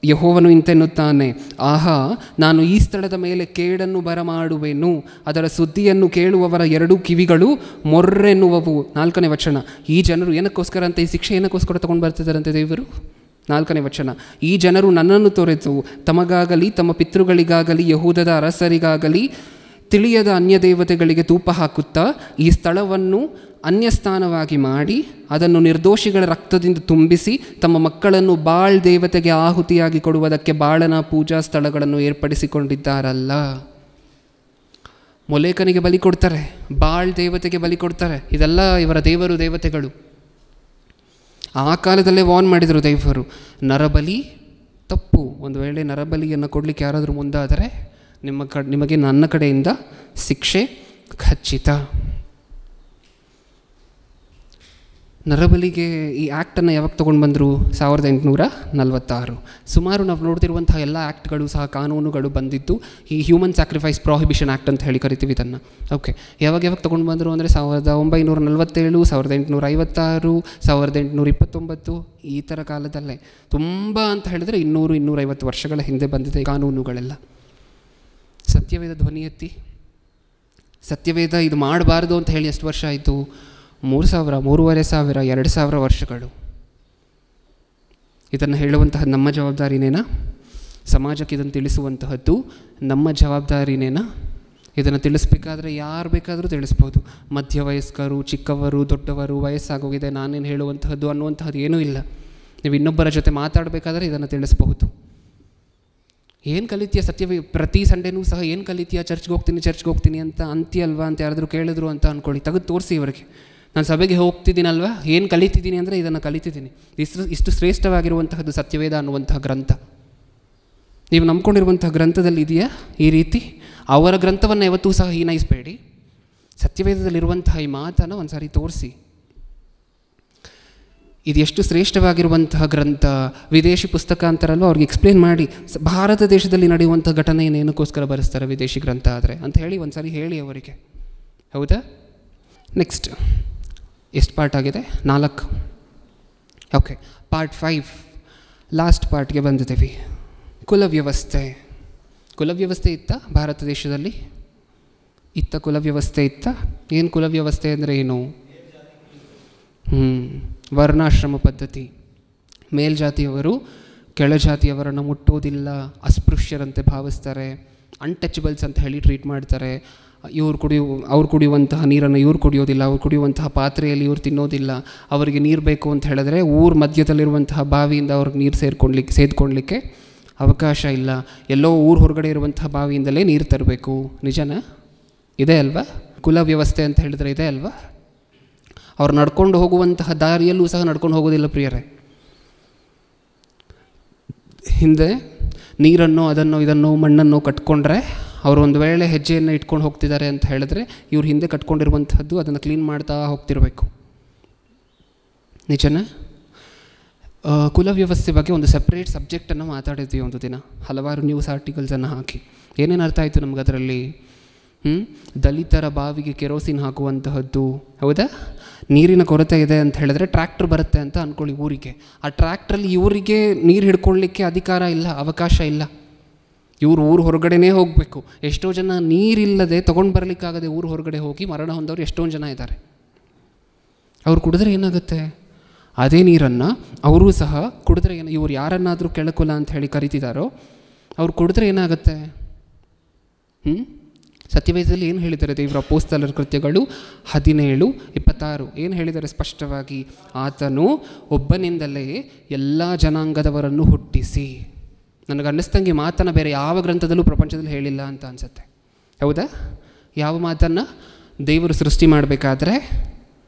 ಯೆಹೋವನು ಇಂತೆನ್ನುತ್ತಾನೆ, ಆಹಾ, ನಾನು ಈ ಸ್ಥಳದ ಮೇಲೆ ಕೇಡನ್ನು ಬರಮಾಡುವೆನು, ಅದರ ಸುದ್ದಿಯನ್ನು ಕೇಳುವವರ ಎರಡೂ ಕಿವಿಗಳು ಮೊರ್ರೆನ್ನುವವು. 4ನೇ ವಚನ. ಈ ಜನರು ಏನಕ್ಕೋಸ್ಕರ ಅಂತ, ಈ ಶಿಕ್ಷೆ ಏನಕ್ಕೋಸ್ಕರ ತೊಗೊಂಡು ಬರ್ತಿದ್ದಾರಂತೆ ದೇವರು? 4ನೇ ವಚನ. ಈ ಜನರು ನನ್ನನ್ನು ತೊರೆತು ತಮಗಾಗಲಿ ತಮ್ಮ ಪಿತೃಗಳಿಗಾಗಲಿ ಯಹೂದದ ಅರಸರಿಗಾಗಲಿ ತಿಳಿಯದ ಅನ್ಯ ದೇವತೆಗಳಿಗೆ ಧೂಪ ಹಾಕುತ್ತಾ ಈ ಸ್ಥಳವನ್ನು ಅನ್ಯಸ್ಥಾನವಾಗಿ ಮಾಡಿ ಅದನ್ನು ನಿರ್ದೋಷಿಗಳ ರಕ್ತದಿಂದ ತುಂಬಿಸಿ ತಮ್ಮ ಮಕ್ಕಳನ್ನು ಬಾಳ್ ದೇವತೆಗೆ ಆಹುತಿಯಾಗಿ ಕೊಡುವುದಕ್ಕೆ ಬಾಳನ ಪೂಜಾ ಸ್ಥಳಗಳನ್ನು ಏರ್ಪಡಿಸಿಕೊಂಡಿದ್ದಾರಲ್ಲ. ಮೊಲೇಕನಿಗೆ ಬಲಿ ಕೊಡ್ತಾರೆ, ಬಾಳ್ ದೇವತೆಗೆ ಬಲಿ ಕೊಡ್ತಾರೆ. ಇದೆಲ್ಲ ಇವರ ದೇವತೆಗಳು. ಆ ಕಾಲದಲ್ಲೇ ವಾರ್ನ್ ಮಾಡಿದರು ದೇವರು, ನರಬಲಿ ತಪ್ಪು. ಒಂದು ವೇಳೆ ನರಬಲಿಯನ್ನು ಕೊಡಲಿಕ್ಕೆ ಯಾರಾದರೂ ಮುಂದಾದರೆ ನಿಮಗೆ ನನ್ನ ಕಡೆಯಿಂದ ಶಿಕ್ಷೆ ಖಚಿತ. ನರಬಲಿಗೆ ಈ ಆ್ಯಕ್ಟನ್ನು ಯಾವಾಗ ತೊಗೊಂಡು ಬಂದರು? 1846. ಸುಮಾರು ನಾವು ನೋಡ್ತಿರುವಂತಹ ಎಲ್ಲ ಆ್ಯಕ್ಟ್ಗಳು ಸಹ, ಕಾನೂನುಗಳು ಬಂದಿದ್ದು ಈ ಹ್ಯೂಮನ್ ಸ್ಯಾಕ್ರಿಫೈಸ್ ಪ್ರಾಹಿಬಿಷನ್ ಆ್ಯಕ್ಟ್ ಅಂತ ಹೇಳಿ ಕರಿತೀವಿ ಇದನ್ನು. ಓಕೆ, ಯಾವಾಗ ತೊಗೊಂಡು ಬಂದರು ಅಂದರೆ 1947, 1856, 1829 ಈ ಥರ ಕಾಲದಲ್ಲೇ. ತುಂಬ ಅಂತ ಹೇಳಿದರೆ 200-250 ವರ್ಷಗಳ ಹಿಂದೆ ಬಂದಿದೆ ಕಾನೂನುಗಳೆಲ್ಲ. ಸತ್ಯವೇದ ಧ್ವನಿ ಎತ್ತಿ, ಸತ್ಯವೇದ ಇದು ಮಾಡಬಾರ್ದು ಅಂತ ಹೇಳಿ ಎಷ್ಟು ವರ್ಷ ಆಯಿತು? 3000, 3500, 2000 ವರ್ಷಗಳು. ಇದನ್ನು ಹೇಳುವಂತಹ ನಮ್ಮ ಜವಾಬ್ದಾರಿನೇನಾ? ಸಮಾಜಕ್ಕೆ ಇದನ್ನು ತಿಳಿಸುವಂತಹದ್ದು ನಮ್ಮ ಜವಾಬ್ದಾರಿನೇನಾ? ಇದನ್ನು ತಿಳಿಸ್ಬೇಕಾದ್ರೆ ಯಾರು ಬೇಕಾದರೂ ತಿಳಿಸ್ಬೋದು. ಮಧ್ಯವಯಸ್ಕರು, ಚಿಕ್ಕವರು, ದೊಡ್ಡವರು, ವಯಸ್ಸಾಗೋಗಿದೆ, ನಾನೇನು ಹೇಳುವಂತಹದ್ದು ಅನ್ನುವಂತಹದ್ದು ಏನೂ ಇಲ್ಲ. ನೀವು ಇನ್ನೊಬ್ಬರ ಜೊತೆ ಮಾತಾಡಬೇಕಾದ್ರೆ ಇದನ್ನು ತಿಳಿಸ್ಬಹುದು. ಏನು ಕಲಿತೀಯ ಪ್ರತಿ ಸಂಡೇನೂ ಸಹ ಏನು ಕಲಿತೀಯ? ಚರ್ಚ್ಗೆ ಹೋಗ್ತೀನಿ ಅಂತ ಅಂತೀಯಲ್ವಾ ಅಂತ ಯಾರಾದರೂ ಕೇಳಿದ್ರು ಅಂತ ಅಂದ್ಕೊಳ್ಳಿ. ತೆಗೆದು ತೋರಿಸಿ ಇವರಿಗೆ, ನಾನು ಸಭೆಗೆ ಹೋಗ್ತಿದ್ದೀನಲ್ವ, ಏನು ಕಲಿತಿದ್ದೀನಿ ಅಂದರೆ ಇದನ್ನು ಕಲಿತಿದ್ದೀನಿ. ಇಷ್ಟು ಶ್ರೇಷ್ಠವಾಗಿರುವಂತಹದ್ದು ಸತ್ಯವೇದ ಅನ್ನುವಂತಹ ಗ್ರಂಥ. ನೀವು ನಂಬ್ಕೊಂಡಿರುವಂತಹ ಗ್ರಂಥದಲ್ಲಿ ಇದೆಯಾ ಈ ರೀತಿ? ಅವರ ಗ್ರಂಥವನ್ನು ಯಾವತ್ತೂ ಸಹ ಹೀನೈಸಬೇಡಿ. ಸತ್ಯವೇದದಲ್ಲಿರುವಂತಹ ಈ ಮಾತನ್ನು ಒಂದು ಸಾರಿ ತೋರಿಸಿ. ಇದು ಎಷ್ಟು ಶ್ರೇಷ್ಠವಾಗಿರುವಂತಹ ಗ್ರಂಥ, ವಿದೇಶಿ ಪುಸ್ತಕ ಅಂತಾರಲ್ವ, ಅವ್ರಿಗೆ ಎಕ್ಸ್ಪ್ಲೇನ್ ಮಾಡಿ ಭಾರತ ದೇಶದಲ್ಲಿ ನಡೆಯುವಂಥ ಘಟನೆ ಏನಕ್ಕೋಸ್ಕರ ಬರೆಸ್ತಾರೆ ವಿದೇಶಿ ಗ್ರಂಥ ಆದರೆ ಅಂತ ಹೇಳಿ ಒಂದು ಸಾರಿ ಹೇಳಿ ಅವರಿಗೆ. ಹೌದಾ? ನೆಕ್ಸ್ಟ್ ಎಷ್ಟು ಪಾರ್ಟ್ ಆಗಿದೆ? 4. ಓಕೆ, ಪಾರ್ಟ್ 5 ಲಾಸ್ಟ್ ಪಾರ್ಟ್ಗೆ ಬಂದಿದ್ದೀವಿ. ಕುಲವ್ಯವಸ್ಥೆ. ಕುಲವ್ಯವಸ್ಥೆ ಇತ್ತ ಭಾರತ ದೇಶದಲ್ಲಿ? ಇತ್ತ ಕುಲವ್ಯವಸ್ಥೆ ಇತ್ತ? ಏನು ಕುಲವ್ಯವಸ್ಥೆ ಅಂದರೆ ಏನು? ವರ್ಣಾಶ್ರಮ ಪದ್ಧತಿ. ಮೇಲ್ಜಾತಿಯವರು ಕೆಳಜಾತಿಯವರನ್ನು ಮುಟ್ಟೋದಿಲ್ಲ, ಅಸ್ಪೃಶ್ಯರಂತೆ ಭಾವಿಸ್ತಾರೆ, ಅನ್ಟಚಬಲ್ಸ್ ಅಂತ ಹೇಳಿ ಟ್ರೀಟ್ ಮಾಡ್ತಾರೆ. ಅವ್ರು ಕುಡಿಯುವಂತಹ ನೀರನ್ನು ಇವ್ರು ಕುಡಿಯೋದಿಲ್ಲ, ಅವ್ರು ಕುಡಿಯುವಂತಹ ಪಾತ್ರೆಯಲ್ಲಿ ಇವ್ರು ತಿನ್ನೋದಿಲ್ಲ. ಅವರಿಗೆ ನೀರು ಬೇಕು ಅಂತ ಹೇಳಿದ್ರೆ ಊರ ಮಧ್ಯದಲ್ಲಿರುವಂತಹ ಬಾವಿಯಿಂದ ಅವ್ರಿಗೆ ನೀರು ಸೇದ್ಕೊಳ್ಲಿಕ್ಕೆ ಅವಕಾಶ ಇಲ್ಲ. ಎಲ್ಲೋ ಊರು ಹೊರಗಡೆ ಇರುವಂತಹ ಬಾವಿಯಿಂದಲೇ ನೀರು ತರಬೇಕು. ನಿಜನಾ? ಇದೆ ಅಲ್ವಾ? ಕುಲ ವ್ಯವಸ್ಥೆ ಅಂತ ಹೇಳಿದ್ರೆ ಇದೆ ಅಲ್ವಾ? ಅವ್ರು ನಡ್ಕೊಂಡು ಹೋಗುವಂತಹ ದಾರಿಯಲ್ಲೂ ಸಹ ನಡ್ಕೊಂಡು ಹೋಗೋದಿಲ್ಲ ಪ್ರಿಯರೇ. ಹಿಂದೆ ನೀರನ್ನು ಅದನ್ನು ಇದನ್ನು ಮಣ್ಣನ್ನು ಕಟ್ಕೊಂಡ್ರೆ ಅವರು ಒಂದು ವೇಳೆ ಹೆಜ್ಜೆಯನ್ನು ಇಟ್ಕೊಂಡು ಹೋಗ್ತಿದ್ದಾರೆ ಅಂತ ಹೇಳಿದ್ರೆ ಇವ್ರು ಹಿಂದೆ ಕಟ್ಕೊಂಡಿರುವಂಥದ್ದು ಅದನ್ನು ಕ್ಲೀನ್ ಮಾಡ್ತಾ ಹೋಗ್ತಿರಬೇಕು. ನಿಜನಾ? ಕುಲವ್ಯವಸ್ಥೆ ಬಗ್ಗೆ ಒಂದು ಸಪ್ರೇಟ್ ಸಬ್ಜೆಕ್ಟನ್ನು ಮಾತಾಡಿದ್ವಿ ಒಂದು ದಿನ, ಹಲವಾರು ನ್ಯೂಸ್ ಆರ್ಟಿಕಲ್ಸನ್ನು ಹಾಕಿ. ಏನೇನು ಅರ್ಥ ಆಯಿತು ನಮ್ಗೆ ಅದರಲ್ಲಿ? ದಲಿತರ ಬಾವಿಗೆ ಕೆರೋಸಿನ್ ಹಾಕುವಂತಹದ್ದು. ಹೌದಾ? ನೀರಿನ ಕೊರತೆ ಇದೆ ಅಂತ ಹೇಳಿದ್ರೆ ಟ್ರ್ಯಾಕ್ಟರ್ ಬರುತ್ತೆ ಅಂತ ಅಂದ್ಕೊಳ್ಳಿ ಊರಿಗೆ. ಆ ಟ್ರ್ಯಾಕ್ಟ್ರಲ್ಲಿ ಇವರಿಗೆ ನೀರು ಹಿಡ್ಕೊಳ್ಳಿಕ್ಕೆ ಅಧಿಕಾರ ಇಲ್ಲ, ಅವಕಾಶ ಇಲ್ಲ. ಇವರು ಊರು ಹೊರಗಡೆನೇ ಹೋಗಬೇಕು. ಎಷ್ಟೋ ಜನ ನೀರಿಲ್ಲದೆ ತೊಗೊಂಡು ಬರಲಿಕ್ಕಾಗದೆ ಊರು ಹೊರಗಡೆ ಹೋಗಿ ಮರಣ ಹೊಂದವರು ಎಷ್ಟೊಂದು ಜನ ಇದ್ದಾರೆ. ಅವ್ರು ಕುಡಿದ್ರೆ ಏನಾಗುತ್ತೆ? ಅದೇ ನೀರನ್ನು ಅವರೂ ಸಹ ಕುಡಿದ್ರೆ ಇವ್ರು ಯಾರನ್ನಾದರೂ ಕೆಳಕುಲ ಅಂತ ಹೇಳಿ ಕರಿತಿದ್ದಾರೋ ಅವ್ರು ಕುಡಿದ್ರೆ ಏನಾಗುತ್ತೆ? ಸತ್ಯವೇದದಲ್ಲಿ ಏನು ಹೇಳಿದ್ದಾರೆ ದೇವರ ಅಪೊಸ್ತಲರ ಕೃತ್ಯಗಳು 17:26 ಏನು ಹೇಳಿದ್ದಾರೆ ಸ್ಪಷ್ಟವಾಗಿ? ಆತನು ಒಬ್ಬನಿಂದಲೇ ಎಲ್ಲ ಜನಾಂಗದವರನ್ನು ಹುಟ್ಟಿಸಿ. ನನಗೆ ಅನ್ನಿಸ್ತಂಗೆ ಮಾತನ್ನು ಬೇರೆ ಯಾವ ಗ್ರಂಥದಲ್ಲೂ ಪ್ರಪಂಚದಲ್ಲಿ ಹೇಳಿಲ್ಲ ಅಂತ ಅನಿಸುತ್ತೆ. ಹೌದಾ? ಯಾವ ಮಾತನ್ನು? ದೇವರು ಸೃಷ್ಟಿ ಮಾಡಬೇಕಾದ್ರೆ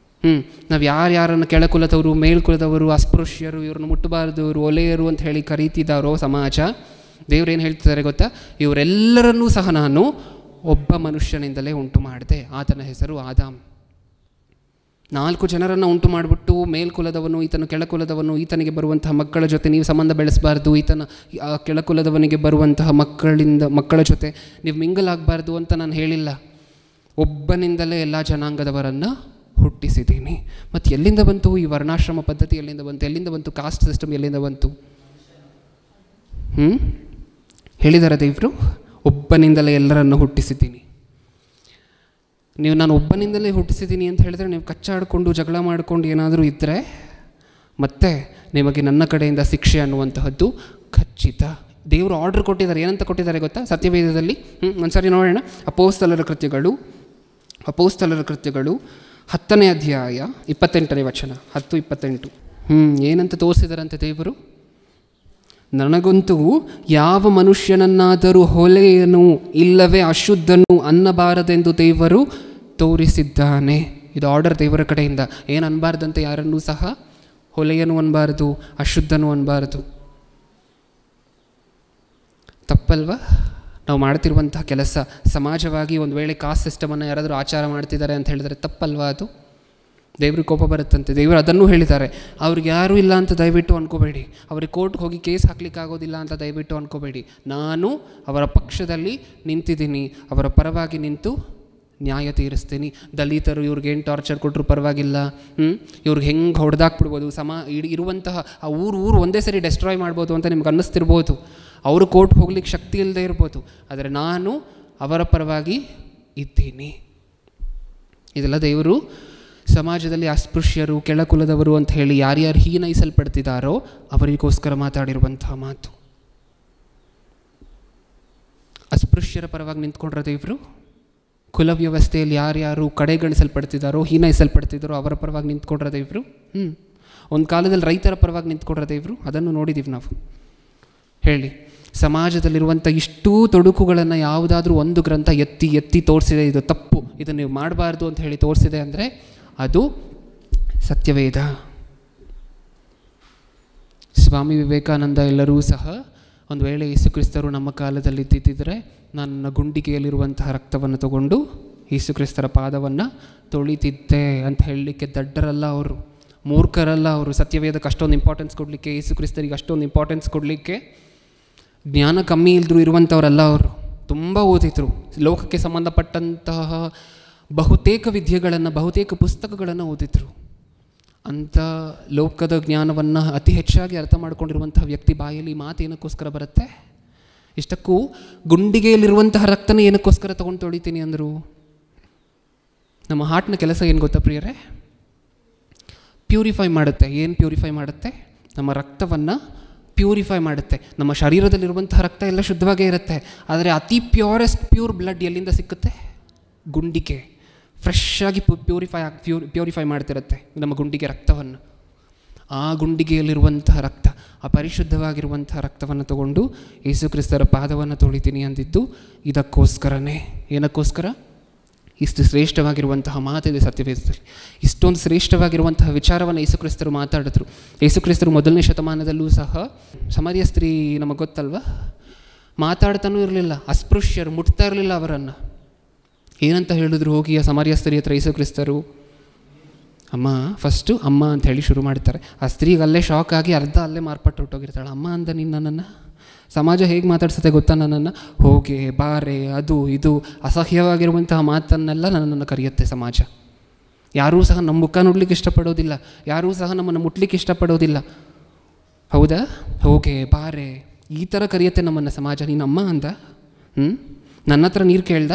ನಾವು ಯಾರ್ಯಾರನ್ನು ಕೆಳಕುಲದವರು, ಮೇಲ್ಕುಲದವರು, ಅಸ್ಪೃಶ್ಯರು, ಇವ್ರನ್ನ ಮುಟ್ಟಬಾರ್ದು, ಇವರು ಒಲೆಯರು ಅಂತ ಹೇಳಿ ಕರೀತಿದ್ದಾರೋ ಸಮಾಜ, ದೇವ್ರೇನು ಹೇಳ್ತಿದ್ದಾರೆ ಗೊತ್ತಾ? ಇವರೆಲ್ಲರನ್ನೂ ಸಹ ನಾನು ಒಬ್ಬ ಮನುಷ್ಯನಿಂದಲೇ ಉಂಟು ಮಾಡಿದೆ, ಆತನ ಹೆಸರು ಆದಾಮ್. 4 ಜನರನ್ನು ಉಂಟು ಮಾಡಿಬಿಟ್ಟು ಮೇಲ್ಕುಲದವನು ಈತನು ಕೆಳಕುಲದವನು, ಈತನಿಗೆ ಬರುವಂತಹ ಮಕ್ಕಳ ಜೊತೆ ನೀವು ಸಂಬಂಧ ಬೆಳೆಸಬಾರ್ದು, ಈತನ ಕೆಳಕುಲದವನಿಗೆ ಬರುವಂತಹ ಮಕ್ಕಳ ಜೊತೆ ನೀವು ಮಿಂಗಲ್ ಆಗಬಾರ್ದು ಅಂತ ನಾನು ಹೇಳಿಲ್ಲ. ಒಬ್ಬನಿಂದಲೇ ಎಲ್ಲ ಜನಾಂಗದವರನ್ನು ಹುಟ್ಟಿಸಿದ್ದೀನಿ. ಮತ್ತು ಎಲ್ಲಿಂದ ಬಂತು ಈ ವರ್ಣಾಶ್ರಮ ಪದ್ಧತಿ? ಎಲ್ಲಿಂದ ಬಂತು? ಎಲ್ಲಿಂದ ಬಂತು ಕಾಸ್ಟ್ ಸಿಸ್ಟಮ್? ಎಲ್ಲಿಂದ ಬಂತು? ಹೇಳಿದ್ದಾರೆ ದೇವರು, ಒಬ್ಬನಿಂದಲೇ ಎಲ್ಲರನ್ನು ಹುಟ್ಟಿಸಿದ್ದೀನಿ. ನೀವು ನಾನು ಒಬ್ಬನಿಂದಲೇ ಹುಟ್ಟಿಸಿದ್ದೀನಿ ಅಂತ ಹೇಳಿದ್ರೆ ನೀವು ಕಚ್ಚಾಡಿಕೊಂಡು ಜಗಳ ಮಾಡಿಕೊಂಡು ಏನಾದರೂ ಇದ್ದರೆ ಮತ್ತೆ ನಿಮಗೆ ನನ್ನ ಕಡೆಯಿಂದ ಶಿಕ್ಷೆ ಅನ್ನುವಂತಹದ್ದು ಖಚಿತ. ದೇವರು ಆರ್ಡರ್ ಕೊಟ್ಟಿದ್ದಾರೆ. ಏನಂತ ಕೊಟ್ಟಿದ್ದಾರೆ ಗೊತ್ತಾ? ಸತ್ಯವೇದದಲ್ಲಿ ಒಂದ್ಸರಿ ನೋಡೋಣ. ಅಪೊಸ್ತಲರ ಕೃತ್ಯಗಳು 10ನೇ ಅಧ್ಯಾಯ 28ನೇ ವಚನ, 10:28. ಏನಂತ ತೋರಿಸಿದಾರಂತೆ ದೇವರು? ನನಗಂತೂ ಯಾವ ಮನುಷ್ಯನನ್ನಾದರೂ ಹೊಲೆಯನು ಇಲ್ಲವೇ ಅಶುದ್ಧನು ಅನ್ನಬಾರದೆಂದು ದೇವರು ತೋರಿಸಿದ್ದಾನೆ. ಇದು ಆರ್ಡರ್ ದೇವರ ಕಡೆಯಿಂದ. ಏನು ಅನ್ಬಾರ್ದಂತೆ ಯಾರನ್ನೂ ಸಹ? ಹೊಲೆಯನು ಅನ್ಬಾರ್ದು, ಅಶುದ್ಧನು ಅನ್ಬಾರ್ದು. ತಪ್ಪಲ್ವಾ ನಾವು ಮಾಡ್ತಿರುವಂತಹ ಕೆಲಸ? ಸಮಾಜವಾಗಿ ಒಂದು ವೇಳೆ ಕಾಸ್ಟ್ ಸಿಸ್ಟಮನ್ನು ಯಾರಾದರೂ ಆಚಾರ ಮಾಡ್ತಿದ್ದಾರೆ ಅಂತ ಹೇಳಿದರೆ ತಪ್ಪಲ್ವಾ ಅದು? ದೇವ್ರಿಗೆ ಕೋಪ ಬರುತ್ತಂತೆ. ದೇವರು ಅದನ್ನು ಹೇಳಿದ್ದಾರೆ. ಅವ್ರಿಗೆ ಯಾರೂ ಇಲ್ಲ ಅಂತ ದಯವಿಟ್ಟು ಅನ್ಕೋಬೇಡಿ, ಅವ್ರಿಗೆ ಕೋರ್ಟ್ಗೆ ಹೋಗಿ ಕೇಸ್ ಹಾಕ್ಲಿಕ್ಕಾಗೋದಿಲ್ಲ ಅಂತ ದಯವಿಟ್ಟು ಅನ್ಕೋಬೇಡಿ. ನಾನು ಅವರ ಪಕ್ಷದಲ್ಲಿ ನಿಂತಿದ್ದೀನಿ, ಅವರ ಪರವಾಗಿ ನಿಂತು ನ್ಯಾಯ ತೀರಿಸ್ತೀನಿ. ದಲಿತರು ಇವ್ರಿಗೇನು ಟಾರ್ಚರ್ ಕೊಟ್ಟರು ಪರವಾಗಿಲ್ಲ, ಇವ್ರಿಗೆ ಹೆಂಗೆ ಹೊಡೆದಾಕ್ಬಿಡ್ಬೋದು, ಇರುವಂತಹ ಆ ಊರು ಒಂದೇ ಸರಿ ಡೆಸ್ಟ್ರಾಯ್ ಮಾಡ್ಬೋದು ಅಂತ ನಿಮ್ಗೆ ಅನ್ನಿಸ್ತಿರ್ಬೋದು. ಅವರು ಕೋರ್ಟ್ ಹೋಗ್ಲಿಕ್ಕೆ ಶಕ್ತಿ ಇಲ್ಲದೆ ಇರ್ಬೋದು, ಆದರೆ ನಾನು ಅವರ ಪರವಾಗಿ ಇದ್ದೀನಿ. ಇದೆಲ್ಲ ದೇವರು ಸಮಾಜದಲ್ಲಿ ಅಸ್ಪೃಶ್ಯರು, ಕೆಳಕುಲದವರು ಅಂತ ಹೇಳಿ ಯಾರ್ಯಾರು ಹೀನೈಸಲ್ಪಡ್ತಿದ್ದಾರೋ ಅವರಿಗೋಸ್ಕರ ಮಾತಾಡಿರುವಂತಹ ಮಾತು. ಅಸ್ಪೃಶ್ಯರ ಪರವಾಗಿ ನಿಂತ್ಕೊಂಡ್ರ ದೇವರು. ಕುಲವ್ಯವಸ್ಥೆಯಲ್ಲಿ ಯಾರ್ಯಾರು ಕಡೆಗಣಿಸಲ್ಪಡ್ತಿದ್ದಾರೋ, ಹೀನೈಸಲ್ಪಡ್ತಿದ್ದಾರೋ ಅವರ ಪರವಾಗಿ ನಿಂತ್ಕೊಂಡ್ರ ದೇವರು. ಒಂದು ಕಾಲದಲ್ಲಿ ರೈತರ ಪರವಾಗಿ ನಿಂತ್ಕೊಂಡ್ರ ದೇವರು. ಅದನ್ನು ನೋಡಿದ್ದೀವಿ ನಾವು. ಹೇಳಿ, ಸಮಾಜದಲ್ಲಿರುವಂಥ ಇಷ್ಟೂ ತೊಡಕುಗಳನ್ನು ಯಾವುದಾದ್ರೂ ಒಂದು ಗ್ರಂಥ ಎತ್ತಿ ತೋರಿಸಿದೆ, ಇದು ತಪ್ಪು, ಇದನ್ನು ನೀವು ಮಾಡಬಾರ್ದು ಅಂತ ಹೇಳಿ ತೋರಿಸಿದೆ ಅಂದರೆ ಅದು ಸತ್ಯವೇದ. ಸ್ವಾಮಿ ವಿವೇಕಾನಂದ ಎಲ್ಲರೂ ಸಹ ಒಂದು ವೇಳೆ ಯೇಸು ಕ್ರಿಸ್ತರು ನಮ್ಮ ಕಾಲದಲ್ಲಿ ಇದ್ದಿದ್ದರೆ ನನ್ನ ಗುಂಡಿಗೆಯಲ್ಲಿರುವಂತಹ ರಕ್ತವನ್ನು ತಗೊಂಡು ಯೇಸು ಕ್ರಿಸ್ತರ ಪಾದವನ್ನು ತೊಳಿತಿದ್ದೆ ಅಂತ ಹೇಳಲಿಕ್ಕೆ ದಡ್ಡರಲ್ಲ ಅವರು. ಮೂರ್ಖರಲ್ಲ ಅವರು. ಸತ್ಯವೇದಕ್ಕೆ ಅಷ್ಟೊಂದು ಇಂಪಾರ್ಟೆನ್ಸ್ ಕೊಡಲಿಕ್ಕೆ, ಯೇಸು ಕ್ರಿಸ್ತರಿಗೆ ಅಷ್ಟೊಂದು ಇಂಪಾರ್ಟೆನ್ಸ್ ಕೊಡಲಿಕ್ಕೆ ಜ್ಞಾನ ಕಮ್ಮಿ ಇಲ್ದರೂ ಇರುವಂಥವರಲ್ಲ ಅವರು. ತುಂಬ ಓದಿದ್ರು, ಲೋಕಕ್ಕೆ ಸಂಬಂಧಪಟ್ಟಂತಹ ಬಹುತೇಕ ವಿದ್ಯೆಗಳನ್ನು, ಬಹುತೇಕ ಪುಸ್ತಕಗಳನ್ನು ಓದಿದ್ರು. ಅಂಥ ಲೋಕದ ಜ್ಞಾನವನ್ನು ಅತಿ ಹೆಚ್ಚಾಗಿ ಅರ್ಥ ಮಾಡ್ಕೊಂಡಿರುವಂತಹ ವ್ಯಕ್ತಿ ಬಾಯಲ್ಲಿ ಮಾತು ಏನಕ್ಕೋಸ್ಕರ ಬರುತ್ತೆ? ಇಷ್ಟಕ್ಕೂ ಗುಂಡಿಗೆಯಲ್ಲಿರುವಂತಹ ರಕ್ತನ ಏನಕ್ಕೋಸ್ಕರ ತೊಗೊಂಡು ತೊಳಿತೀನಿ ಅಂದರು? ನಮ್ಮ ಹಾರ್ಟ್ನ ಕೆಲಸ ಏನು ಗೊತ್ತಾ ಪ್ರಿಯರೇ? ಪ್ಯೂರಿಫೈ ಮಾಡುತ್ತೆ. ಏನು ಪ್ಯೂರಿಫೈ ಮಾಡುತ್ತೆ? ನಮ್ಮ ರಕ್ತವನ್ನು ಪ್ಯೂರಿಫೈ ಮಾಡುತ್ತೆ. ನಮ್ಮ ಶರೀರದಲ್ಲಿರುವಂತಹ ರಕ್ತ ಎಲ್ಲ ಶುದ್ಧವಾಗೇ ಇರುತ್ತೆ, ಆದರೆ ಅತಿ ಪ್ಯೂರ್ ಬ್ಲಡ್ ಎಲ್ಲಿಂದ ಸಿಕ್ಕುತ್ತೆ? ಗುಂಡಿಗೆ ಫ್ರೆಶ್ ಆಗಿ ಪ್ಯೂರಿಫೈ ಮಾಡ್ತಿರುತ್ತೆ ನಮ್ಮ ಗುಂಡಿಗೆ ರಕ್ತವನ್ನು. ಆ ಗುಂಡಿಗೆಯಲ್ಲಿರುವಂತಹ ರಕ್ತ, ಆ ಪರಿಶುದ್ಧವಾಗಿರುವಂತಹ ರಕ್ತವನ್ನು ತಗೊಂಡು ಯೇಸು ಕ್ರಿಸ್ತರ ಪಾದವನ್ನು ತೊಳಿತೀನಿ ಅಂದಿದ್ದು ಇದಕ್ಕೋಸ್ಕರನೇ. ಏನಕ್ಕೋಸ್ಕರ? ಇಷ್ಟು ಶ್ರೇಷ್ಠವಾಗಿರುವಂತಹ ಮಾತಿದೆ ಸತ್ಯವೇದದಲ್ಲಿ. ಇಷ್ಟೊಂದು ಶ್ರೇಷ್ಠವಾಗಿರುವಂತಹ ವಿಚಾರವನ್ನು ಯೇಸು ಕ್ರಿಸ್ತರು ಮಾತಾಡಿದ್ರು. ಯೇಸು ಕ್ರಿಸ್ತರು 1ನೇ ಶತಮಾನದಲ್ಲೂ ಸಹ ಸಮಾರ್ಯ ಸ್ತ್ರೀ ನಮಗೆ ಗೊತ್ತಲ್ವ, ಮಾತಾಡ್ತಾನೂ ಇರಲಿಲ್ಲ, ಅಸ್ಪೃಶ್ಯರು ಮುಟ್ತಾ ಇರಲಿಲ್ಲ ಅವರನ್ನು. ಏನಂತ ಹೇಳಿದ್ರು ಹೋಗಿ ಆ ಸಮಾರ್ಯ ಸ್ತ್ರೀ ಹತ್ರ ಯೇಸು ಕ್ರಿಸ್ತರು? ಅಮ್ಮ, ಫಸ್ಟು ಅಮ್ಮ ಅಂತ ಹೇಳಿ ಶುರು ಮಾಡ್ತಾರೆ. ಆ ಸ್ತ್ರೀಗೆ ಅಲ್ಲೇ ಶಾಕ್ ಆಗಿ ಅರ್ಧ ಅಲ್ಲೇ ಮಾರ್ಪಟ್ಟು ಹೊಟ್ಟೋಗಿರ್ತಾಳೆ. ಅಮ್ಮ ಅಂದ ನೀನು ನನ್ನನ್ನು? ಸಮಾಜ ಹೇಗೆ ಮಾತಾಡ್ಸುತ್ತೆ ಗೊತ್ತಾ ನನ್ನನ್ನು? ಹೋಗೆ ಬಾರೆ, ಅದು ಇದು ಅಸಹ್ಯವಾಗಿರುವಂತಹ ಮಾತನ್ನೆಲ್ಲ ನನ್ನನ್ನು ಕರೆಯುತ್ತೆ ಸಮಾಜ. ಯಾರೂ ಸಹ ನಮ್ಮ ಮುಖ ನೋಡ್ಲಿಕ್ಕೆ ಇಷ್ಟಪಡೋದಿಲ್ಲ, ಯಾರೂ ಸಹ ನಮ್ಮನ್ನು ಮುಟ್ಲಿಕ್ಕೆ ಇಷ್ಟಪಡೋದಿಲ್ಲ. ಹೌದಾ? ಹೋಗೆ ಬಾರೆ ಈ ಥರ ಕರೆಯುತ್ತೆ ನಮ್ಮನ್ನು ಸಮಾಜ. ನೀನು ಅಮ್ಮ ಅಂದ? ನನ್ನ ಹತ್ರ ನೀರು ಕೇಳ್ದ?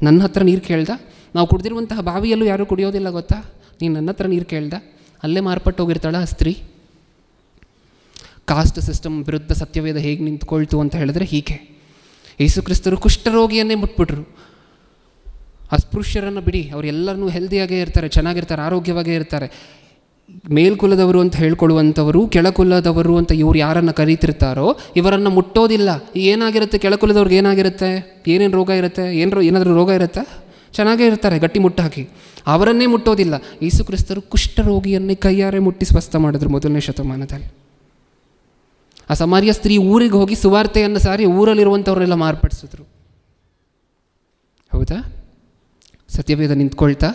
ನನ್ನ ಹತ್ರ ನೀರು ಕೇಳ್ದ? ನಾವು ಕುಡಿದಿರುವಂತಹ ಬಾವಿಯಲ್ಲೂ ಯಾರೂ ಕುಡಿಯೋದಿಲ್ಲ ಗೊತ್ತಾ? ನೀನು ನನ್ನ ಹತ್ರ ನೀರು ಕೇಳ್ದ? ಅಲ್ಲೇ ಮಾರ್ಪಟ್ಟು ಹೋಗಿರ್ತಾಳ ಆ ಸ್ತ್ರೀ. ಕಾಸ್ಟ್ ಸಿಸ್ಟಮ್ ವಿರುದ್ಧ ಸತ್ಯವೇದ ಹೇಗೆ ನಿಂತ್ಕೊಳ್ತು ಅಂತ ಹೇಳಿದ್ರೆ ಹೀಗೆ. ಯೇಸು ಕ್ರಿಸ್ತರು ಕುಷ್ಠರೋಗಿಯನ್ನೇ ಮುಟ್ಬಿಟ್ರು. ಅಸ್ಪೃಶ್ಯರನ್ನು ಬಿಡಿ, ಅವರೆಲ್ಲರೂ ಹೆಲ್ದಿಯಾಗೇ ಇರ್ತಾರೆ, ಚೆನ್ನಾಗಿರ್ತಾರೆ, ಆರೋಗ್ಯವಾಗೇ ಇರ್ತಾರೆ. ಮೇಲ್ಕುಲದವರು ಅಂತ ಹೇಳ್ಕೊಳ್ಳುವಂಥವರು, ಕೆಳಕುಲದವರು ಅಂತ ಇವ್ರು ಯಾರನ್ನು ಕರೀತಿರ್ತಾರೋ ಇವರನ್ನು ಮುಟ್ಟೋದಿಲ್ಲ. ಏನಾಗಿರುತ್ತೆ ಕೆಳಕುಲದವ್ರಿಗೆ? ಏನಾಗಿರುತ್ತೆ? ಏನೇನು ರೋಗ ಇರುತ್ತೆ? ಏನಾದರೂ ರೋಗ ಇರುತ್ತೆ? ಚೆನ್ನಾಗೇ ಇರ್ತಾರೆ, ಗಟ್ಟಿ ಮುಟ್ಟಾಕಿ. ಅವರನ್ನೇ ಮುಟ್ಟೋದಿಲ್ಲ. ಯೇಸು ಕ್ರಿಸ್ತರು ಕುಷ್ಠರೋಗಿಯನ್ನೇ ಕೈಯಾರೆ ಮುಟ್ಟಿ ಸ್ವಸ್ಥ ಮಾಡಿದ್ರು 1ನೇ ಶತಮಾನದಲ್ಲಿ. ಆ ಸಮಾರ್ಯ ಸ್ತ್ರೀ ಊರಿಗೆ ಹೋಗಿ ಸುವಾರ್ತೆಯನ್ನು ಸಾರಿ ಊರಲ್ಲಿರುವಂಥವ್ರನ್ನೆಲ್ಲ ಮಾರ್ಪಡಿಸಿದ್ರು. ಹೌದಾ? ಸತ್ಯವೇದ ನಿಂತ್ಕೊಳ್ತಾ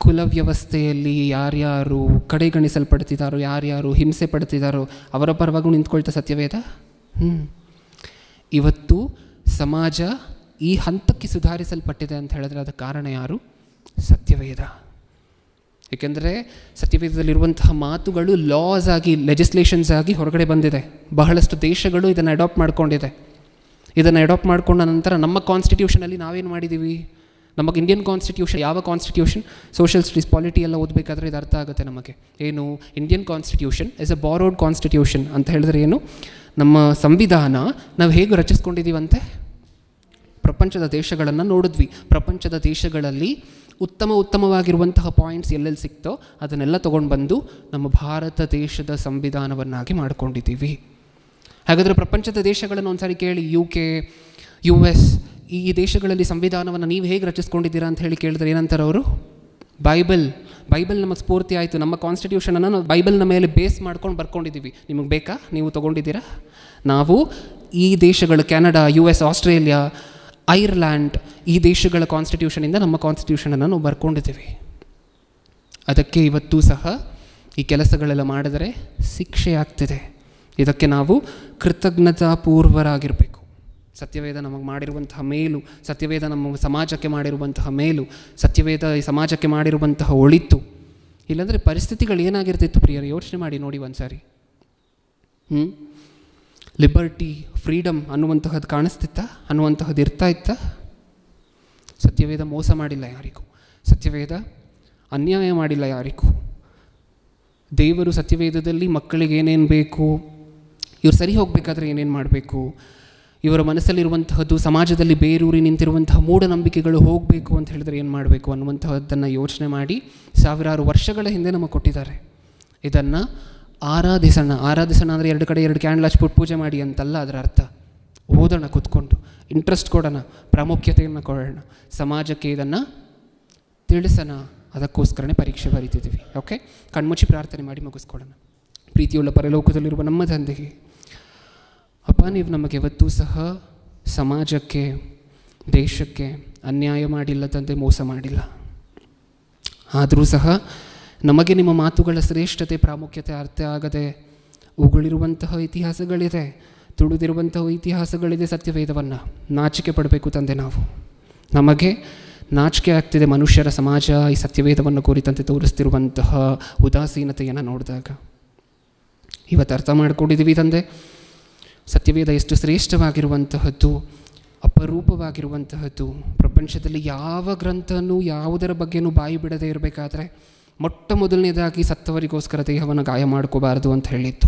ಕುಲವ್ಯವಸ್ಥೆಯಲ್ಲಿ ಯಾರ್ಯಾರು ಕಡೆಗಣಿಸಲ್ಪಡ್ತಿದ್ದಾರೋ, ಯಾರ್ಯಾರು ಹಿಂಸೆ ಪಡ್ತಿದ್ದಾರೋ ಅವರ ಪರವಾಗೂ ನಿಂತ್ಕೊಳ್ತಾ ಸತ್ಯವೇದ. ಇವತ್ತು ಸಮಾಜ ಈ ಹಂತಕ್ಕೆ ಸುಧಾರಿಸಲ್ಪಟ್ಟಿದೆ ಅಂತ ಹೇಳಿದ್ರೆ ಅದಕ್ಕೆ ಕಾರಣ ಯಾರು? ಸತ್ಯವೇದ. ಏಕೆಂದರೆ ಸತ್ಯವೇದದಲ್ಲಿರುವಂತಹ ಮಾತುಗಳು ಲಾಸ್ ಆಗಿ, ಲೆಜಿಸ್ಲೇಷನ್ಸ್ ಆಗಿ ಹೊರಗಡೆ ಬಂದಿದೆ. ಬಹಳಷ್ಟು ದೇಶಗಳು ಇದನ್ನು ಅಡಾಪ್ಟ್ ಮಾಡ್ಕೊಂಡಿದೆ. ಇದನ್ನು ಅಡಾಪ್ಟ್ ಮಾಡ್ಕೊಂಡ ನಂತರ ನಮ್ಮ ಕಾನ್ಸ್ಟಿಟ್ಯೂಷನಲ್ಲಿ ನಾವೇನು ಮಾಡಿದ್ದೀವಿ? ನಮಗೆ ಇಂಡಿಯನ್ ಕಾನ್ಸ್ಟಿಟ್ಯೂಷನ್, ಯಾವ ಕಾನ್ಸ್ಟಿಟ್ಯೂಷನ್? ಸೋಷಿಯಲ್ ಸ್ಟಡೀಸ್, ಪಾಲಿಟಿ ಎಲ್ಲ ಓದಬೇಕಾದ್ರೆ ಇದು ಅರ್ಥ ಆಗುತ್ತೆ ನಮಗೆ. ಏನು? Indian constitution is a borrowed constitution ಅಂತ ಹೇಳಿದ್ರೆ ಏನು? ನಮ್ಮ ಸಂವಿಧಾನ ನಾವು ಹೇಗೆ ರಚಿಸ್ಕೊಂಡಿದ್ದೀವಂತೆ? ಪ್ರಪಂಚದ ದೇಶಗಳನ್ನು ನೋಡಿದ್ವಿ. ಪ್ರಪಂಚದ ದೇಶಗಳಲ್ಲಿ ಉತ್ತಮವಾಗಿರುವಂತಹ ಪಾಯಿಂಟ್ಸ್ ಎಲ್ಲೆಲ್ಲಿ ಸಿಕ್ತೋ ಅದನ್ನೆಲ್ಲ ತೊಗೊಂಡು ಬಂದು ನಮ್ಮ ಭಾರತ ದೇಶದ ಸಂವಿಧಾನವನ್ನಾಗಿ ಮಾಡ್ಕೊಂಡಿದ್ದೀವಿ. ಹಾಗಾದರೆ ಪ್ರಪಂಚದ ದೇಶಗಳನ್ನು ಒಂದು ಸಾರಿ ಕೇಳಿ, UK, US ಈ ದೇಶಗಳಲ್ಲಿ ಸಂವಿಧಾನವನ್ನು ನೀವು ಹೇಗೆ ರಚಿಸ್ಕೊಂಡಿದ್ದೀರಾ ಅಂತ ಹೇಳಿ ಕೇಳಿದ್ರೆ ಏನಂತಾರೆ ಅವರು? ಬೈಬಲ್ ನಮಗೆ ಸ್ಫೂರ್ತಿ ಆಯಿತು, ನಮ್ಮ ಕಾನ್ಸ್ಟಿಟ್ಯೂಷನನ್ನು ನಾವು ಬೈಬಲ್ನ ಮೇಲೆ ಬೇಸ್ ಮಾಡ್ಕೊಂಡು ಬರ್ಕೊಂಡಿದ್ದೀವಿ, ನಿಮಗೆ ಬೇಕಾ? ನೀವು ತೊಗೊಂಡಿದ್ದೀರಾ? ನಾವು ಈ ದೇಶಗಳು ಕೆನಡಾ, US, ಆಸ್ಟ್ರೇಲಿಯಾ, ಐರ್ಲ್ಯಾಂಡ್ ಈ ದೇಶಗಳ ಕಾನ್ಸ್ಟಿಟ್ಯೂಷನಿಂದ ನಮ್ಮ ಕಾನ್ಸ್ಟಿಟ್ಯೂಷನನ್ನು ನಾವು ಬರ್ಕೊಂಡಿದ್ದೀವಿ. ಅದಕ್ಕೆ ಇವತ್ತೂ ಸಹ ಈ ಕೆಲಸಗಳೆಲ್ಲ ಮಾಡಿದರೆ ಶಿಕ್ಷೆ ಆಗ್ತಿದೆ. ಇದಕ್ಕೆ ನಾವು ಕೃತಜ್ಞತಾಪೂರ್ವರಾಗಿರಬೇಕು. ಸತ್ಯವೇದ ನಮಗೆ ಮಾಡಿರುವಂತಹ ಮೇಲು, ಸತ್ಯವೇದ ನಮ್ಮ ಸಮಾಜಕ್ಕೆ ಮಾಡಿರುವಂತಹ ಮೇಲು, ಸತ್ಯವೇದ ಈ ಸಮಾಜಕ್ಕೆ ಮಾಡಿರುವಂತಹ ಒಳಿತು. ಇಲ್ಲಾಂದರೆ ಪರಿಸ್ಥಿತಿಗಳು ಏನಾಗಿರ್ತಿತ್ತು ಪ್ರಿಯರು? ಯೋಚನೆ ಮಾಡಿ ನೋಡಿ ಒಂದು ಸಾರಿ. Liberty, freedom ಅನ್ನುವಂತಹದ್ದು ಕಾಣಿಸ್ತಿತ್ತ? ಅನ್ನುವಂತಹದ್ದು ಇರ್ತಾ ಇತ್ತ? ಸತ್ಯವೇದ ಮೋಸ ಮಾಡಿಲ್ಲ ಯಾರಿಗೂ. ಸತ್ಯವೇದ ಅನ್ಯಾಯ ಮಾಡಿಲ್ಲ ಯಾರಿಗೂ. ದೇವರು ಸತ್ಯವೇದದಲ್ಲಿ ಮಕ್ಕಳಿಗೆ ಏನೇನು ಬೇಕು, ಇವ್ರು ಸರಿ ಹೋಗಬೇಕಾದ್ರೆ ಏನೇನು ಮಾಡಬೇಕು, ಇವರ ಮನಸ್ಸಲ್ಲಿರುವಂತಹದ್ದು ಸಮಾಜದಲ್ಲಿ ಬೇರೂರಿ ನಿಂತಿರುವಂತಹ ಮೂಢನಂಬಿಕೆಗಳು ಹೋಗಬೇಕು ಅಂತ ಹೇಳಿದ್ರೆ ಏನು ಮಾಡಬೇಕು ಅನ್ನುವಂತಹದ್ದನ್ನು ಯೋಚನೆ ಮಾಡಿ ಸಾವಿರಾರು ವರ್ಷಗಳ ಹಿಂದೆ ನಮಗೆ ಕೊಟ್ಟಿದ್ದಾರೆ. ಇದನ್ನು ಆರಾಧಿಸೋಣ. ಅಂದರೆ 2 ಕಡೆ 2 ಕ್ಯಾಂಡಲ್ ಹಚ್ಬಿಟ್ಟು ಪೂಜೆ ಮಾಡಿ ಅಂತಲ್ಲ ಅದರ ಅರ್ಥ. ಓದೋಣ, ಕೂತ್ಕೊಂಡು ಇಂಟ್ರೆಸ್ಟ್ ಕೊಡೋಣ, ಪ್ರಾಮುಖ್ಯತೆಯನ್ನು ಕೊಡೋಣ, ಸಮಾಜಕ್ಕೆ ಇದನ್ನು ತಿಳಿಸೋಣ. ಅದಕ್ಕೋಸ್ಕರನೇ ಪರೀಕ್ಷೆ ಬರೀತಿದ್ದೀವಿ. ಓಕೆ, ಕಣ್ಮುಚ್ಚಿ ಪ್ರಾರ್ಥನೆ ಮಾಡಿ ಮುಗಿಸ್ಕೊಡೋಣ. ಪ್ರೀತಿಯುಳ್ಳ ಪರಲೋಕದಲ್ಲಿರುವ ನಮ್ಮ ತಂದೆಗೆ, ಅಪ್ಪ, ನೀವು ನಮಗೆ ಯಾವತ್ತೂ ಸಹ ಸಮಾಜಕ್ಕೆ, ದೇಶಕ್ಕೆ ಅನ್ಯಾಯ ಮಾಡಿಲ್ಲ ತಂದೆ, ಮೋಸ ಮಾಡಿಲ್ಲ. ಆದರೂ ಸಹ ನಮಗೆ ನಿಮ್ಮ ಮಾತುಗಳ ಶ್ರೇಷ್ಠತೆ ಪ್ರಾಮುಖ್ಯತೆ ಅರ್ಥ ಆಗದೆ ಉಗುಳಿರುವಂತಹ ಇತಿಹಾಸಗಳಿದೆ, ತುಳಿದಿರುವಂತಹ ಇತಿಹಾಸಗಳಿದೆ. ಸತ್ಯವೇದವನ್ನು ನಾಚಿಕೆ ಪಡಬೇಕು ತಂದೆ. ನಮಗೆ ನಾಚಿಕೆ ಆಗ್ತಿದೆ ಮನುಷ್ಯರ ಸಮಾಜ ಈ ಸತ್ಯವೇದವನ್ನು ಕುರಿತಂತೆ ತೋರಿಸ್ತಿರುವಂತಹ ಉದಾಸೀನತೆಯನ್ನು ನೋಡಿದಾಗ. ಇವತ್ತು ಅರ್ಥ ಮಾಡಿಕೊಂಡಿದ್ದೀವಿ ತಂದೆ, ಸತ್ಯವೇದ ಎಷ್ಟು ಶ್ರೇಷ್ಠವಾಗಿರುವಂತಹದ್ದು, ಅಪರೂಪವಾಗಿರುವಂತಹದ್ದು. ಪ್ರಪಂಚದಲ್ಲಿ ಯಾವ ಗ್ರಂಥನೂ ಯಾವುದರ ಬಗ್ಗೆನೂ ಬಾಯಿ ಬಿಡದೇ ಇರಬೇಕಾದ್ರೆ ಮೊಟ್ಟ ಮೊದಲನೇದಾಗಿ ಸತ್ತವರಿಗೋಸ್ಕರ ದೇಹವನ್ನು ಗಾಯ ಮಾಡ್ಕೋಬಾರ್ದು ಅಂತ ಹೇಳಿತ್ತು.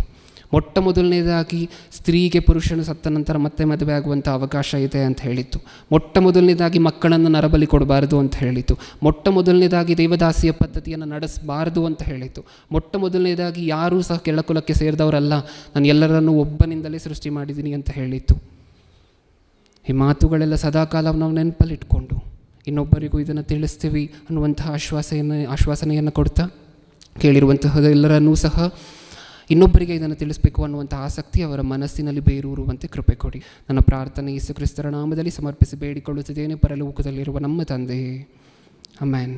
ಮೊಟ್ಟ ಮೊದಲನೇದಾಗಿ ಸ್ತ್ರೀಗೆ ಪುರುಷನು ಸತ್ತ ನಂತರ ಮತ್ತೆ ಮದುವೆ ಆಗುವಂಥ ಅವಕಾಶ ಇದೆ ಅಂತ ಹೇಳಿತ್ತು. ಮೊಟ್ಟ ಮೊದಲನೇದಾಗಿ ಮಕ್ಕಳನ್ನು ನರಬಲಿ ಕೊಡಬಾರ್ದು ಅಂತ ಹೇಳಿತ್ತು. ಮೊಟ್ಟ ಮೊದಲನೇದಾಗಿ ದೇವದಾಸಿಯ ಪದ್ಧತಿಯನ್ನು ನಡೆಸಬಾರ್ದು ಅಂತ ಹೇಳಿತ್ತು. ಮೊಟ್ಟ ಮೊದಲನೇದಾಗಿ ಯಾರೂ ಸಹ ಕೆಳಕುಲಕ್ಕೆ ಸೇರಿದವರಲ್ಲ, ನಾನು ಎಲ್ಲರನ್ನೂ ಒಬ್ಬನಿಂದಲೇ ಸೃಷ್ಟಿ ಮಾಡಿದ್ದೀನಿ ಅಂತ ಹೇಳಿತ್ತು. ಈ ಮಾತುಗಳೆಲ್ಲ ಸದಾಕಾಲ ನಾವು ನೆನಪಲ್ಲಿಟ್ಕೊಂಡು ಇನ್ನೊಬ್ಬರಿಗೂ ಇದನ್ನು ತಿಳಿಸ್ತೀವಿ ಅನ್ನುವಂತಹ ಆಶ್ವಾಸನೆಯನ್ನು ಕೊಡ್ತಾ, ಕೇಳಿರುವಂತಹದೆಲ್ಲರನ್ನೂ ಸಹ ಇನ್ನೊಬ್ಬರಿಗೆ ಇದನ್ನು ತಿಳಿಸಬೇಕು ಅನ್ನುವಂಥ ಆಸಕ್ತಿ ಅವರ ಮನಸ್ಸಿನಲ್ಲಿ ಬೇರೂರುವಂತೆ ಕೃಪೆ ಕೊಡಿ. ನನ್ನ ಪ್ರಾರ್ಥನೆ ಯೇಸು ಕ್ರಿಸ್ತರ ನಾಮದಲ್ಲಿ ಸಮರ್ಪಿಸಿ ಬೇಡಿಕೊಳ್ಳುತ್ತಿದ್ದೇನೆ, ಪರಲೋಕದಲ್ಲಿರುವ ನಮ್ಮ ತಂದೆಯೇ. ಆಮೆನ್.